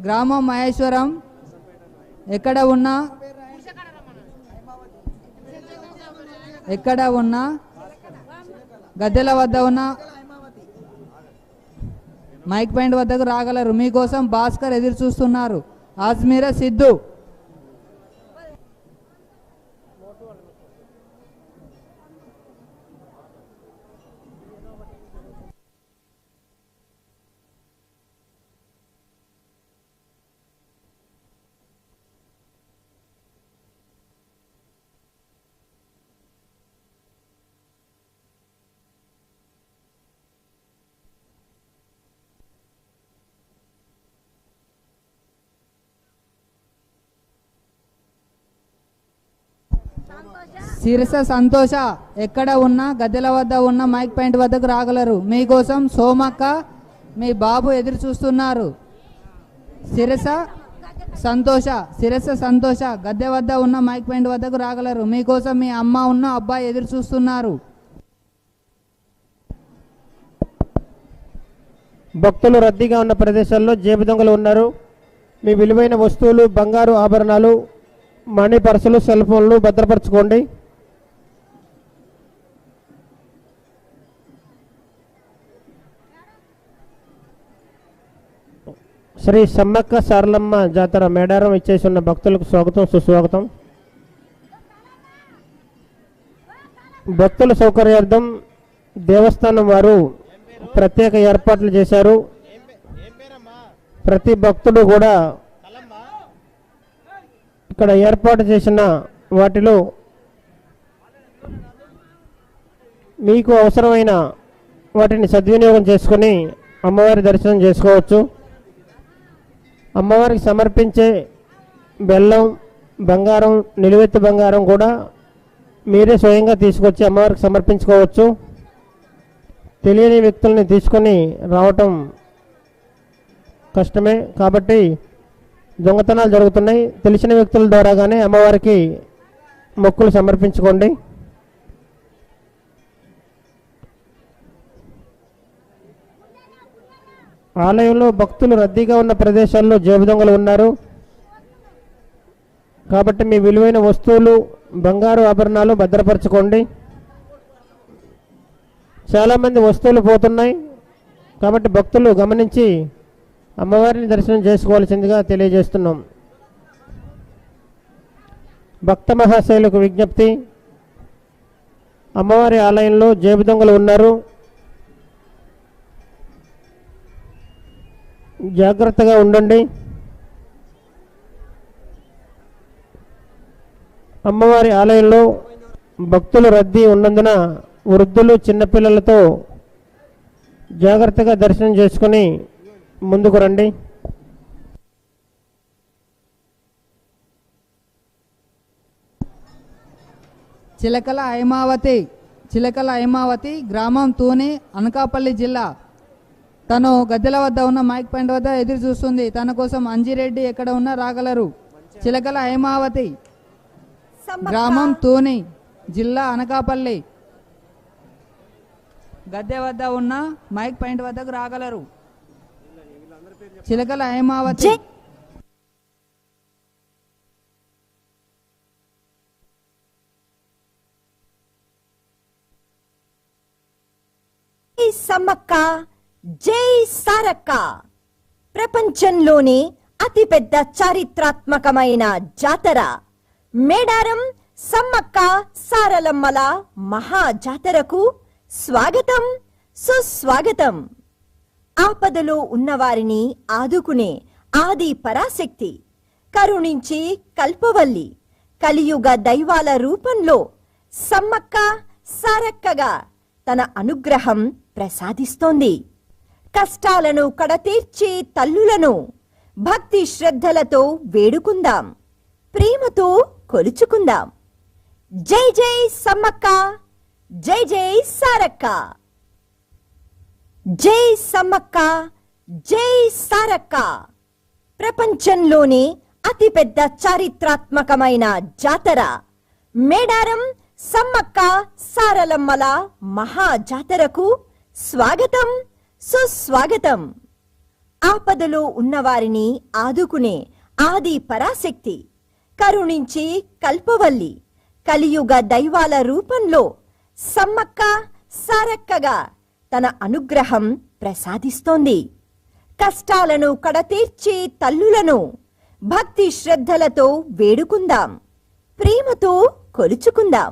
గ్రామం మహేశ్వరం, ఎక్కడ ఉన్నా గద్దెల వద్ద ఉన్న మైక్ పాయింట్ వద్దకు రాగలరు. మీకోసం భాస్కర్ ఎదురు చూస్తున్నారు. ఆజ్మీర సిద్ధు. సిరస సంతోష, ఎక్కడ ఉన్నా గద్దెల వద్ద ఉన్న మైక్ పాయింట్ వద్దకు రాగలరు. మీకోసం సోమక్క, మీ బాబు ఎదురు చూస్తున్నారు. సిరస సంతోష, గద్దె వద్ద ఉన్న మైక్ పాయింట్ వద్దకు రాగలరు. మీకోసం మీ అమ్మ ఉన్న అబ్బాయి ఎదురు చూస్తున్నారు. భక్తులు రద్దీగా ఉన్న ప్రదేశాల్లో జేబు దొంగలు ఉన్నారు. మీ విలువైన వస్తువులు, బంగారు ఆభరణాలు, మనీ పర్సులు, సెల్ ఫోన్లు భద్రపరచుకోండి. శ్రీ సమ్మక్క సారలమ్మ జాతర మేడారం ఇచ్చేసి ఉన్న భక్తులకు స్వాగతం, సుస్వాగతం. భక్తుల సౌకర్యార్థం దేవస్థానం వారు ప్రత్యేక ఏర్పాట్లు చేశారు. ప్రతి భక్తుడు కూడా ఇక్కడ ఏర్పాటు చేసిన వాటిలో మీకు అవసరమైన వాటిని సద్వినియోగం చేసుకొని అమ్మవారి దర్శనం చేసుకోవచ్చు. అమ్మవారికి సమర్పించే బెల్లం, బంగారం, నిలువెత్తు బంగారం కూడా మీరే స్వయంగా తీసుకొచ్చి అమ్మవారికి సమర్పించుకోవచ్చు. తెలియని వ్యక్తుల్ని తీసుకొని రావటం కష్టమే, కాబట్టి దొంగతనాలు జరుగుతున్నాయి. తెలిసిన వ్యక్తుల ద్వారాగానే అమ్మవారికి మొక్కులు సమర్పించుకోండి. ఆలయంలో భక్తులు రద్దీగా ఉన్న ప్రదేశాల్లో జేబు దొంగలు ఉన్నారు. కాబట్టి మీ విలువైన వస్తువులు, బంగారు ఆభరణాలు భద్రపరచుకోండి. చాలామంది వస్తువులు పోతున్నాయి, కాబట్టి భక్తులు గమనించి అమ్మవారిని దర్శనం చేసుకోవాల్సిందిగా తెలియజేస్తున్నాం. భక్త మహాశైలకు విజ్ఞప్తి, అమ్మవారి ఆలయంలో జేబు దొంగలు ఉన్నారు. జాగ్రత్తగా ఉండండి. అమ్మవారి ఆలయంలో భక్తుల రద్దీ ఉన్నందున వృద్ధులు చిన్నపిల్లలతో జాగ్రత్తగా దర్శనం చేసుకుని ముందుకు రండి. చిలకల హైమావతి గ్రామం తూని అనకాపల్లి జిల్లా. తను గద్దెల వద్ద ఉన్న మైక్ పాయింట్ వద్ద ఎదురు చూస్తుంది. తన కోసం అంజిరెడ్డి ఎక్కడ ఉన్నా రాగలరు. చిలకల హైమావతి గ్రామం తూని జిల్లా అనకాపల్లి గద్దె వద్ద ఉన్న మైక్ పాయింట్ వద్దకు రాగలరు. చిలకల హైమావతి. సమ్మక్క జై సారక్క. ప్రపంచంలోనే అతిపెద్ద చారిత్రాత్మకమైన జాతర మేడారం సమ్మక్క సారలమ్మల మహా జాతరకు స్వాగతం సుస్వాగతం. ఆపదలో ఉన్నవారిని ఆదుకునే ఆది పరాశక్తి, కరుణించి కల్పవల్లి, కలియుగ దైవాల రూపంలో సమ్మక్క సారక్కగా తన అనుగ్రహం ప్రసాదిస్తోంది. కష్టాలను కడతీర్చి తల్లులను భక్తి శ్రద్ధలతో వేడుకుందాం, ప్రేమతో కొలుచుకుందాం. జై జై సమ్మక్క, జై జై సారక్క. జై సమ్మక్క, జై సారక్క. ప్రపంచంలోనే అతిపెద్ద చారిత్రాత్మకమైన జాతర మేడారం సమ్మక్క సారలమ్మల మహా జాతరకు స్వాగతం సుస్వాగతం. ఆపదలో ఉన్నవారిని ఆదుకునే ఆది పరాశక్తి, కరుణించి కల్పవల్లి, కలియుగ దైవాల రూపంలో సమ్మక్క సారక్కగా తన అనుగ్రహం ప్రసాదిస్తోంది. కష్టాలను కడతీర్చి తల్లులను భక్తి శ్రద్ధలతో వేడుకుందాం, ప్రేమతో కొలుచుకుందాం.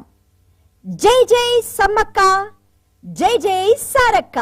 జై జై సమ్మక్క, జై జై సారక్క.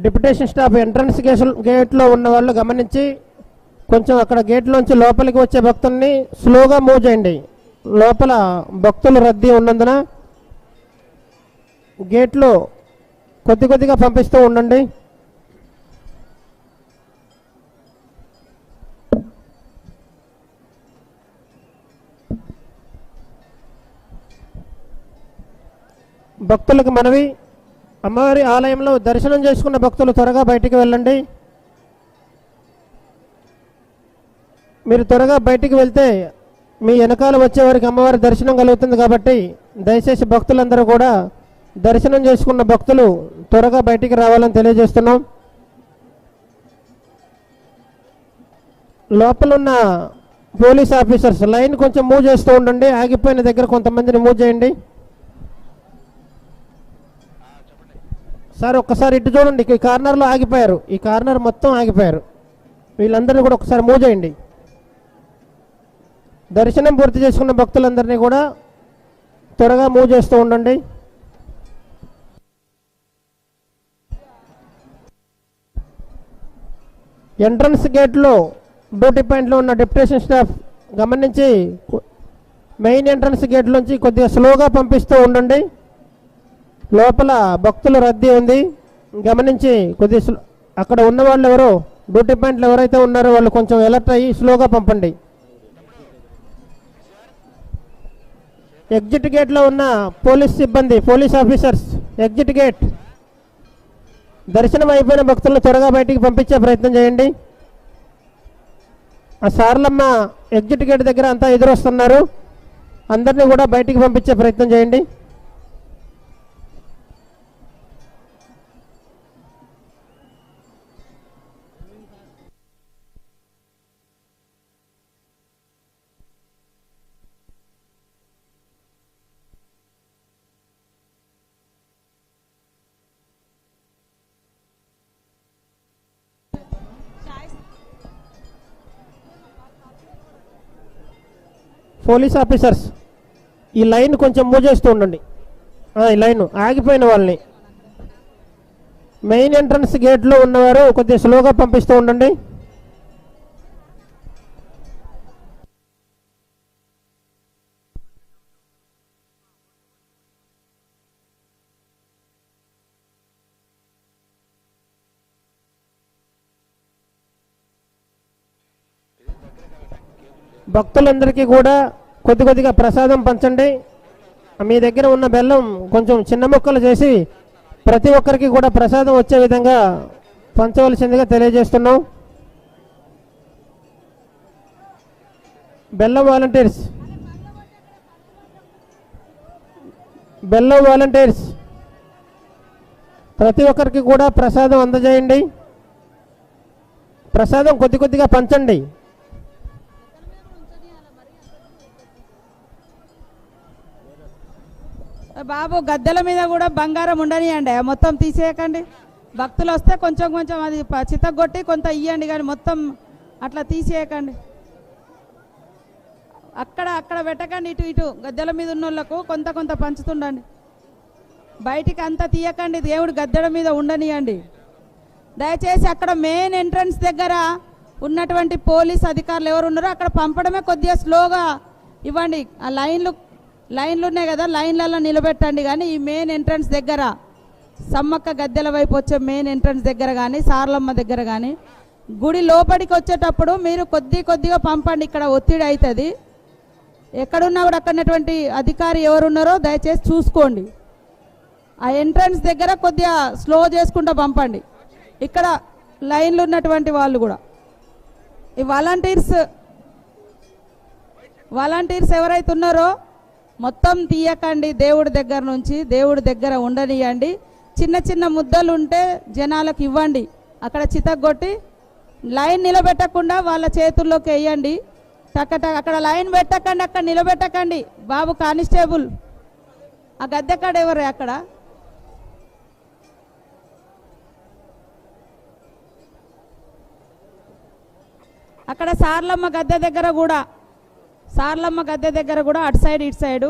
డిప్యుటేషన్ స్టాఫ్ ఎంట్రన్స్ గేట్లో ఉన్న వాళ్ళు గమనించి కొంచెం అక్కడ గేట్లోంచి లోపలికి వచ్చే భక్తుల్ని స్లోగా మూవ్ చేయండి. లోపల భక్తులు రద్దీ ఉన్నందున గేట్లో కొద్దిగా పంపిస్తూ ఉండండి. భక్తులకు మనవి, అమ్మవారి ఆలయంలో దర్శనం చేసుకున్న భక్తులు త్వరగా బయటికి వెళ్ళండి. మీరు త్వరగా బయటికి వెళ్తే మీ వెనకాల వచ్చేవారికి అమ్మవారి దర్శనం కలుగుతుంది. కాబట్టి దయచేసి భక్తులందరూ కూడా దర్శనం చేసుకున్న భక్తులు త్వరగా బయటికి రావాలని తెలియజేస్తున్నాం. లోపలున్న పోలీస్ ఆఫీసర్స్ లైన్ కొంచెం మూవ్ చేస్తూ ఉండండి. ఆగిపోయిన దగ్గర కొంతమందిని మూవ్ చేయండి. సార్ ఒక్కసారి ఇటు చూడండి, ఈ కార్నర్లో ఆగిపోయారు, ఈ కార్నర్ మొత్తం ఆగిపోయారు. వీళ్ళందరినీ కూడా ఒకసారి మూవ్ చేయండి. దర్శనం పూర్తి చేసుకున్న భక్తులందరినీ కూడా త్వరగా మూవ్ చేస్తూ ఉండండి. ఎంట్రన్స్ గేట్లో డ్యూటీ పాయింట్లో ఉన్న డిప్యుటేషన్ స్టాఫ్ గమనించి మెయిన్ ఎంట్రన్స్ గేట్లోంచి కొద్దిగా స్లోగా పంపిస్తూ ఉండండి. లోపల భక్తుల రద్దీ ఉంది, గమనించి కొద్దిగా అక్కడ ఉన్న వాళ్ళు ఎవరో డ్యూటీ పాయింట్లు ఎవరైతే ఉన్నారో వాళ్ళు కొంచెం అలర్ట్ అయ్యి స్లోగా పంపండి. ఎగ్జిట్ గేట్లో ఉన్న పోలీస్ సిబ్బంది, పోలీస్ ఆఫీసర్స్ ఎగ్జిట్ గేట్ దర్శనం అయిపోయిన భక్తులను త్వరగా బయటికి పంపించే ప్రయత్నం చేయండి. ఆ సార్లమ్మ ఎగ్జిట్ గేట్ దగ్గర అంతా ఎదురొస్తున్నారు. అందరినీ కూడా బయటికి పంపించే ప్రయత్నం చేయండి. పోలీస్ ఆఫీసర్స్ ఈ లైన్ కొంచెం మూవ్ చేస్తూ ఉండండి. ఈ లైన్ ఆగిపోయిన వాళ్ళని మెయిన్ ఎంట్రన్స్ గేట్లో ఉన్నవారు కొద్దిగా స్లోగా పంపిస్తూ ఉండండి. భక్తులందరికీ కూడా కొద్దిగా ప్రసాదం పంచండి. మీ దగ్గర ఉన్న బెల్లం కొంచెం చిన్న ముక్కలు చేసి ప్రతి ఒక్కరికి కూడా ప్రసాదం వచ్చే విధంగా పంచవలసిందిగా తెలియజేస్తున్నాం. బెల్లం వాలంటీర్స్ ప్రతి ఒక్కరికి కూడా ప్రసాదం అందజేయండి. ప్రసాదం కొద్దిగా పంచండి. బాబు గద్దెల మీద కూడా బంగారం ఉండనియండి, మొత్తం తీసేయకండి. భక్తులు వస్తే కొంచెం అది చితగొట్టి కొంత ఇవ్వండి, కానీ మొత్తం అట్లా తీసేయకండి. అక్కడ పెట్టకండి. ఇటు గద్దెల మీద ఉన్న వాళ్ళకు కొంత పంచుతుండండి. బయటికి అంతా తీయకండి, దేవుడు గద్దెల మీద ఉండనియండి. దయచేసి అక్కడ మెయిన్ ఎంట్రన్స్ దగ్గర ఉన్నటువంటి పోలీస్ అధికారులు ఎవరు ఉన్నారో అక్కడ పంపడమే కొద్దిగా స్లోగా ఇవ్వండి. ఆ లైన్లు ఉన్నాయి కదా, లైన్లలో నిలబెట్టండి. కానీ ఈ మెయిన్ ఎంట్రన్స్ దగ్గర సమ్మక్క గద్దెల వైపు వచ్చే మెయిన్ ఎంట్రన్స్ దగ్గర కానీ సార్లమ్మ దగ్గర కానీ గుడి లోపలికి వచ్చేటప్పుడు మీరు కొద్దిగా పంపండి. ఇక్కడ ఒత్తిడి అవుతుంది. ఎక్కడున్నా కూడా అక్కడటువంటి అధికారి ఎవరున్నారో దయచేసి చూసుకోండి. ఆ ఎంట్రన్స్ దగ్గర కొద్దిగా స్లో చేసుకుంటూ పంపండి. ఇక్కడ లైన్లు ఉన్నటువంటి వాళ్ళు కూడా ఈ వాలంటీర్స్ ఎవరైతే ఉన్నారో మొత్తం తీయకండి. దేవుడి దగ్గర నుంచి దేవుడి దగ్గర ఉండనియండి. చిన్న ముద్దలు ఉంటే జనాలకు ఇవ్వండి. అక్కడ చితగొట్టి లైన్ నిలబెట్టకుండా వాళ్ళ చేతుల్లోకి వేయండి. అక్కడ లైన్ పెట్టకండి, అక్కడ నిలబెట్టకండి. బాబు కానిస్టేబుల్ ఆ గద్దెకాడ ఎవరే అక్కడ? అక్కడ సార్లమ్మ గద్దె దగ్గర కూడా అటు సైడ్ ఇటు సైడు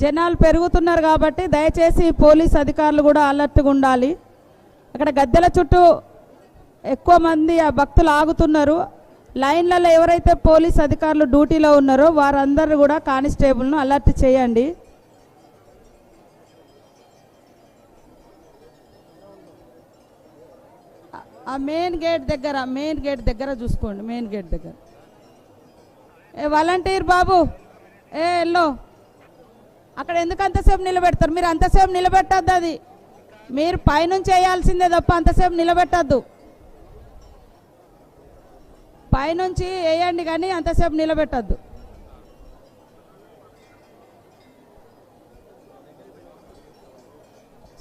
జనాలు పెరుగుతున్నారు కాబట్టి దయచేసి పోలీస్ అధికారులు కూడా అలర్ట్గా ఉండాలి. అక్కడ గద్దెల చుట్టూ ఎక్కువ మంది ఆ భక్తులు ఆగుతున్నారు. లైన్లలో ఎవరైతే పోలీస్ అధికారులు డ్యూటీలో ఉన్నారో వారందరూ కూడా కానిస్టేబుల్ను అలర్ట్ చేయండి. ఆ మెయిన్ గేట్ దగ్గర చూసుకోండి. మెయిన్ గేట్ దగ్గర వాలంటీర్ బాబు ఎల్లో అక్కడ ఎందుకు అంతసేపు నిలబెడతారు? మీరు అంతసేపు నిలబెట్టద్దు. అది మీరు పైనుంచి వేయాల్సిందే తప్ప అంతసేపు నిలబెట్టద్దు. పైనుంచి వేయండి కానీ అంతసేపు నిలబెట్టద్దు.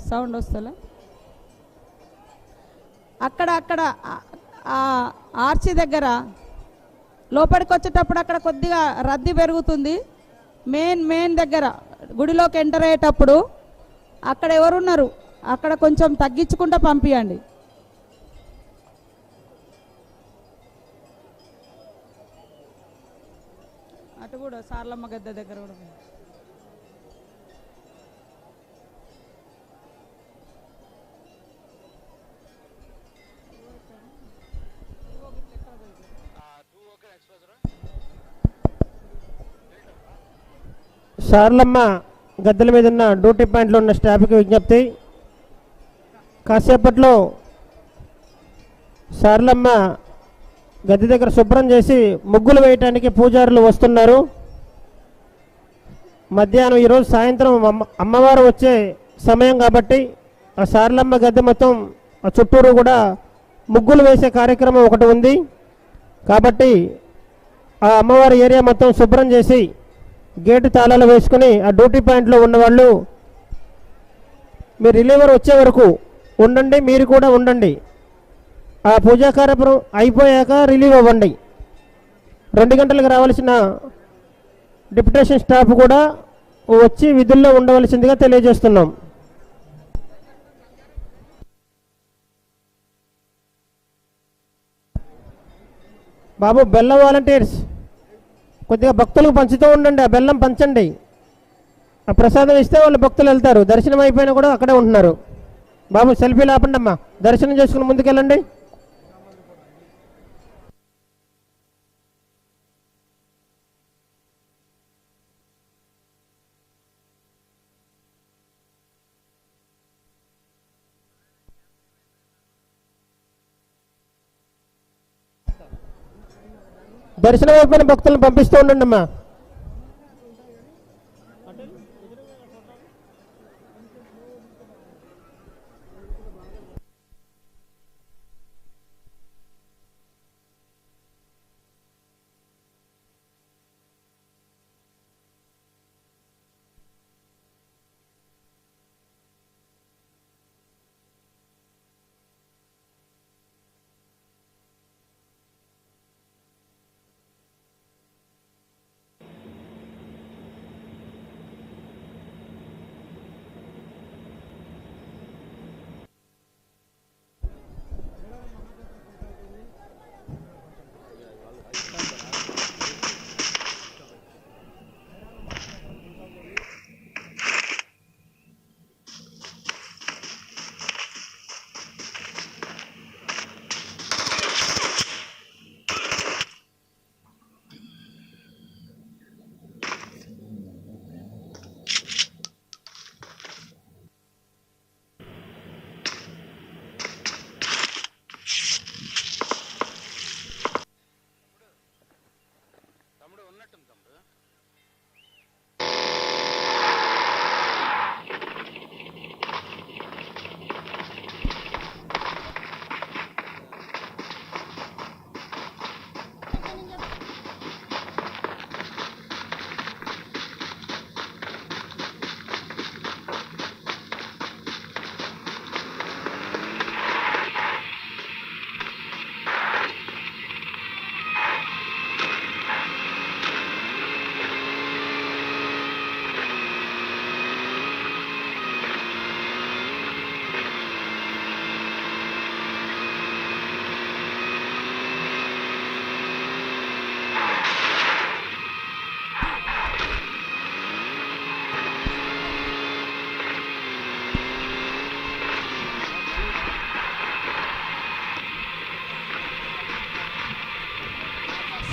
సౌండ్ వస్తలే. అక్కడ ఆర్చి దగ్గర లోపలికి వచ్చేటప్పుడు అక్కడ కొద్దిగా రద్దీ పెరుగుతుంది. మెయిన్ దగ్గర గుడిలోకి ఎంటర్ అయ్యేటప్పుడు అక్కడ ఎవరున్నారు అక్కడ కొంచెం తగ్గించుకుంటూ పంపించండి. అటు కూడా సార్లమ్మ గద్దె దగ్గర కూడా సార్లమ్మ గద్దెల మీద ఉన్న డ్యూటీ పాయింట్లో ఉన్న స్టాఫ్కి విజ్ఞప్తి, కాసేపట్లో సార్లమ్మ గద్దె దగ్గర శుభ్రం చేసి ముగ్గులు వేయటానికి పూజారులు వస్తున్నారు. మధ్యాహ్నం ఈరోజు సాయంత్రం అమ్మవారు వచ్చే సమయం కాబట్టి ఆ సార్లమ్మ గద్దె మొత్తం ఆ చుట్టూరు కూడా ముగ్గులు వేసే కార్యక్రమం ఒకటి ఉంది. కాబట్టి ఆ అమ్మవారి ఏరియా మొత్తం శుభ్రం చేసి గేటు తాళాలు వేసుకుని ఆ డ్యూటీ పాయింట్లో ఉన్నవాళ్ళు మీరు రిలీవర్ వచ్చే వరకు ఉండండి. మీరు కూడా ఉండండి. ఆ పూజా కార్యక్రమం అయిపోయాక రిలీవ్ అవ్వండి. 2 గంటలకు రావాల్సిన డిప్యుటేషన్ స్టాఫ్ కూడా వచ్చి విధుల్లో ఉండవలసిందిగా తెలియజేస్తున్నాం. బాబు బెల్లం వాలంటీర్స్ కొద్దిగా భక్తులకు పంచుతూ ఉండండి. ఆ బెల్లం పంచండి. ఆ ప్రసాదం ఇస్తే వాళ్ళు భక్తులు వెళ్తారు. దర్శనం అయిపోయినా కూడా అక్కడే ఉంటున్నారు. బాబు సెల్ఫీలు ఆపండి అమ్మా. దర్శనం చేసుకుని ముందుకెళ్ళండి. దర్శనం అయిపోయిన భక్తులను పంపిస్తూ ఉండండి అమ్మా.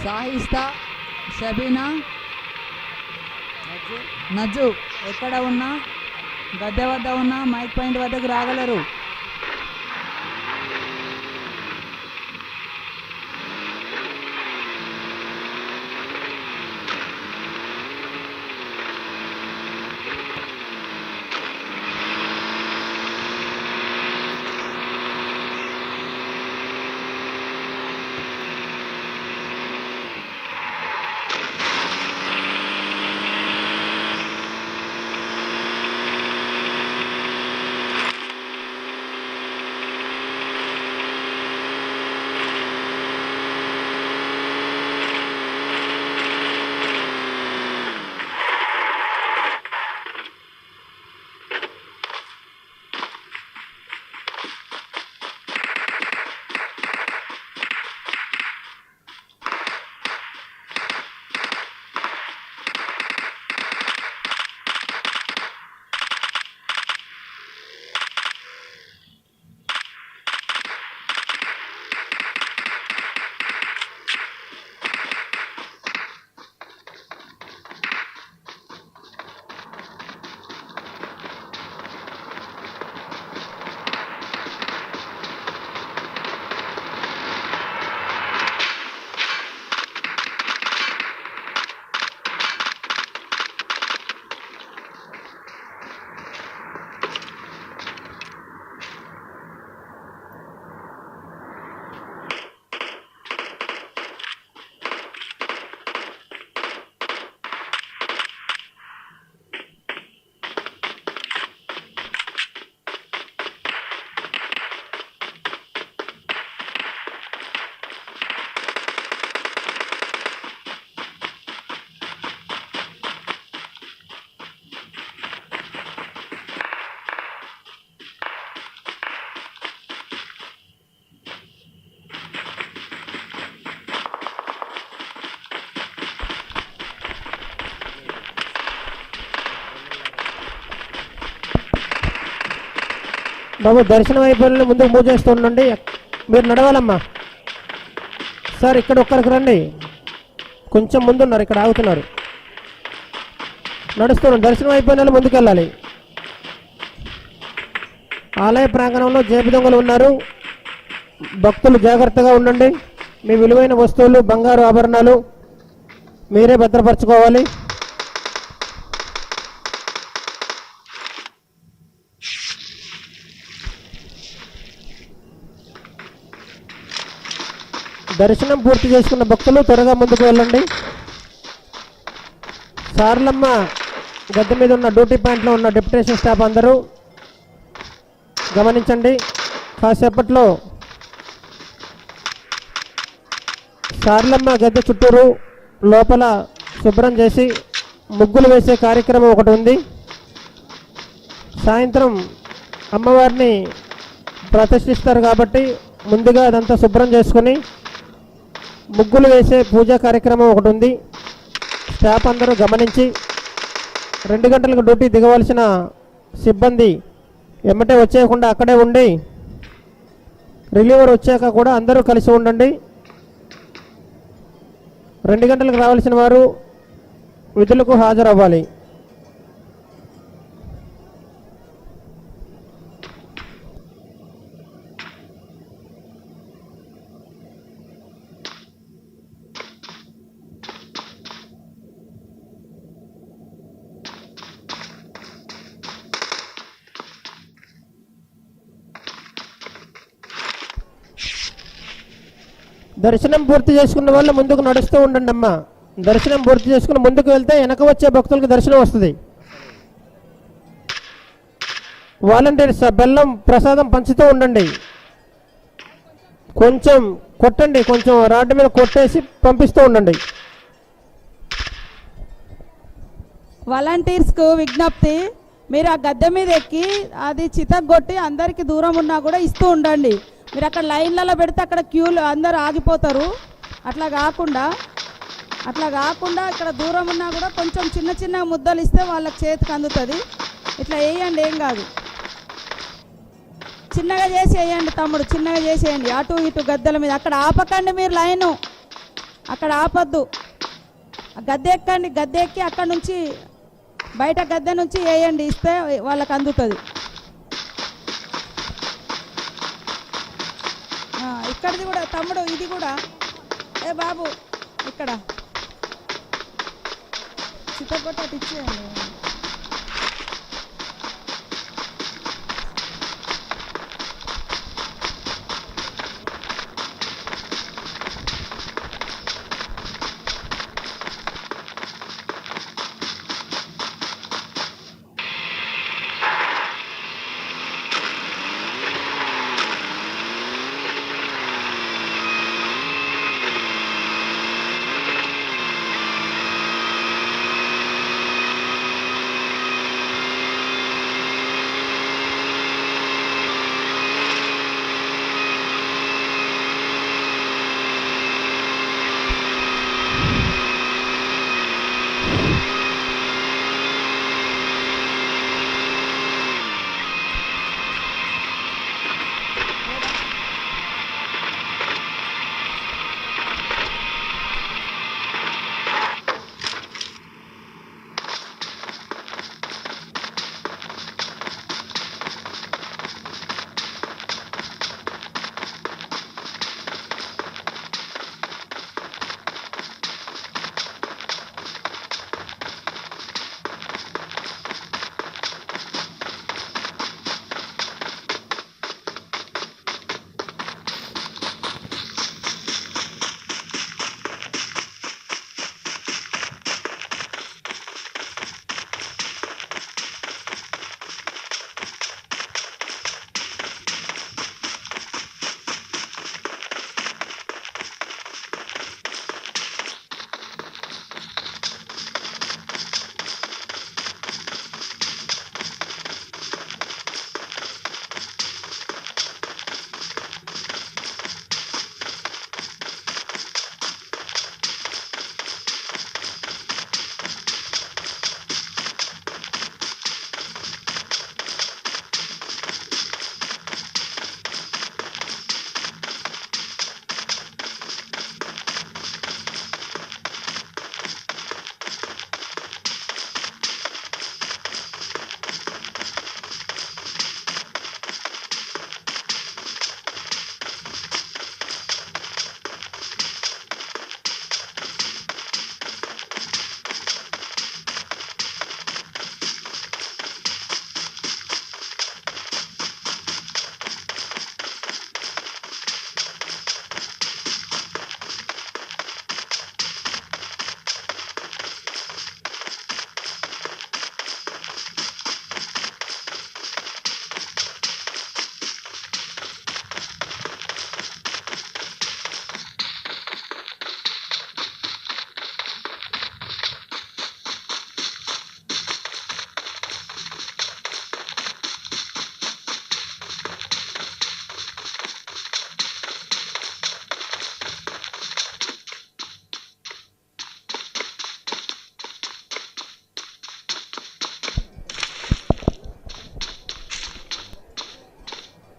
సాహిస్తా, షబీనా, నజు ఎక్కడ ఉన్నా గద్దె వద్ద ఉన్న మైక్ పాయింట్ వద్దకు రాగలరు. బాబు దర్శనం అయిపోయిన ముందుకు మూవ్ చేస్తూ ఉండండి. మీరు నడవాలమ్మా. సార్ ఇక్కడ ఒక్కరికి రండి, కొంచెం ముందున్నారు, ఇక్కడ ఆగుతున్నారు. నడుస్తున్నాం. దర్శనం అయిపోయిన ముందుకు వెళ్ళాలి. ఆలయ ప్రాంగణంలో జేబు దొంగలు ఉన్నారు, భక్తులు జాగ్రత్తగా ఉండండి. మీ విలువైన వస్తువులు, బంగారు ఆభరణాలు మీరే భద్రపరచుకోవాలి. దర్శనం పూర్తి చేసుకున్న భక్తులు త్వరగా ముందుకు వెళ్ళండి. సారలమ్మ గద్దె మీద ఉన్న డ్యూటీ పాయింట్లో ఉన్న డెప్యుటేషన్ స్టాఫ్ అందరూ గమనించండి. కాసేపట్లో సారలమ్మ గద్దె చుట్టూరు లోపల శుభ్రం చేసి ముగ్గులు వేసే కార్యక్రమం ఒకటి ఉంది. సాయంత్రం అమ్మవారిని ప్రతిష్ఠిస్తారు కాబట్టి ముందుగా అదంతా శుభ్రం చేసుకుని ముగ్గులు వేసే పూజా కార్యక్రమం ఒకటి ఉంది. స్టాఫ్ అందరూ గమనించి 2 గంటలకు డ్యూటీ దిగవలసిన సిబ్బంది ఎమ్మటే వచ్చేయకుండా అక్కడే ఉండి రిలీవర్ వచ్చాక కూడా అందరూ కలిసి ఉండండి. 2 గంటలకు రావాల్సిన వారు విధులకు హాజరవ్వాలి. దర్శనం పూర్తి చేసుకున్న వాళ్ళు ముందుకు నడుస్తూ ఉండండి అమ్మా. దర్శనం పూర్తి చేసుకుని ముందుకు వెళ్తే వెనక వచ్చే భక్తులకు దర్శనం వస్తుంది. వాలంటీర్స్ బెల్లం ప్రసాదం పంచుతూ ఉండండి. కొంచెం కొట్టండి, కొంచెం రాడ్డు మీద కొట్టేసి పంపిస్తూ ఉండండి. వాలంటీర్స్కు విజ్ఞప్తి, మీరు ఆ గద్దె మీద ఎక్కి అది చితగొట్టి అందరికి దూరం ఉన్నా కూడా ఇస్తూ ఉండండి. మీరు అక్కడ లైన్లలో పెడితే అక్కడ క్యూలు అందరూ ఆగిపోతారు. అట్లా కాకుండా ఇక్కడ దూరం ఉన్నా కూడా కొంచెం చిన్న చిన్న ముద్దలు ఇస్తే వాళ్ళకి చేతికి అందుతుంది. ఇట్లా వేయండి, ఏం కాదు. చిన్నగా చేసి వేయండి తమ్ముడు, చిన్నగా చేసి వేయండి. అటు ఇటు గద్దెల మీద అక్కడ ఆపకండి. మీరు లైను అక్కడ ఆపద్దు. గద్దె ఎక్కండి. గద్దె ఎక్కి అక్కడ నుంచి బయట గద్దె నుంచి వేయండి, ఇస్తే వాళ్ళకి అందుతుంది. ఇక్కడిది కూడా తమ్ముడు, ఇది కూడా ఏ బాబు ఇక్కడ చిత్తగొట్ట ఇచ్చేయండి.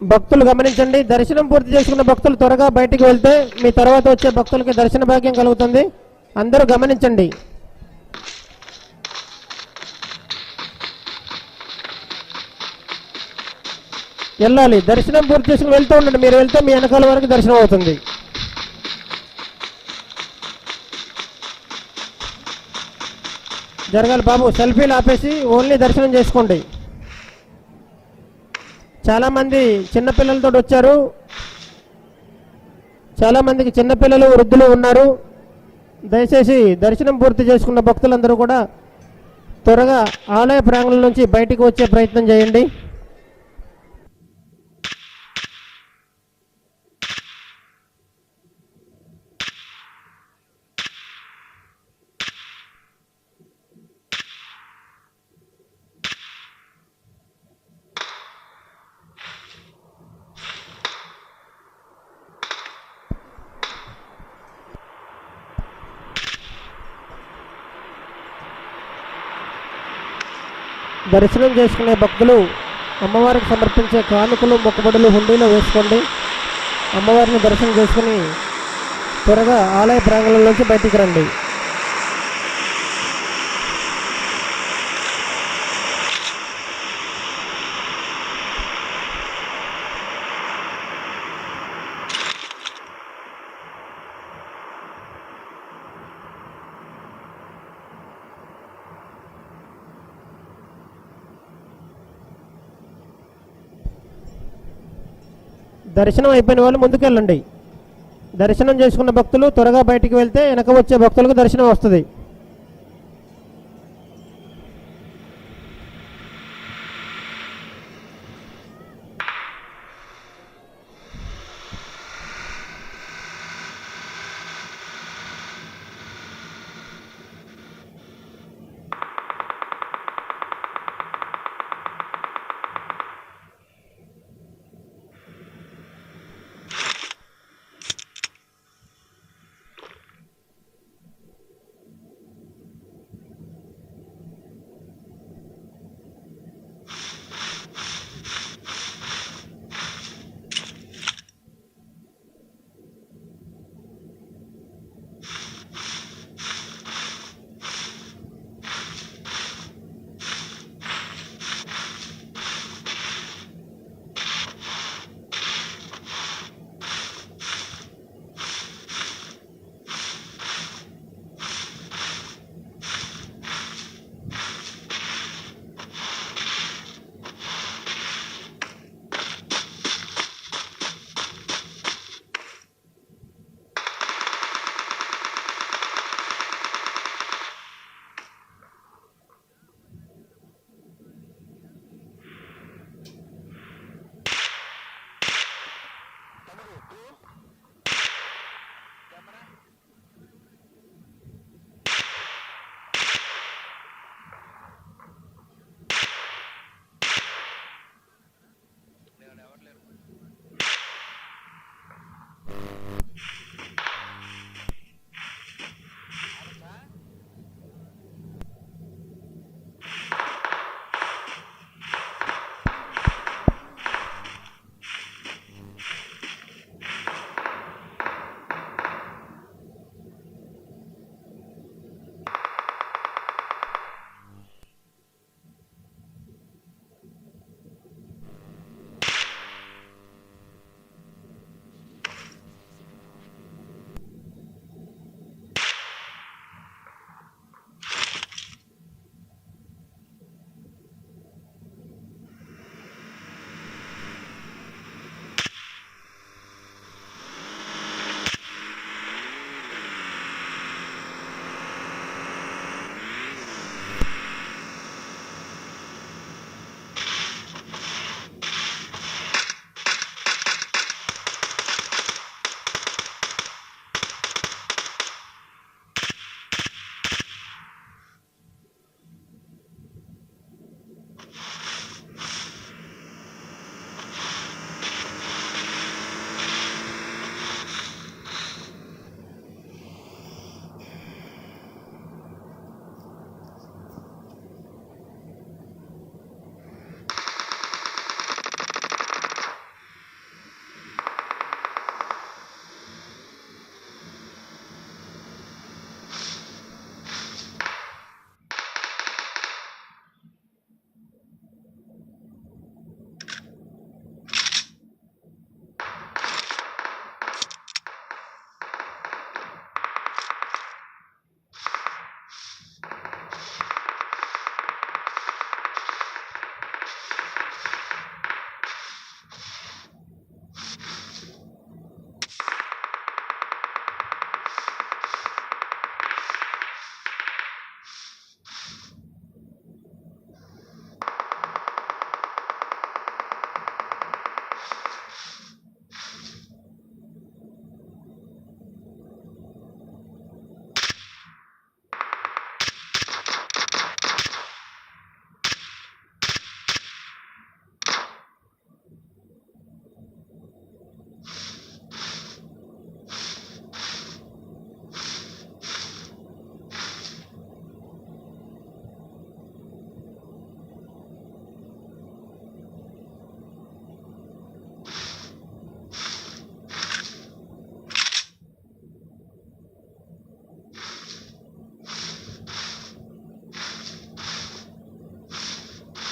భక్తులు గమనించండి, దర్శనం పూర్తి చేసుకున్న భక్తులు త్వరగా బయటికి వెళ్తే మీ తర్వాత వచ్చే భక్తులకి దర్శన భాగ్యం కలుగుతుంది. అందరూ గమనించండి. వెళ్ళాలి, దర్శనం పూర్తి చేసుకుని వెళ్తూ ఉండండి. మీరు వెళ్తే మీ వెనకాల వరకు దర్శనం అవుతుంది. జరగాలి బాబు, సెల్ఫీలు ఆపేసి ఓన్లీ దర్శనం చేసుకోండి. చాలామంది చిన్నపిల్లలతో వచ్చారు, చాలామందికి చిన్నపిల్లలు వృద్ధులు ఉన్నారు. దయచేసి దర్శనం పూర్తి చేసుకున్న భక్తులందరూ కూడా త్వరగా ఆలయ ప్రాంగణం నుంచి బయటికి వచ్చే ప్రయత్నం చేయండి. దర్శనం చేసుకునే భక్తులు అమ్మవారికి సమర్పించే కానుకలు మొక్కుబడులు హుండీలో వేసుకోండి. అమ్మవారిని దర్శనం చేసుకుని త్వరగా ఆలయ ప్రాంగణంలోంచి బయటికి రండి. దర్శనం అయిపోయిన వాళ్ళు ముందుకెళ్ళండి. దర్శనం చేసుకున్న భక్తులు త్వరగా బయటికి వెళ్తే వెనక వచ్చే భక్తులకు దర్శనం వస్తుంది.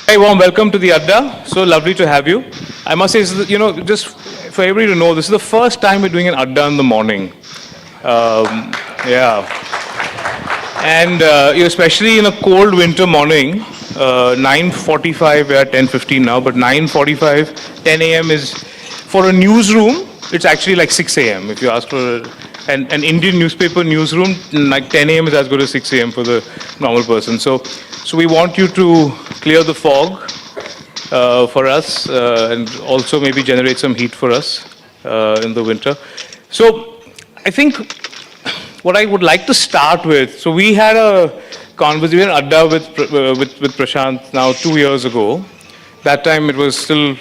Very warm welcome to the Adda. So lovely to have you. I must say, just for everybody to know, this is the first time we're doing an Adda in the morning. Yeah. And especially in a cold winter morning, 9:45, we're at 10:15 now, but 9:45, 10 a.m. is, for a newsroom, it's actually like 6 a.m. If you ask for an Indian newspaper newsroom, like 10 a.m. is as good as 6 a.m. for the normal person. So we want you to clear the fog for us and also maybe generate some heat for us in the winter. So I think what I would like to start with, so we had a conversation, Adda with Prashant now 2 years ago. That time it was still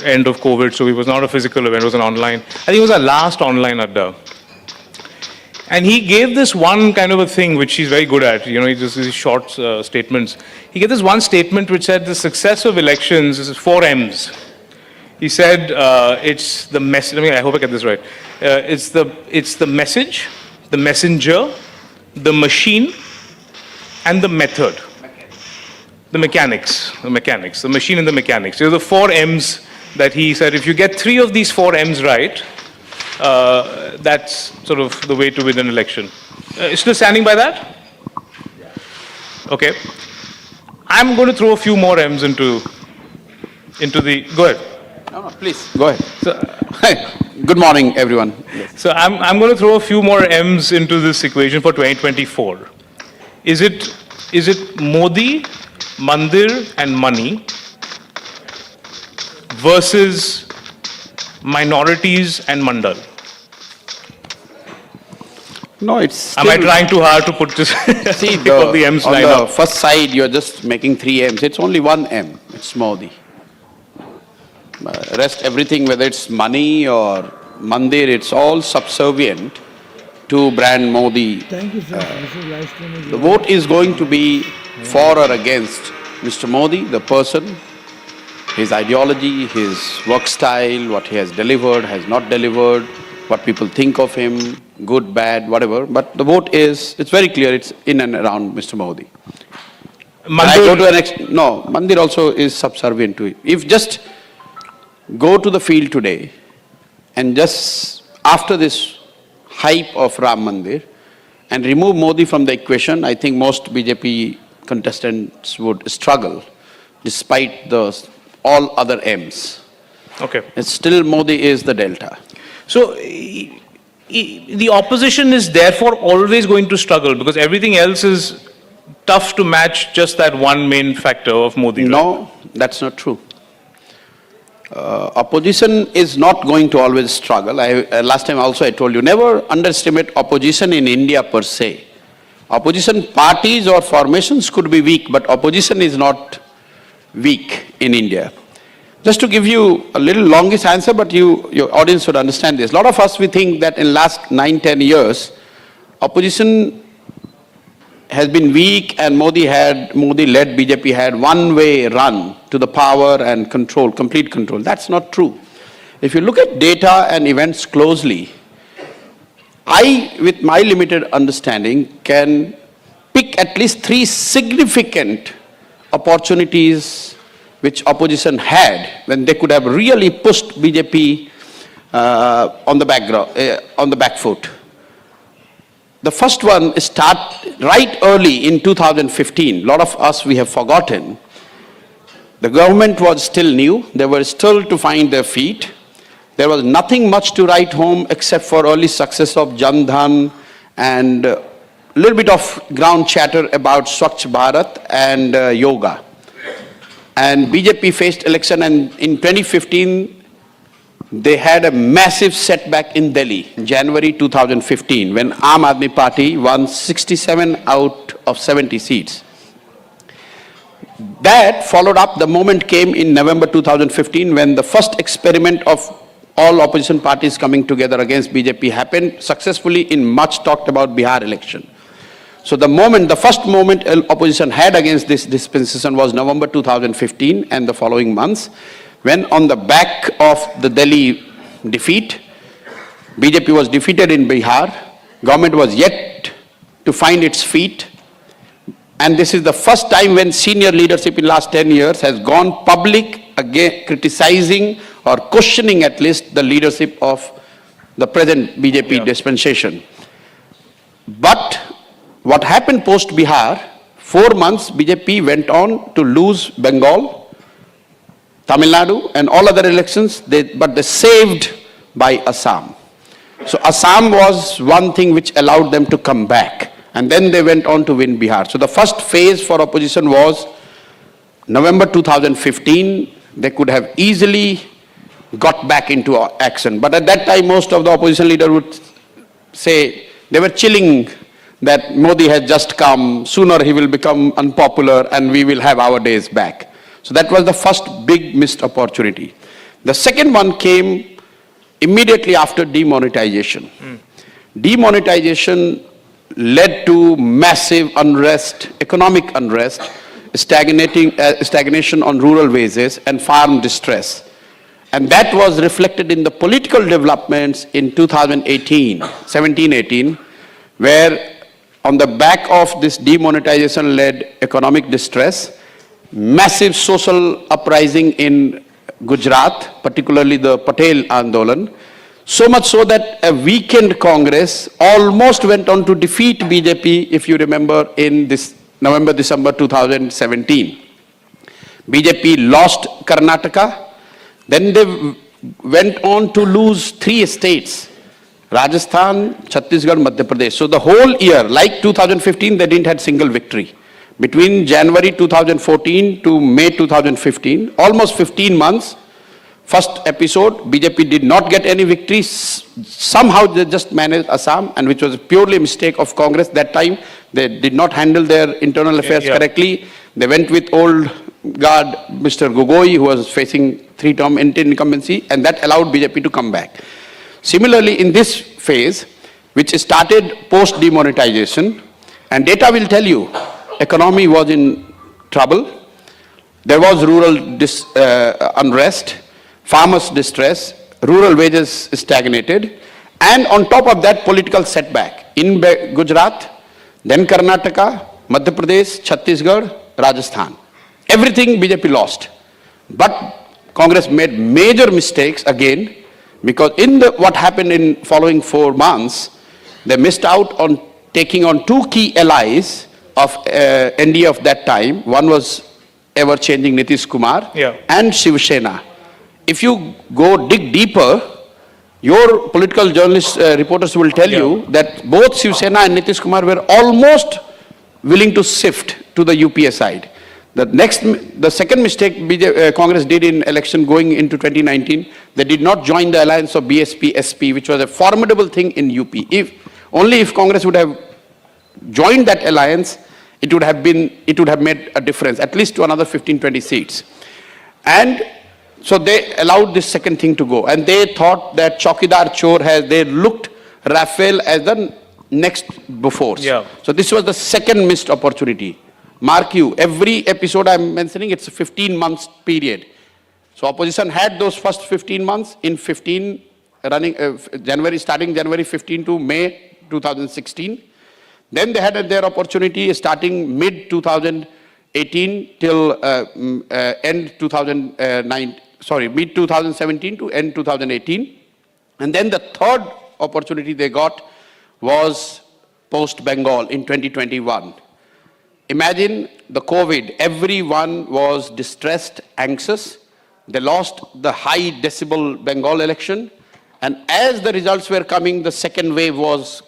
end of COVID, so it was not a physical event, it was an online. I think it was our last online Adda. And he gave this one kind of a thing which he's very good at, he just these short statements. He gave this one statement which said the success of elections is 4 M's. He said it's the message, I hope I get this right. It's the message, the messenger, the machine, and the method. The mechanics, the machine and the mechanics. These are the 4 M's that he said, if you get 3 of these 4 M's right, that's sort of the way to win an election. Still standing by that? Okay. I'm going to throw a few more M's into the, go ahead. No, please, go ahead. Good morning, everyone. So I'm going to throw a few more M's into this equation for 2024. Is it Modi, Mandir and money versus minorities and mandal? No, it's Am I trying too hard to put this? See, all the M's on line the up? first side, you're just making 3 M's. It's only 1 M. It's Modi. Rest everything, whether it's money or Mandir, it's all subservient to brand Modi. Thank you, sir. This is live streaming. The vote is going to be for or against Mr. Modi, the person, his ideology, his work style, what he has delivered, has not delivered, what people think of him, good, bad, whatever. But the vote is, it's very clear, it's in and around Mr. Modi. I go to no, Mandir also is subservient to it. If just go to the field today and just after this hype of Ram Mandir and remove Modi from the equation, I think most BJP contestants would struggle despite all other M's. Okay. It's still Modi is the delta. So the opposition is therefore always going to struggle because everything else is tough to match just that one main factor of Modi. No, that's not true. Opposition is not going to always struggle. Last time also I told you, never underestimate opposition in India per se. Opposition parties or formations could be weak, but opposition is not weak in India. Just to give you a little longish answer, but your audience should understand this. A lot of us, we think that in last 9-10 years, opposition has been weak and Modi-led BJP had one-way run to the power and control, complete control. That's not true. If you look at data and events closely, I, with my limited understanding, can pick at least 3 significant opportunities which opposition had when they could have really pushed BJP on the back foot. The first one start right early in 2015. A lot of us, we have forgotten. The government was still new. They were still to find their feet. There was nothing much to write home except for early success of Jan Dhan and a little bit of ground chatter about Swachh Bharat and yoga. And BJP faced election, and in 2015, they had a massive setback in Delhi, January 2015, when Aam Aadmi Party won 67 out of 70 seats. That followed up, the moment came in November 2015, when the first experiment of all opposition parties coming together against BJP happened successfully in much talked about Bihar election. So the first moment opposition had against this dispensation was November 2015 and the following months, when on the back of the Delhi defeat, BJP was defeated in Bihar, government was yet to find its feet, And this is the first time when senior leadership in last 10 years has gone public again, criticizing or questioning at least the leadership of the present BJP dispensation. But what happened post Bihar, 4 months BJP went on to lose Bengal, Tamil Nadu and all other elections, but they saved by Assam. So Assam was one thing which allowed them to come back. And then they went on to win Bihar. So the first phase for opposition was November 2015. They could have easily got back into action. But at that time, most of the opposition leaders would say they were chilling that Modi has just come, sooner he will become unpopular and we will have our days back. So that was the first big missed opportunity. The second one came immediately after demonetization. Demonetization led to massive unrest, economic unrest, stagnation on rural wages and farm distress. And that was reflected in the political developments in 17-18, where on the back of this demonetization-led economic distress, massive social uprising in Gujarat, particularly the Patel Andolan, so much so that a weakened Congress almost went on to defeat BJP, if you remember, in this November-December 2017. BJP lost Karnataka, then they went on to lose 3 states, Rajasthan, Chhattisgarh, Madhya Pradesh. So the whole year, like 2015, they didn't have single victory. Between January 2014 to May 2015, almost 15 months, first episode, BJP did not get any victories. Somehow they just managed Assam, and which was purely a mistake of Congress that time. They did not handle their internal affairs correctly. They went with old guard, Mr. Gogoi, who was facing 3-term incumbency, and that allowed BJP to come back. Similarly, in this phase, which started post-demonetization, and data will tell you, economy was in trouble. There was rural unrest, farmers' distress, rural wages stagnated, and on top of that, political setback in Gujarat, then Karnataka, Madhya Pradesh, Chhattisgarh, Rajasthan. Everything BJP lost. But Congress made major mistakes again, because in what happened in following 4 months, they missed out on taking on 2 key allies of NDA of that time. One was ever-changing Nitish Kumar and Shiv Sena. If you go dig deeper, your political journalists, reporters will tell you that both Shiv Sena and Nitish Kumar were almost willing to shift to the UPA side. The second mistake Congress did in election going into 2019, they did not join the alliance of BSP, SP, which was a formidable thing in UP. If Congress would have joined that alliance, it would have made a difference, at least to another 15-20 seats. And so they allowed this second thing to go. And they thought that Chaukidar Chor they looked Rafael as the next before. So this was the second missed opportunity. Mark you, every episode I'm mentioning, it's a 15 months period. So opposition had those first 15 months in 15, starting January 15 to May 2016. Then they had their opportunity starting mid 2018 till mid 2017 to end 2018. And then the third opportunity they got was post Bengal in 2021. Imagine the COVID, everyone was distressed, anxious. They lost the high decibel Bengal election. And as the results were coming, the second wave was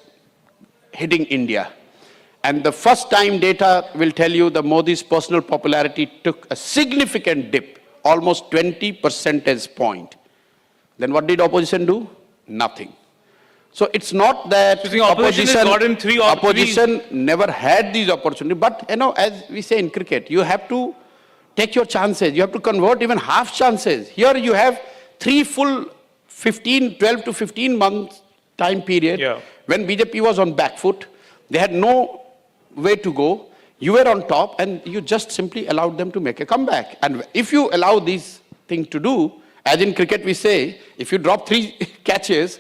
hitting India. And the first time data will tell you the Modi's personal popularity took a significant dip, almost 20 percentage point. Then what did opposition do? Nothing. So it's not that opposition never had these opportunities, but as we say in cricket, you have to take your chances. You have to convert even half chances. Here you have 3 full 12 to 15 months time period when BJP was on back foot. They had no way to go. You were on top and you just simply allowed them to make a comeback. And if you allow these things to do, as in cricket we say, if you drop 3 catches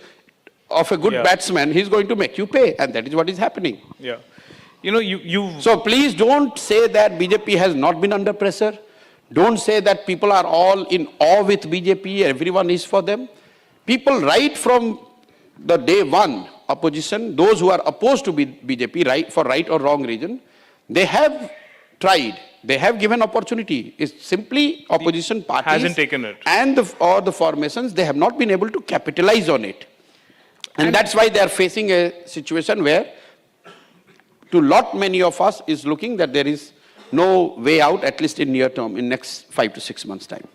of a good batsman, he's going to make you pay, and that is what is happening. So please don't say that BJP has not been under pressure. Don't say that people are all in awe with BJP, everyone is for them. People right from the day one, opposition, those who are opposed to BJP, right, for right or wrong reason, they have tried. They have given opportunity. It's simply opposition parties hasn't taken it. And the formations, they have not been able to capitalize on it. And that's why they are facing a situation where to many of us is looking that there is no way out, at least in near term, in next 5 to 6 months' time.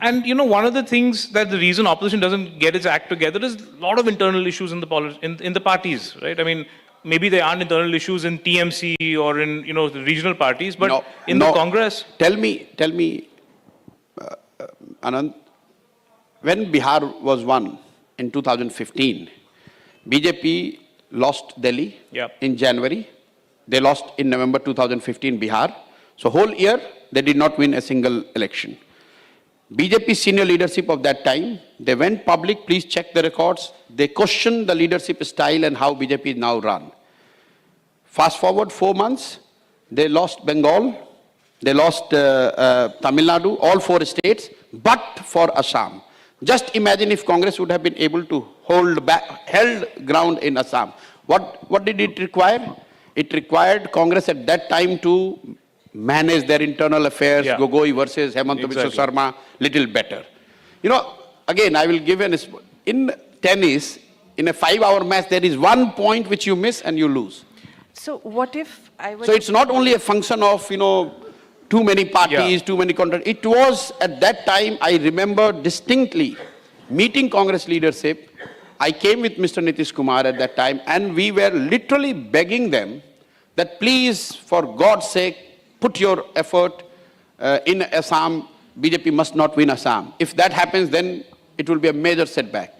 And one of the things that the reason opposition doesn't get its act together is a lot of internal issues in the parties, right? I mean, maybe there aren't internal issues in TMC or in the regional parties, but in the Congress. Tell me, Anand, when Bihar was won in 2015, BJP lost Delhi in January. They lost in November 2015 Bihar. So whole year they did not win a single election. BJP senior leadership of that time, they went public, please check the records. They questioned the leadership style and how BJP is now run. Fast forward 4 months, they lost Bengal, they lost Tamil Nadu, all 4 states, but for Assam. Just imagine if Congress would have been able to held ground in Assam. What did it require? It required Congress at that time to manage their internal affairs, Gogoi versus Hemanta Biswa Sarma, little better. Again, I will give in tennis, in a 5-hour match, there is 1 point which you miss and you lose. So what if I would... So it's not only a function of, too many parties, too many contracts. It was at that time, I remember distinctly, meeting Congress leadership. I came with Mr. Nitish Kumar at that time, and we were literally begging them that please, for God's sake, put your effort in Assam. BJP must not win Assam. If that happens, then it will be a major setback.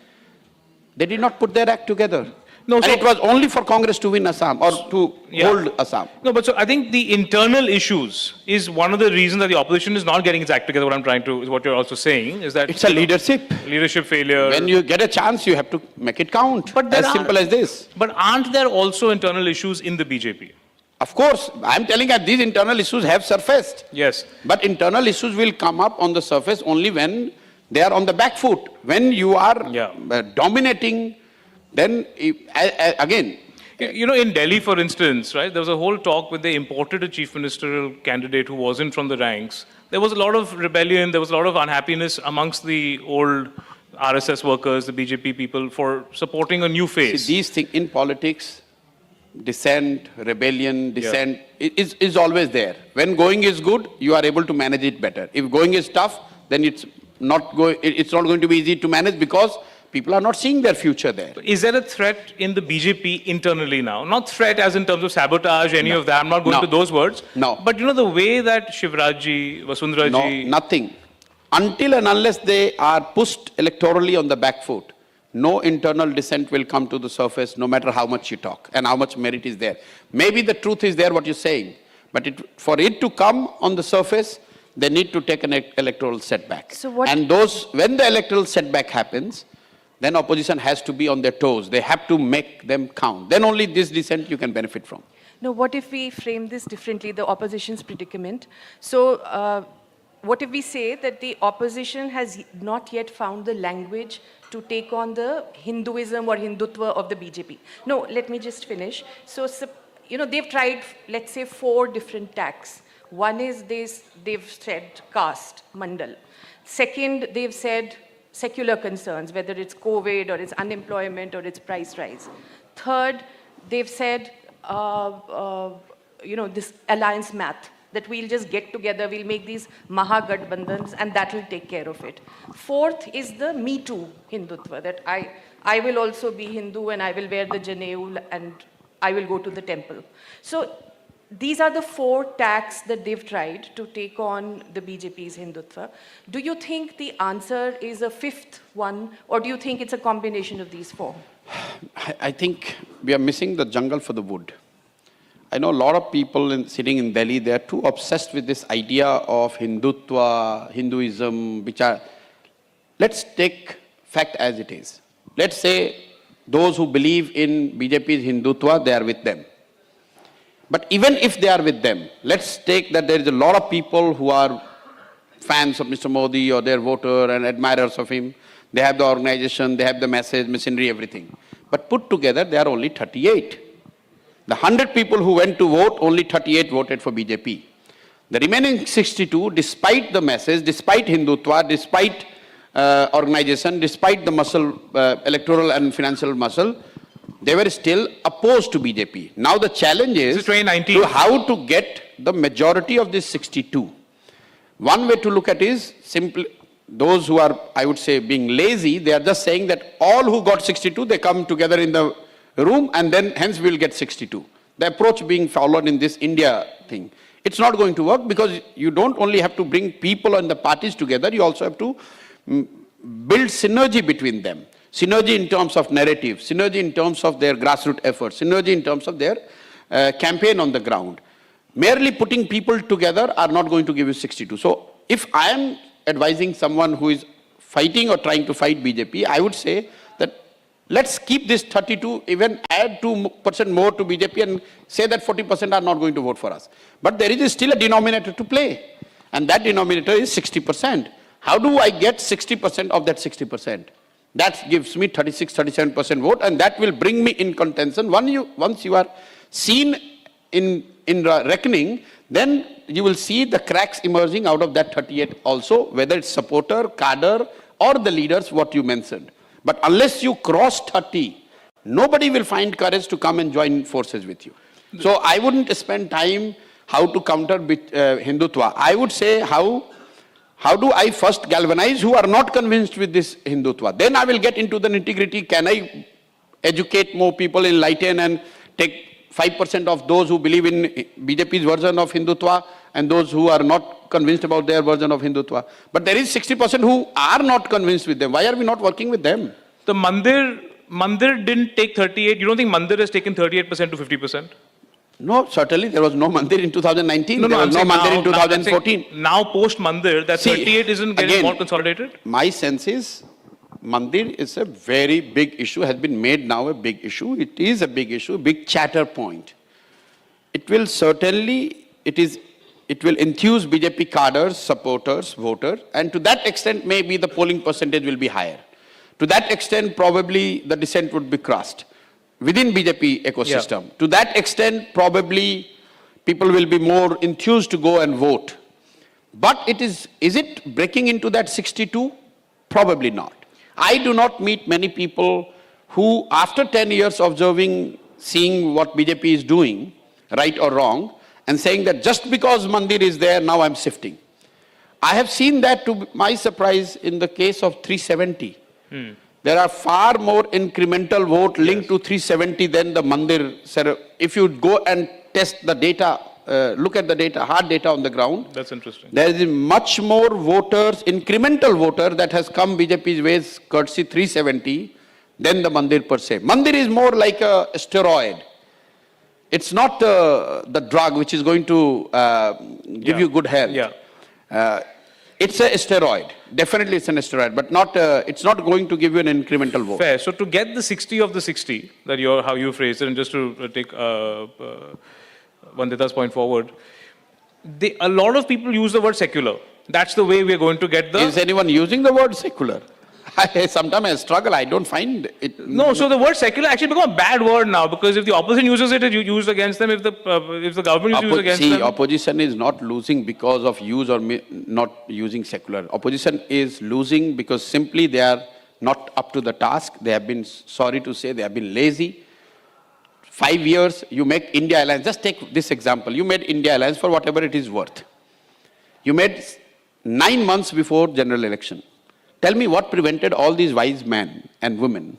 They did not put their act together. No, and it was only for Congress to win Assam or to hold Assam. No, but so I think the internal issues is one of the reasons that the opposition is not getting its act together. What you're also saying is that it's a leadership failure. When you get a chance, you have to make it count. But as simple as this. But aren't there also internal issues in the BJP? Of course, I'm telling you these internal issues have surfaced. Yes. But internal issues will come up on the surface only when they are on the back foot. When you are dominating, then again. In Delhi, for instance, right, there was a whole talk when they imported a chief ministerial candidate who wasn't from the ranks. There was a lot of rebellion, there was a lot of unhappiness amongst the old RSS workers, the BJP people, for supporting a new face. See, these things in politics, dissent, rebellion, dissent, is always there. When going is good, you are able to manage it better. If going is tough, then it's not going to be easy to manage because people are not seeing their future there. Is there a threat in the BJP internally now? Not threat as in terms of sabotage, any of that. I'm not going to those words. No. But the way that Shivrajji, Vasundhara ji... No, nothing. Until and unless they are pushed electorally on the back foot, no internal dissent will come to the surface, no matter how much you talk and how much merit is there. Maybe the truth is there, what you're saying. But for it to come on the surface, they need to take an electoral setback. So what... And when the electoral setback happens, then opposition has to be on their toes. They have to make them count. Then only this dissent you can benefit from. Now, what if we frame this differently, the opposition's predicament? So, what if we say that the opposition has not yet found the language to take on the Hinduism or Hindutva of the BJP? No, let me just finish. So, they've tried, let's say, 4 different tacks. One is they've said caste, mandal. Second, they've said secular concerns, whether it's COVID or it's unemployment or it's price rise. Third, they've said, this alliance math, that we'll just get together, we'll make these Mahagathbandhans and that will take care of it. Fourth is the Me Too Hindutva, that I will also be Hindu and I will wear the Janeu and I will go to the temple. So these are the 4 tacks that they've tried to take on the BJP's Hindutva. Do you think the answer is a 5th one, or do you think it's a combination of these 4? I think we are missing the jungle for the wood. I know a lot of people sitting in Delhi, they are too obsessed with this idea of Hindutva, Hinduism, let's take fact as it is. Let's say those who believe in BJP's Hindutva, they are with them. But even if they are with them, let's take that there is a lot of people who are fans of Mr. Modi or their voter and admirers of him. They have the organization, they have the message, machinery, everything. But put together, they are only 38. The 100 people who went to vote, only 38 voted for BJP. The remaining 62, despite the message, despite Hindutva, despite organization, despite the muscle, electoral and financial muscle, they were still opposed to BJP. Now the challenge is to how to get the majority of this 62. One way to look at is simply those who are, I would say, being lazy, they are just saying that all who got 62, they come together in the room and then hence we will get 62. The approach being followed in this India thing. It's not going to work because you don't only have to bring people and the parties together, you also have to build synergy between them. Synergy in terms of narrative, synergy in terms of their grassroots efforts, synergy in terms of their campaign on the ground. Merely putting people together are not going to give you 62. So if I am advising someone who is fighting or trying to fight BJP, I would say that let's keep this 32, even add 2% more to BJP and say that 40% are not going to vote for us. But there is still a denominator to play. And that denominator is 60%. How do I get 60% of that 60%? That gives me 36, 37% vote, and that will bring me in contention. Once you are seen in reckoning, then you will see the cracks emerging out of that 38 also, whether it's supporter, cadre, or the leaders, what you mentioned. But unless you cross 30, nobody will find courage to come and join forces with you. So I wouldn't spend time how to counter Hindutva. I would say how do I first galvanize who are not convinced with this Hindutva? Then I will get into the nitty-gritty. Can I educate more people, enlighten and take 5% of those who believe in BJP's version of Hindutva and those who are not convinced about their version of Hindutva? But there is 60% who are not convinced with them. Why are we not working with them? The Mandir didn't take 38. You don't think Mandir has taken 38% to 50%? No, certainly there was no Mandir in 2019. There was no Mandir in 2014. Now post Mandir, that 38 isn't getting more consolidated? My sense is Mandir is a very big issue, has been made now a big issue. It is a big issue, big chatter point. It will certainly, it will enthuse BJP cadres, supporters, voters, and to that extent maybe the polling percentage will be higher. To that extent probably the dissent would be crossed within BJP ecosystem. Yeah. To that extent probably people will be more enthused to go and vote. But is it breaking into that 62? Probably not. I do not meet many people who, after 10 years observing, seeing what BJP is doing, right or wrong, and saying that just because Mandir is there, now I'm shifting. I have seen that, to my surprise, in the case of 370. There are far more incremental vote linked to 370 than the Mandir. If you go and test the data, look at the data, hard data on the ground. That's interesting. There is much more voters, incremental voter that has come BJP's ways, courtesy 370, than the Mandir per se. Mandir is more like a steroid. It's not the drug which is going to give you good health. Yeah. It's a steroid. Definitely it's an steroid, but not. It's not going to give you an incremental vote. Fair. So to get the 60 of the 60, that how you phrased it, and just to take Vandita's point forward, a lot of people use the word secular. That's the way we are going to get the... Is anyone using the word secular? Sometimes I struggle, I don't find it... No, so the word secular actually become a bad word now, because if the opposition uses it, it's used against them. If the government uses it against them... Opposition is not losing because of use or not using secular. Opposition is losing because simply they are not up to the task. They have been, sorry to say, they have been lazy. 5 years, you make India Alliance. Just take this example. You made India Alliance for whatever it is worth. You made 9 months before general election. Tell me what prevented all these wise men and women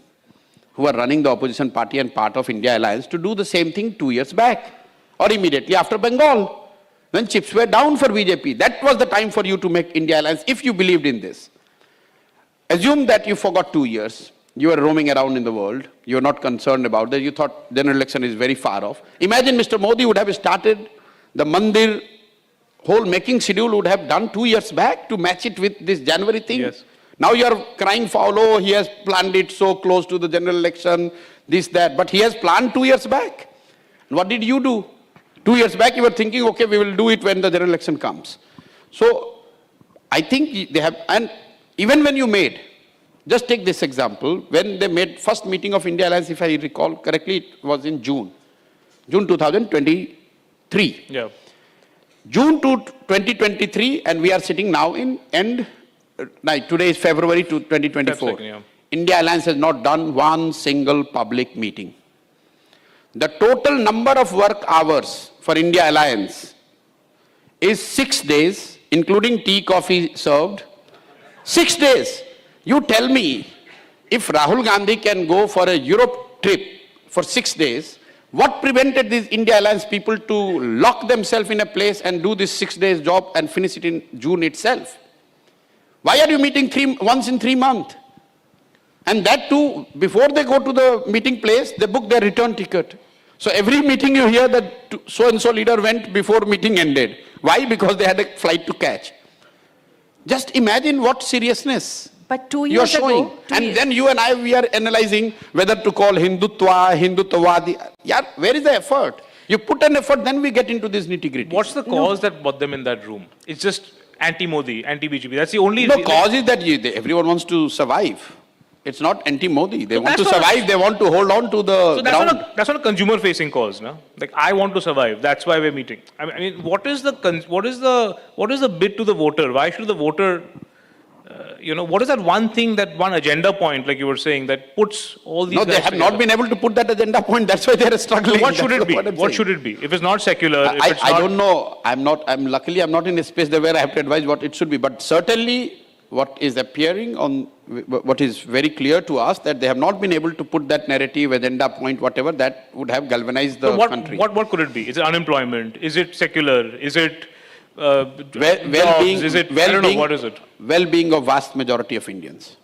who are running the opposition party and part of India Alliance to do the same thing 2 years back or immediately after Bengal, when chips were down for BJP. That was the time for you to make India Alliance if you believed in this. Assume that you forgot 2 years. You were roaming around in the world. You were not concerned about that. You thought general election is very far off. Imagine Mr. Modi would have started the Mandir whole making schedule would have done 2 years back to match it with this January thing. Yes. Now you are crying foul, oh, he has planned it so close to the general election, this, that. But he has planned 2 years back. What did you do? 2 years back, you were thinking, okay, we will do it when the general election comes. So I think they have, and even when you made, just take this example, when they made first meeting of India Alliance, if I recall correctly, it was in June 2023. Yeah. June to 2023, and we are sitting now in end, today is February to 2024. Second, yeah. India Alliance has not done one single public meeting. The total number of work hours for India Alliance is 6 days, including tea, coffee served. 6 days. You tell me, if Rahul Gandhi can go for a Europe trip for 6 days, what prevented these India Alliance people to lock themselves in a place and do this 6 days job and finish it in June itself? Why are you meeting once in 3 months? And that too, before they go to the meeting place, they book their return ticket. So every meeting you hear that so-and-so leader went before meeting ended. Why? Because they had a flight to catch. Just imagine what seriousness but 2 you're years showing. ago, And then you and I, we are analyzing whether to call Hindutwadi. Yeah, where is the effort? You put an effort, then we get into this nitty-gritty. What's the cause that brought them in that room? It's just anti-Modi, anti-BJP. That's the only... No, cause is that everyone wants to survive. It's not anti-Modi. They want to survive. They want to hold on to the ground. That's not a consumer-facing cause, no? Like, I want to survive. That's why we're meeting. I mean, what is the bid to the voter? Why should the voter... what is that one thing, that one agenda point, like you were saying, that puts all these... No, they have not been able to put that agenda point. That's why they are struggling. So what should it be? What should it be? If it's not secular, if it's I don't know. Luckily, I'm not in a space where I have to advise what it should be. But certainly, what is appearing on, what is very clear to us, that they have not been able to put that narrative, agenda point, whatever, that would have galvanized the country. What could it be? Is it unemployment? Is it secular? Is it... well-being, jobs? Is it, I don't know, what is it? Well-being of vast majority of Indians.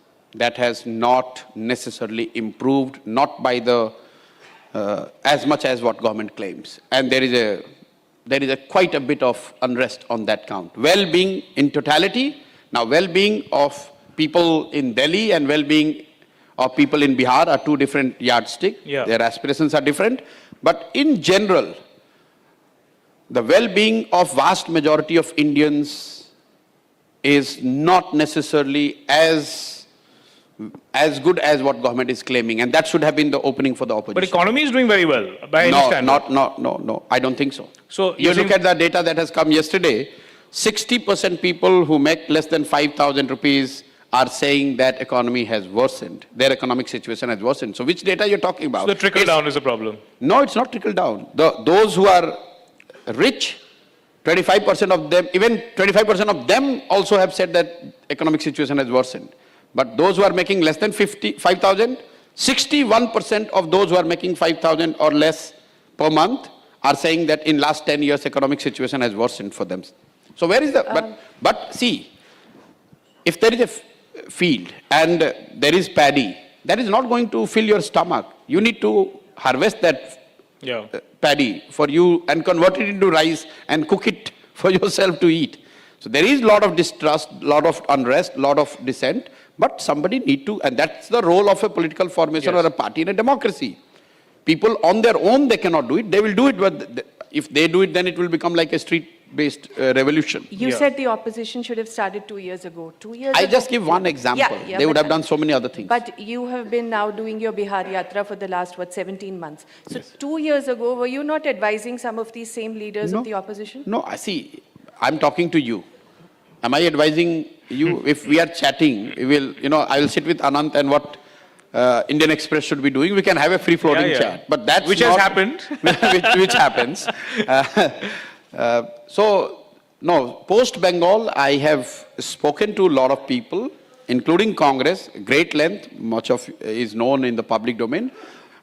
That has not necessarily improved, not by the as much as what government claims. And there is quite a bit of unrest on that count. Well-being in totality. Now, well-being of people in Delhi and well-being of people in Bihar are two different yardsticks. Yeah. Their aspirations are different. But in general, the well-being of vast majority of Indians is not necessarily as good as what government is claiming, and that should have been the opening for the opposition. But economy is doing very well, by any standard. No, I don't think so. So you look at the data that has come yesterday, 60% people who make less than 5,000 rupees are saying that economy has worsened. Their economic situation has worsened. So which data you're talking about? So the trickle down is a problem. No, it's not trickle down. Those who are rich, 25% of them, even 25% of them also have said that economic situation has worsened. But those who are making less than 5,000, 61% of those who are making 5,000 or less per month are saying that in last 10 years economic situation has worsened for them. So where is the, but see, if there is a field and there is paddy, that is not going to fill your stomach. You need to harvest that paddy for you and convert it into rice and cook it for yourself to eat. So there is a lot of distrust, a lot of unrest, a lot of dissent, but somebody need to, and that's the role of a political formation or a party in a democracy. People on their own, they cannot do it. They will do it, but if they do it, then it will become like a street-based revolution. You said the opposition should have started 2 years ago. 2 years I ago. just give one example. They would have done so many other things. But you have been now doing your Bihar Yatra for the last, 17 months. So 2 years ago, were you not advising some of these same leaders of the opposition? No, I see. I'm talking to you. Am I advising you? If we are chatting, we will, I will sit with Anant and what Indian Express should be doing. We can have a free-floating chat. But that's which has happened. which happens. So, no, post-Bengal, I have spoken to a lot of people, including Congress, great length, much of is known in the public domain.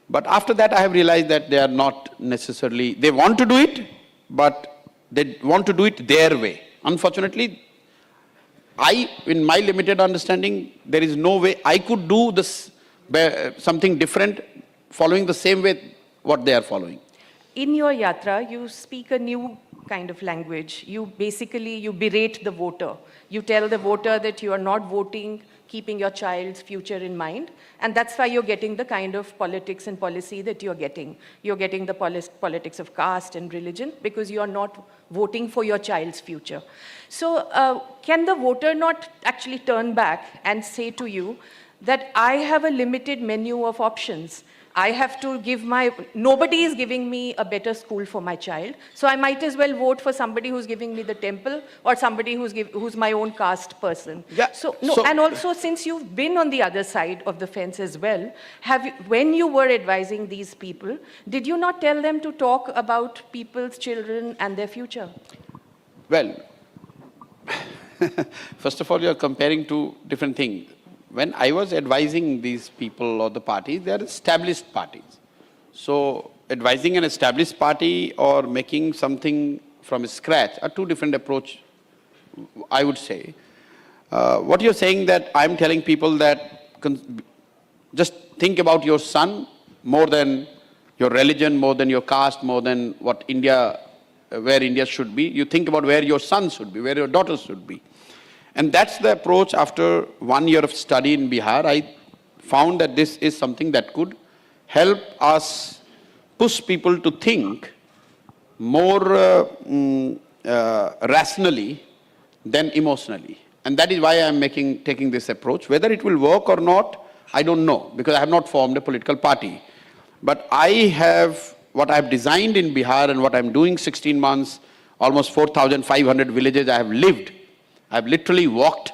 But after that, I have realized that they are not necessarily, they want to do it, but they want to do it their way. Unfortunately, in my limited understanding, there is no way I could do this, something different, following the same way what they are following. In your yatra, you speak a new kind of language. You berate the voter. You tell the voter that you are not voting keeping your child's future in mind. And that's why you're getting the kind of politics and policy that you're getting. You're getting the politics of caste and religion because you're not voting for your child's future. So can the voter not actually turn back and say to you that I have a limited menu of options? I have to give nobody is giving me a better school for my child, so I might as well vote for somebody who's giving me the temple or somebody who's my own caste person. Yeah. And also, since you've been on the other side of the fence as well, when you were advising these people, did you not tell them to talk about people's children and their future? Well, first of all, you're comparing two different things. When I was advising these people or the parties, they are established parties. So advising an established party or making something from scratch are two different approaches, I would say. What you're saying that I'm telling people that just think about your son more than your religion, more than your caste, more than what India, where India should be. You think about where your son should be, where your daughter should be. And that's the approach. After 1 year of study in Bihar, I found that this is something that could help us push people to think more rationally than emotionally. And that is why I am taking this approach. Whether it will work or not, I don't know, because I have not formed a political party. But what I have designed in Bihar and what I'm doing 16 months, almost 4,500 villages I have lived. I've literally walked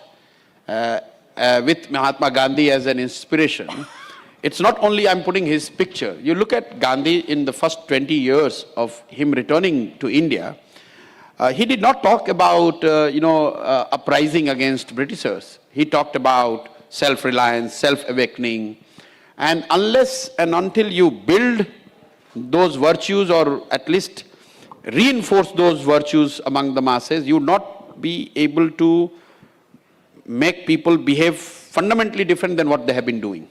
with Mahatma Gandhi as an inspiration. It's not only I'm putting his picture. You look at Gandhi in the first 20 years of him returning to India, he did not talk about, uprising against Britishers. He talked about self-reliance, self-awakening. And unless and until you build those virtues or at least reinforce those virtues among the masses, you would not be able to make people behave fundamentally different than what they have been doing.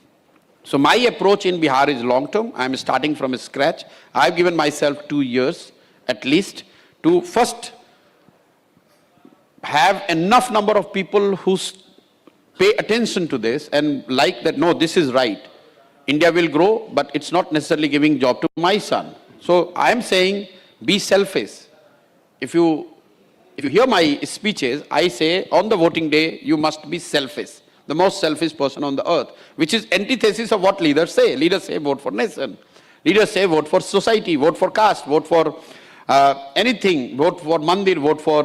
So my approach in Bihar is long-term. I'm starting from scratch. I've given myself 2 years at least to first have enough number of people who pay attention to this and like that, no, this is right. India will grow, but it's not necessarily giving job to my son. So I'm saying be selfish. If you hear my speeches, I say on the voting day, you must be selfish, the most selfish person on the earth, which is antithesis of what leaders say. Leaders say vote for nation. Leaders say vote for society, vote for caste, vote for anything, vote for mandir, vote for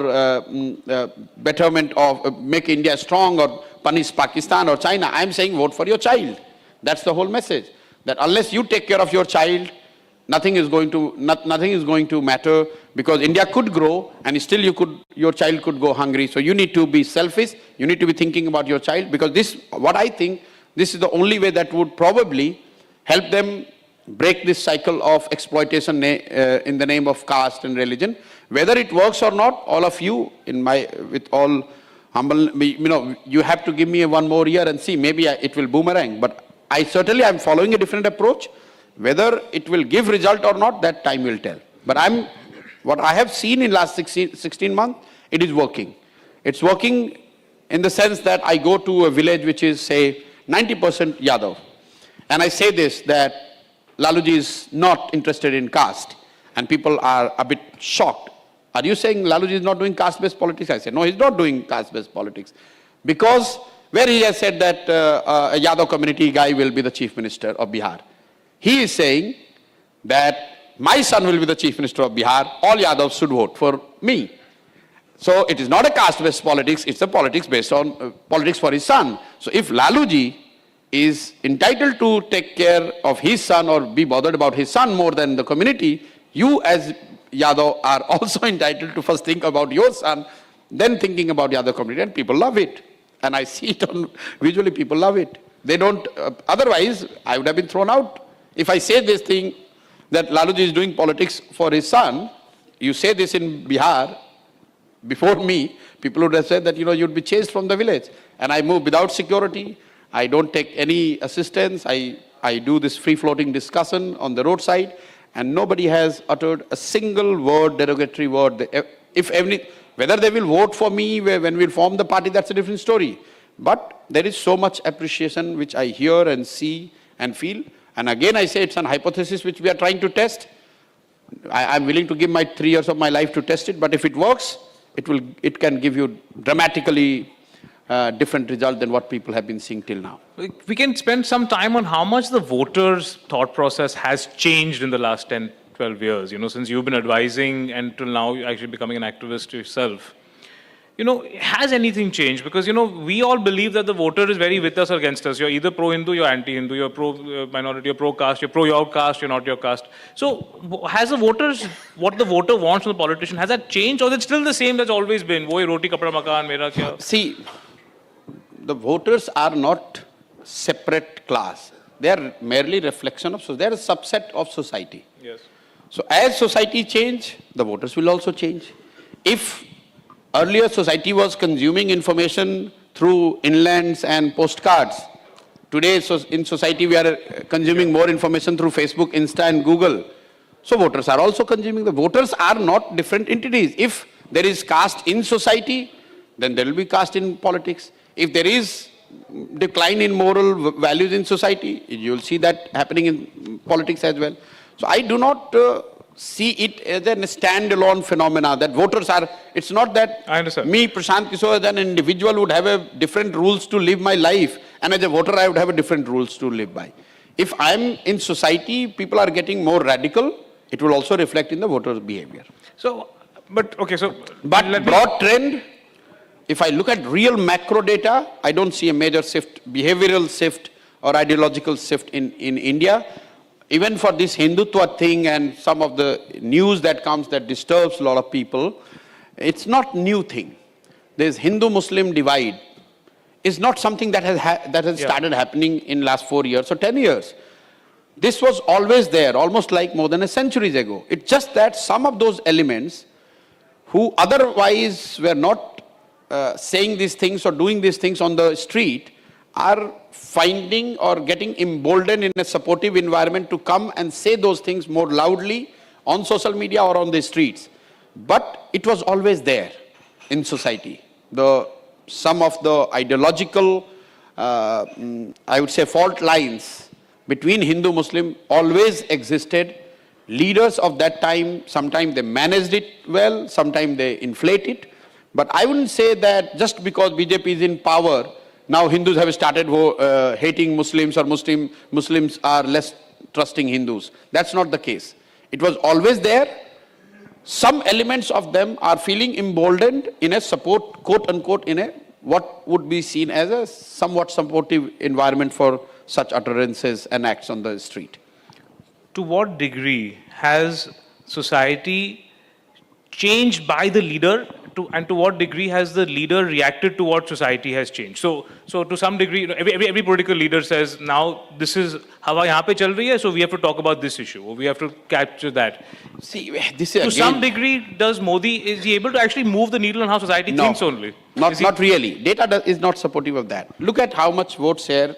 betterment of, make India strong or punish Pakistan or China. I'm saying vote for your child. That's the whole message. That unless you take care of your child, nothing is going to matter, because India could grow and still your child could go hungry. So you need to be selfish. You need to be thinking about your child, because what I think, this is the only way that would probably help them break this cycle of exploitation in the name of caste and religion. Whether it works or not, all of you, with all humble, you have to give me 1 more year and see, maybe it will boomerang. But I certainly am following a different approach. Whether it will give result or not, that time will tell. But what I have seen in last 16 months, it is working. It's working in the sense that I go to a village which is, say, 90% Yadav. And I say this, that Laluji is not interested in caste. And people are a bit shocked. Are you saying Laluji is not doing caste-based politics? I say, no, he's not doing caste-based politics. Because where he has said that a Yadav community guy will be the chief minister of Bihar. He is saying that my son will be the chief minister of Bihar, all Yadavs should vote for me. So it is not a caste-based politics, it's a politics based on politics for his son. So if Laluji is entitled to take care of his son or be bothered about his son more than the community, you as Yadav are also entitled to first think about your son, then thinking about the other community, and people love it. And I see it visually, people love it. They don't, otherwise I would have been thrown out. If I say this thing, that Laluji is doing politics for his son, you say this in Bihar, before me, people would have said that, you'd be chased from the village. And I move without security, I don't take any assistance, I do this free-floating discussion on the roadside, and nobody has uttered a single word, derogatory word. Whether they will vote for me when we'll form the party, that's a different story. But there is so much appreciation which I hear and see and feel. And again, I say it's an hypothesis which we are trying to test. I'm willing to give my 3 years of my life to test it. But if it works, it can give you dramatically different result than what people have been seeing till now. We can spend some time on how much the voters' thought process has changed in the last 10, 12 years, since you've been advising and till now you're actually becoming an activist yourself. Has anything changed? Because, we all believe that the voter is very with us or against us. You're either pro-Hindu, you're anti-Hindu, you're pro-minority, you're pro-caste, you're pro-your caste, you're not your caste. So, has the voters, what the voter wants from the politician, has that changed or is it still the same that's always been? Wohi roti, kapda, makan, mera kya? See, the voters are not separate class. They are merely reflection of, so they are a subset of society. Yes. So, as society change, the voters will also change. If earlier society was consuming information through inlands and postcards. Today in society we are consuming more information through Facebook, Insta and Google. So voters are also consuming. The voters are not different entities. If there is caste in society, then there will be caste in politics. If there is decline in moral values in society, you will see that happening in politics as well. So I do not see it as a standalone phenomena that voters are, it's not that me, Prashant Kishore, as an individual would have a different rules to live my life and as a voter I would have a different rules to live by. If I'm in society, people are getting more radical, it will also reflect in the voter's behavior. So, but broad trend, if I look at real macro data, I don't see a major shift, behavioral shift or ideological shift in India. Even for this Hindutva thing and some of the news that comes that disturbs a lot of people, it's not new thing. There's Hindu-Muslim divide. It's not something that has started happening in last 4 years or 10 years. This was always there, almost like more than a century ago. It's just that some of those elements who otherwise were not saying these things or doing these things on the street are finding or getting emboldened in a supportive environment to come and say those things more loudly on social media or on the streets. But it was always there in society. Some of the ideological, I would say, fault lines between Hindu-Muslim always existed. Leaders of that time, sometimes they managed it well, sometimes they inflate it. But I wouldn't say that just because BJP is in power, now Hindus have started hating Muslims or Muslims are less trusting Hindus. That's not the case. It was always there. Some elements of them are feeling emboldened in a support, quote unquote, in a what would be seen as a somewhat supportive environment for such utterances and acts on the street. To what degree has society changed by the leader and to what degree has the leader reacted to what society has changed? So to some degree, every political leader says, now this is hawa yahan pe chal rahi hai, so we have to talk about this issue, or we have to capture that. See, this is to some degree, does Modi, is he able to actually move the needle on how society thinks only? Not really. Data is not supportive of that. Look at how much vote share.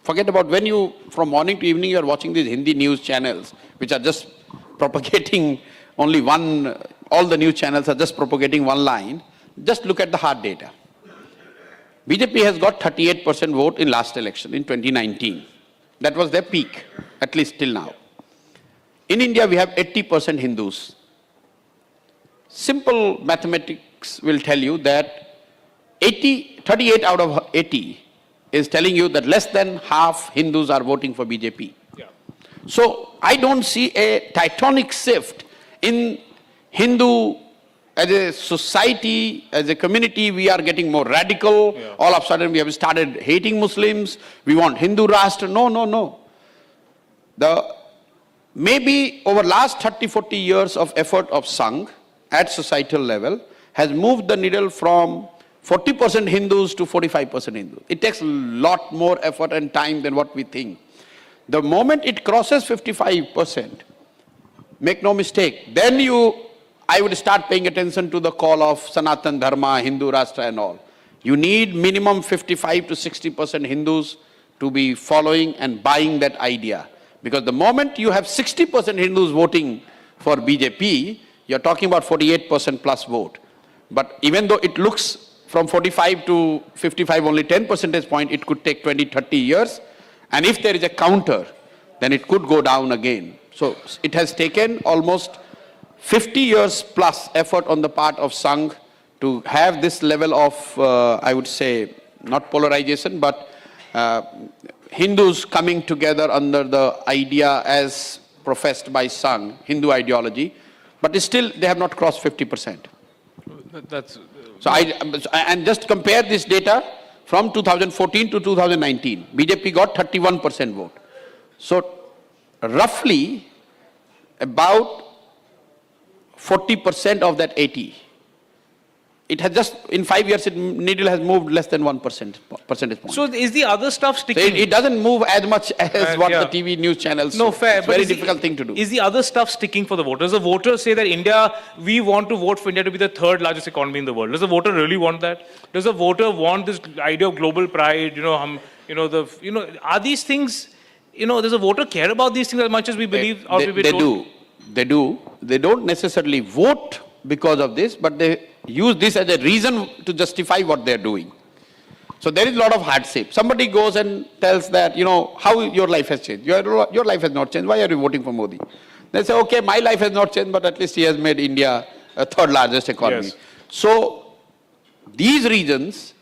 Forget about when you, from morning to evening, you are watching these Hindi news channels, which are just propagating only one, all the news channels are just propagating one line. Just look at the hard data. BJP has got 38% vote in last election in 2019. That was their peak, at least till now. In India, we have 80% Hindus. Simple mathematics will tell you that 38 out of 80 is telling you that less than half Hindus are voting for BJP. Yeah. So I don't see a tectonic shift in Hindu as a society, as a community. We are getting more radical. Yeah. All of a sudden we have started hating Muslims. We want Hindu Rashtra. No. Maybe over last 30-40 years of effort of Sangh at societal level has moved the needle from 40% Hindus to 45% Hindus. It takes a lot more effort and time than what we think. The moment it crosses 55%, make no mistake, then I would start paying attention to the call of Sanatan Dharma, Hindu Rashtra and all. You need minimum 55 to 60% Hindus to be following and buying that idea. Because the moment you have 60% Hindus voting for BJP, you're talking about 48% plus vote. But even though it looks from 45 to 55, only 10 percentage point, it could take 20, 30 years. And if there is a counter, then it could go down again. So it has taken almost 50 years plus effort on the part of Sangh to have this level of, I would say, not polarization, but Hindus coming together under the idea as professed by Sangh, Hindu ideology, but still they have not crossed 50%. That's... So and just compare this data from 2014 to 2019. BJP got 31% vote. So roughly about 40% of that 80. It has just, in 5 years, needle has moved less than 1% percentage point. So is the other stuff sticking? So it doesn't move as much as what the TV news channels. No, fair. It's a very difficult thing to do. Is the other stuff sticking for the voters? The voters say that India, we want to vote for India to be the third largest economy in the world. Does the voter really want that? Does the voter want this idea of global pride? Are these things, does the voter care about these things as much as we believe? They do. They don't necessarily vote because of this, but they use this as a reason to justify what they're doing. So there is a lot of hardship. Somebody goes and tells that, how your life has changed. Your life has not changed. Why are you voting for Modi? They say, okay, my life has not changed, but at least he has made India a third largest economy. Yes. So these reasons,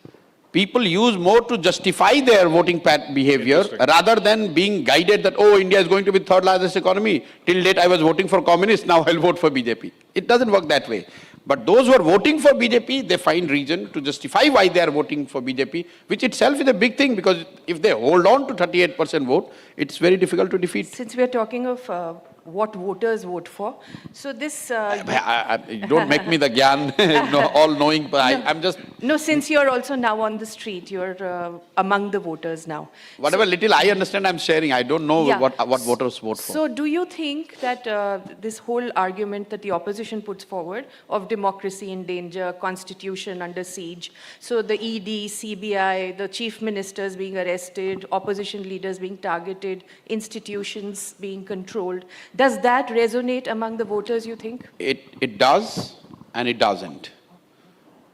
people use more to justify their voting behavior rather than being guided that, oh, India is going to be third largest economy. Till date I was voting for communists, now I'll vote for BJP. It doesn't work that way. But those who are voting for BJP, they find reason to justify why they are voting for BJP, which itself is a big thing, because if they hold on to 38% vote, it's very difficult to defeat. Since we are talking of what voters vote for, so this... don't make me the Gyan, all-knowing, but I'm just... No, since you're also now on the street, you're among the voters now. Whatever little I understand, I'm sharing. I don't know what voters vote for. So do you think that this whole argument that the opposition puts forward of democracy in danger, constitution under siege, so the ED, CBI, the chief ministers being arrested, opposition leaders being targeted, institutions being controlled, does that resonate among the voters, you think? It does and it doesn't.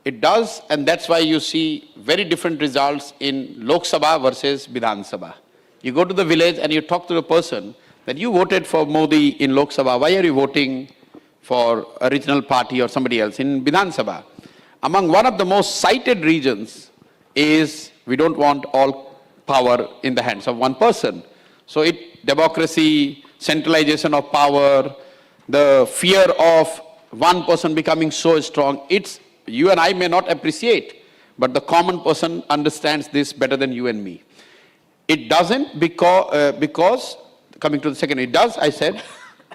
It does, and that's why you see very different results in Lok Sabha versus Vidhan Sabha. You go to the village and you talk to the person that you voted for Modi in Lok Sabha. Why are you voting for a regional party or somebody else in Vidhan Sabha? Among one of the most cited reasons is we don't want all power in the hands of one person. So democracy, centralization of power, the fear of one person becoming so strong, you and I may not appreciate, but the common person understands this better than you and me. It doesn't because, coming to the second, it does, I said,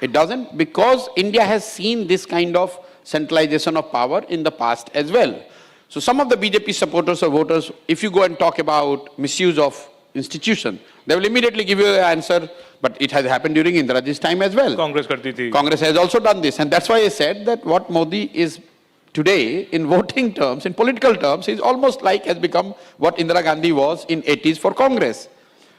it doesn't because India has seen this kind of centralization of power in the past as well. So some of the BJP supporters or voters, if you go and talk about misuse of institution, they will immediately give you an answer, but it has happened during Indiraji's time as well. Congress has also done this, and that's why I said that what Modi is today in voting terms, in political terms, is almost like has become what Indira Gandhi was in 80s for Congress.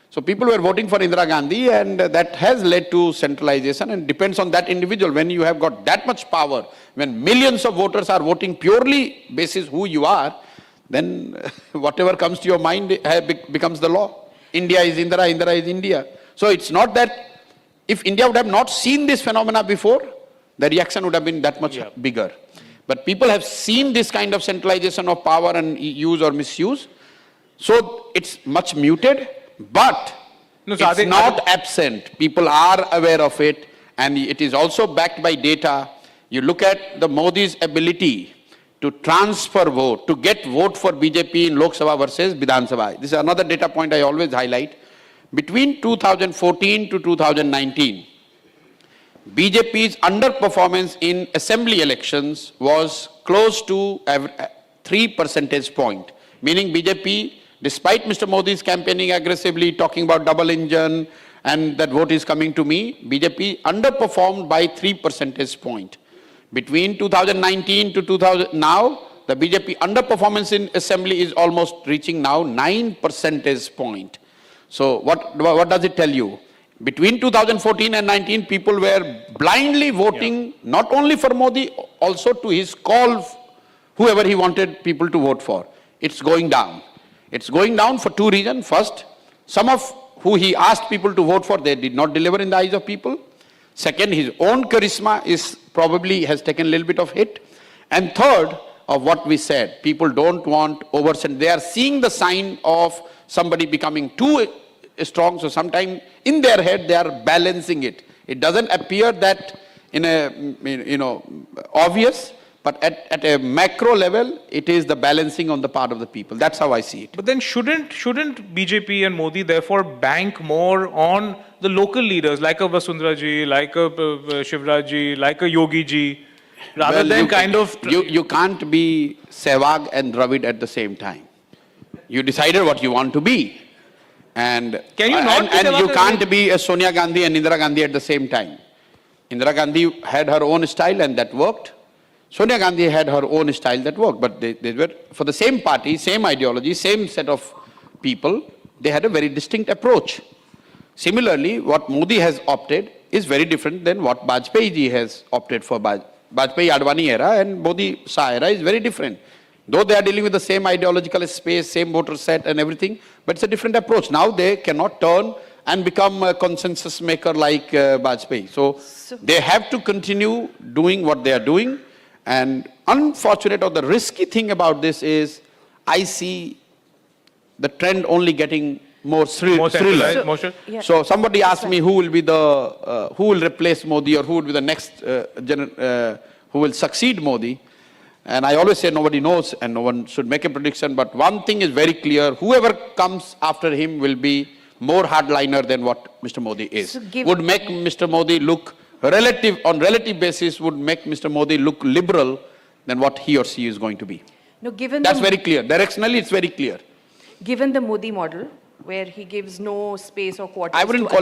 So people were voting for Indira Gandhi, and that has led to centralization, and depends on that individual. When you have got that much power, when millions of voters are voting purely basis who you are, then whatever comes to your mind becomes the law. India is Indira, Indira is India. So it's not that if India would have not seen this phenomena before, the reaction would have been that much bigger. But people have seen this kind of centralization of power and use or misuse. So it's much muted, but it's not absent. People are aware of it, and it is also backed by data. You look at the Modi's ability to transfer vote, to get vote for BJP in Lok Sabha versus Vidhan Sabha. This is another data point I always highlight. Between 2014 to 2019, BJP's underperformance in assembly elections was close to 3 percentage point. Meaning BJP, despite Mr. Modi's campaigning aggressively, talking about double engine and that vote is coming to me, BJP underperformed by 3 percentage point. Between 2019 to now, the BJP underperformance in assembly is almost reaching now 9 percentage point. So what does it tell you? Between 2014 and 19, people were blindly voting not only for Modi, also to his call, whoever he wanted people to vote for. it's going down. It's going down for two reasons. First, some of who he asked people to vote for, they did not deliver in the eyes of people. Second, his own charisma is probably has taken a little bit of hit. And third, of what we said, people don't want oversend. They are seeing the sign of somebody becoming too strong. So sometimes in their head, they are balancing it. It doesn't appear that in a, obvious, but at a macro level, it is the balancing on the part of the people. That's how I see it. But then shouldn't BJP and Modi therefore bank more on the local leaders like a Vasundhara ji, like a Shivraj ji, like a Yogi ji, rather than You can't be Sehwag and Dravid at the same time. You decided what you want to be. And, Can you not be and you Sehwag can't be a Sonia Gandhi and Indira Gandhi at the same time. Indira Gandhi had her own style and that worked. Sonia Gandhi had her own style that worked, but they were for the same party, same ideology, same set of people, they had a very distinct approach. Similarly, what Modi has opted is very different than what Vajpayee ji has opted for. Vajpayee Advani era and Modi Shah era is very different. Though they are dealing with the same ideological space, same voter set and everything, but it's a different approach. Now they cannot turn and become a consensus maker like Vajpayee. So they have to continue doing what they are doing. And unfortunate or the risky thing about this is, I see the trend only getting more thriller. So somebody asked me who will be who will replace Modi or who will be the next who will succeed Modi. And I always say nobody knows and no one should make a prediction. But one thing is very clear, whoever comes after him will be more hardliner than what Mr. Modi is. Would make Mr. Modi look on relative basis, would make Mr. Modi look liberal than what he or she is going to be. No, given That's very clear. Directionally, it's very clear. Given the Modi model, where he gives no space or quarters I wouldn't to call it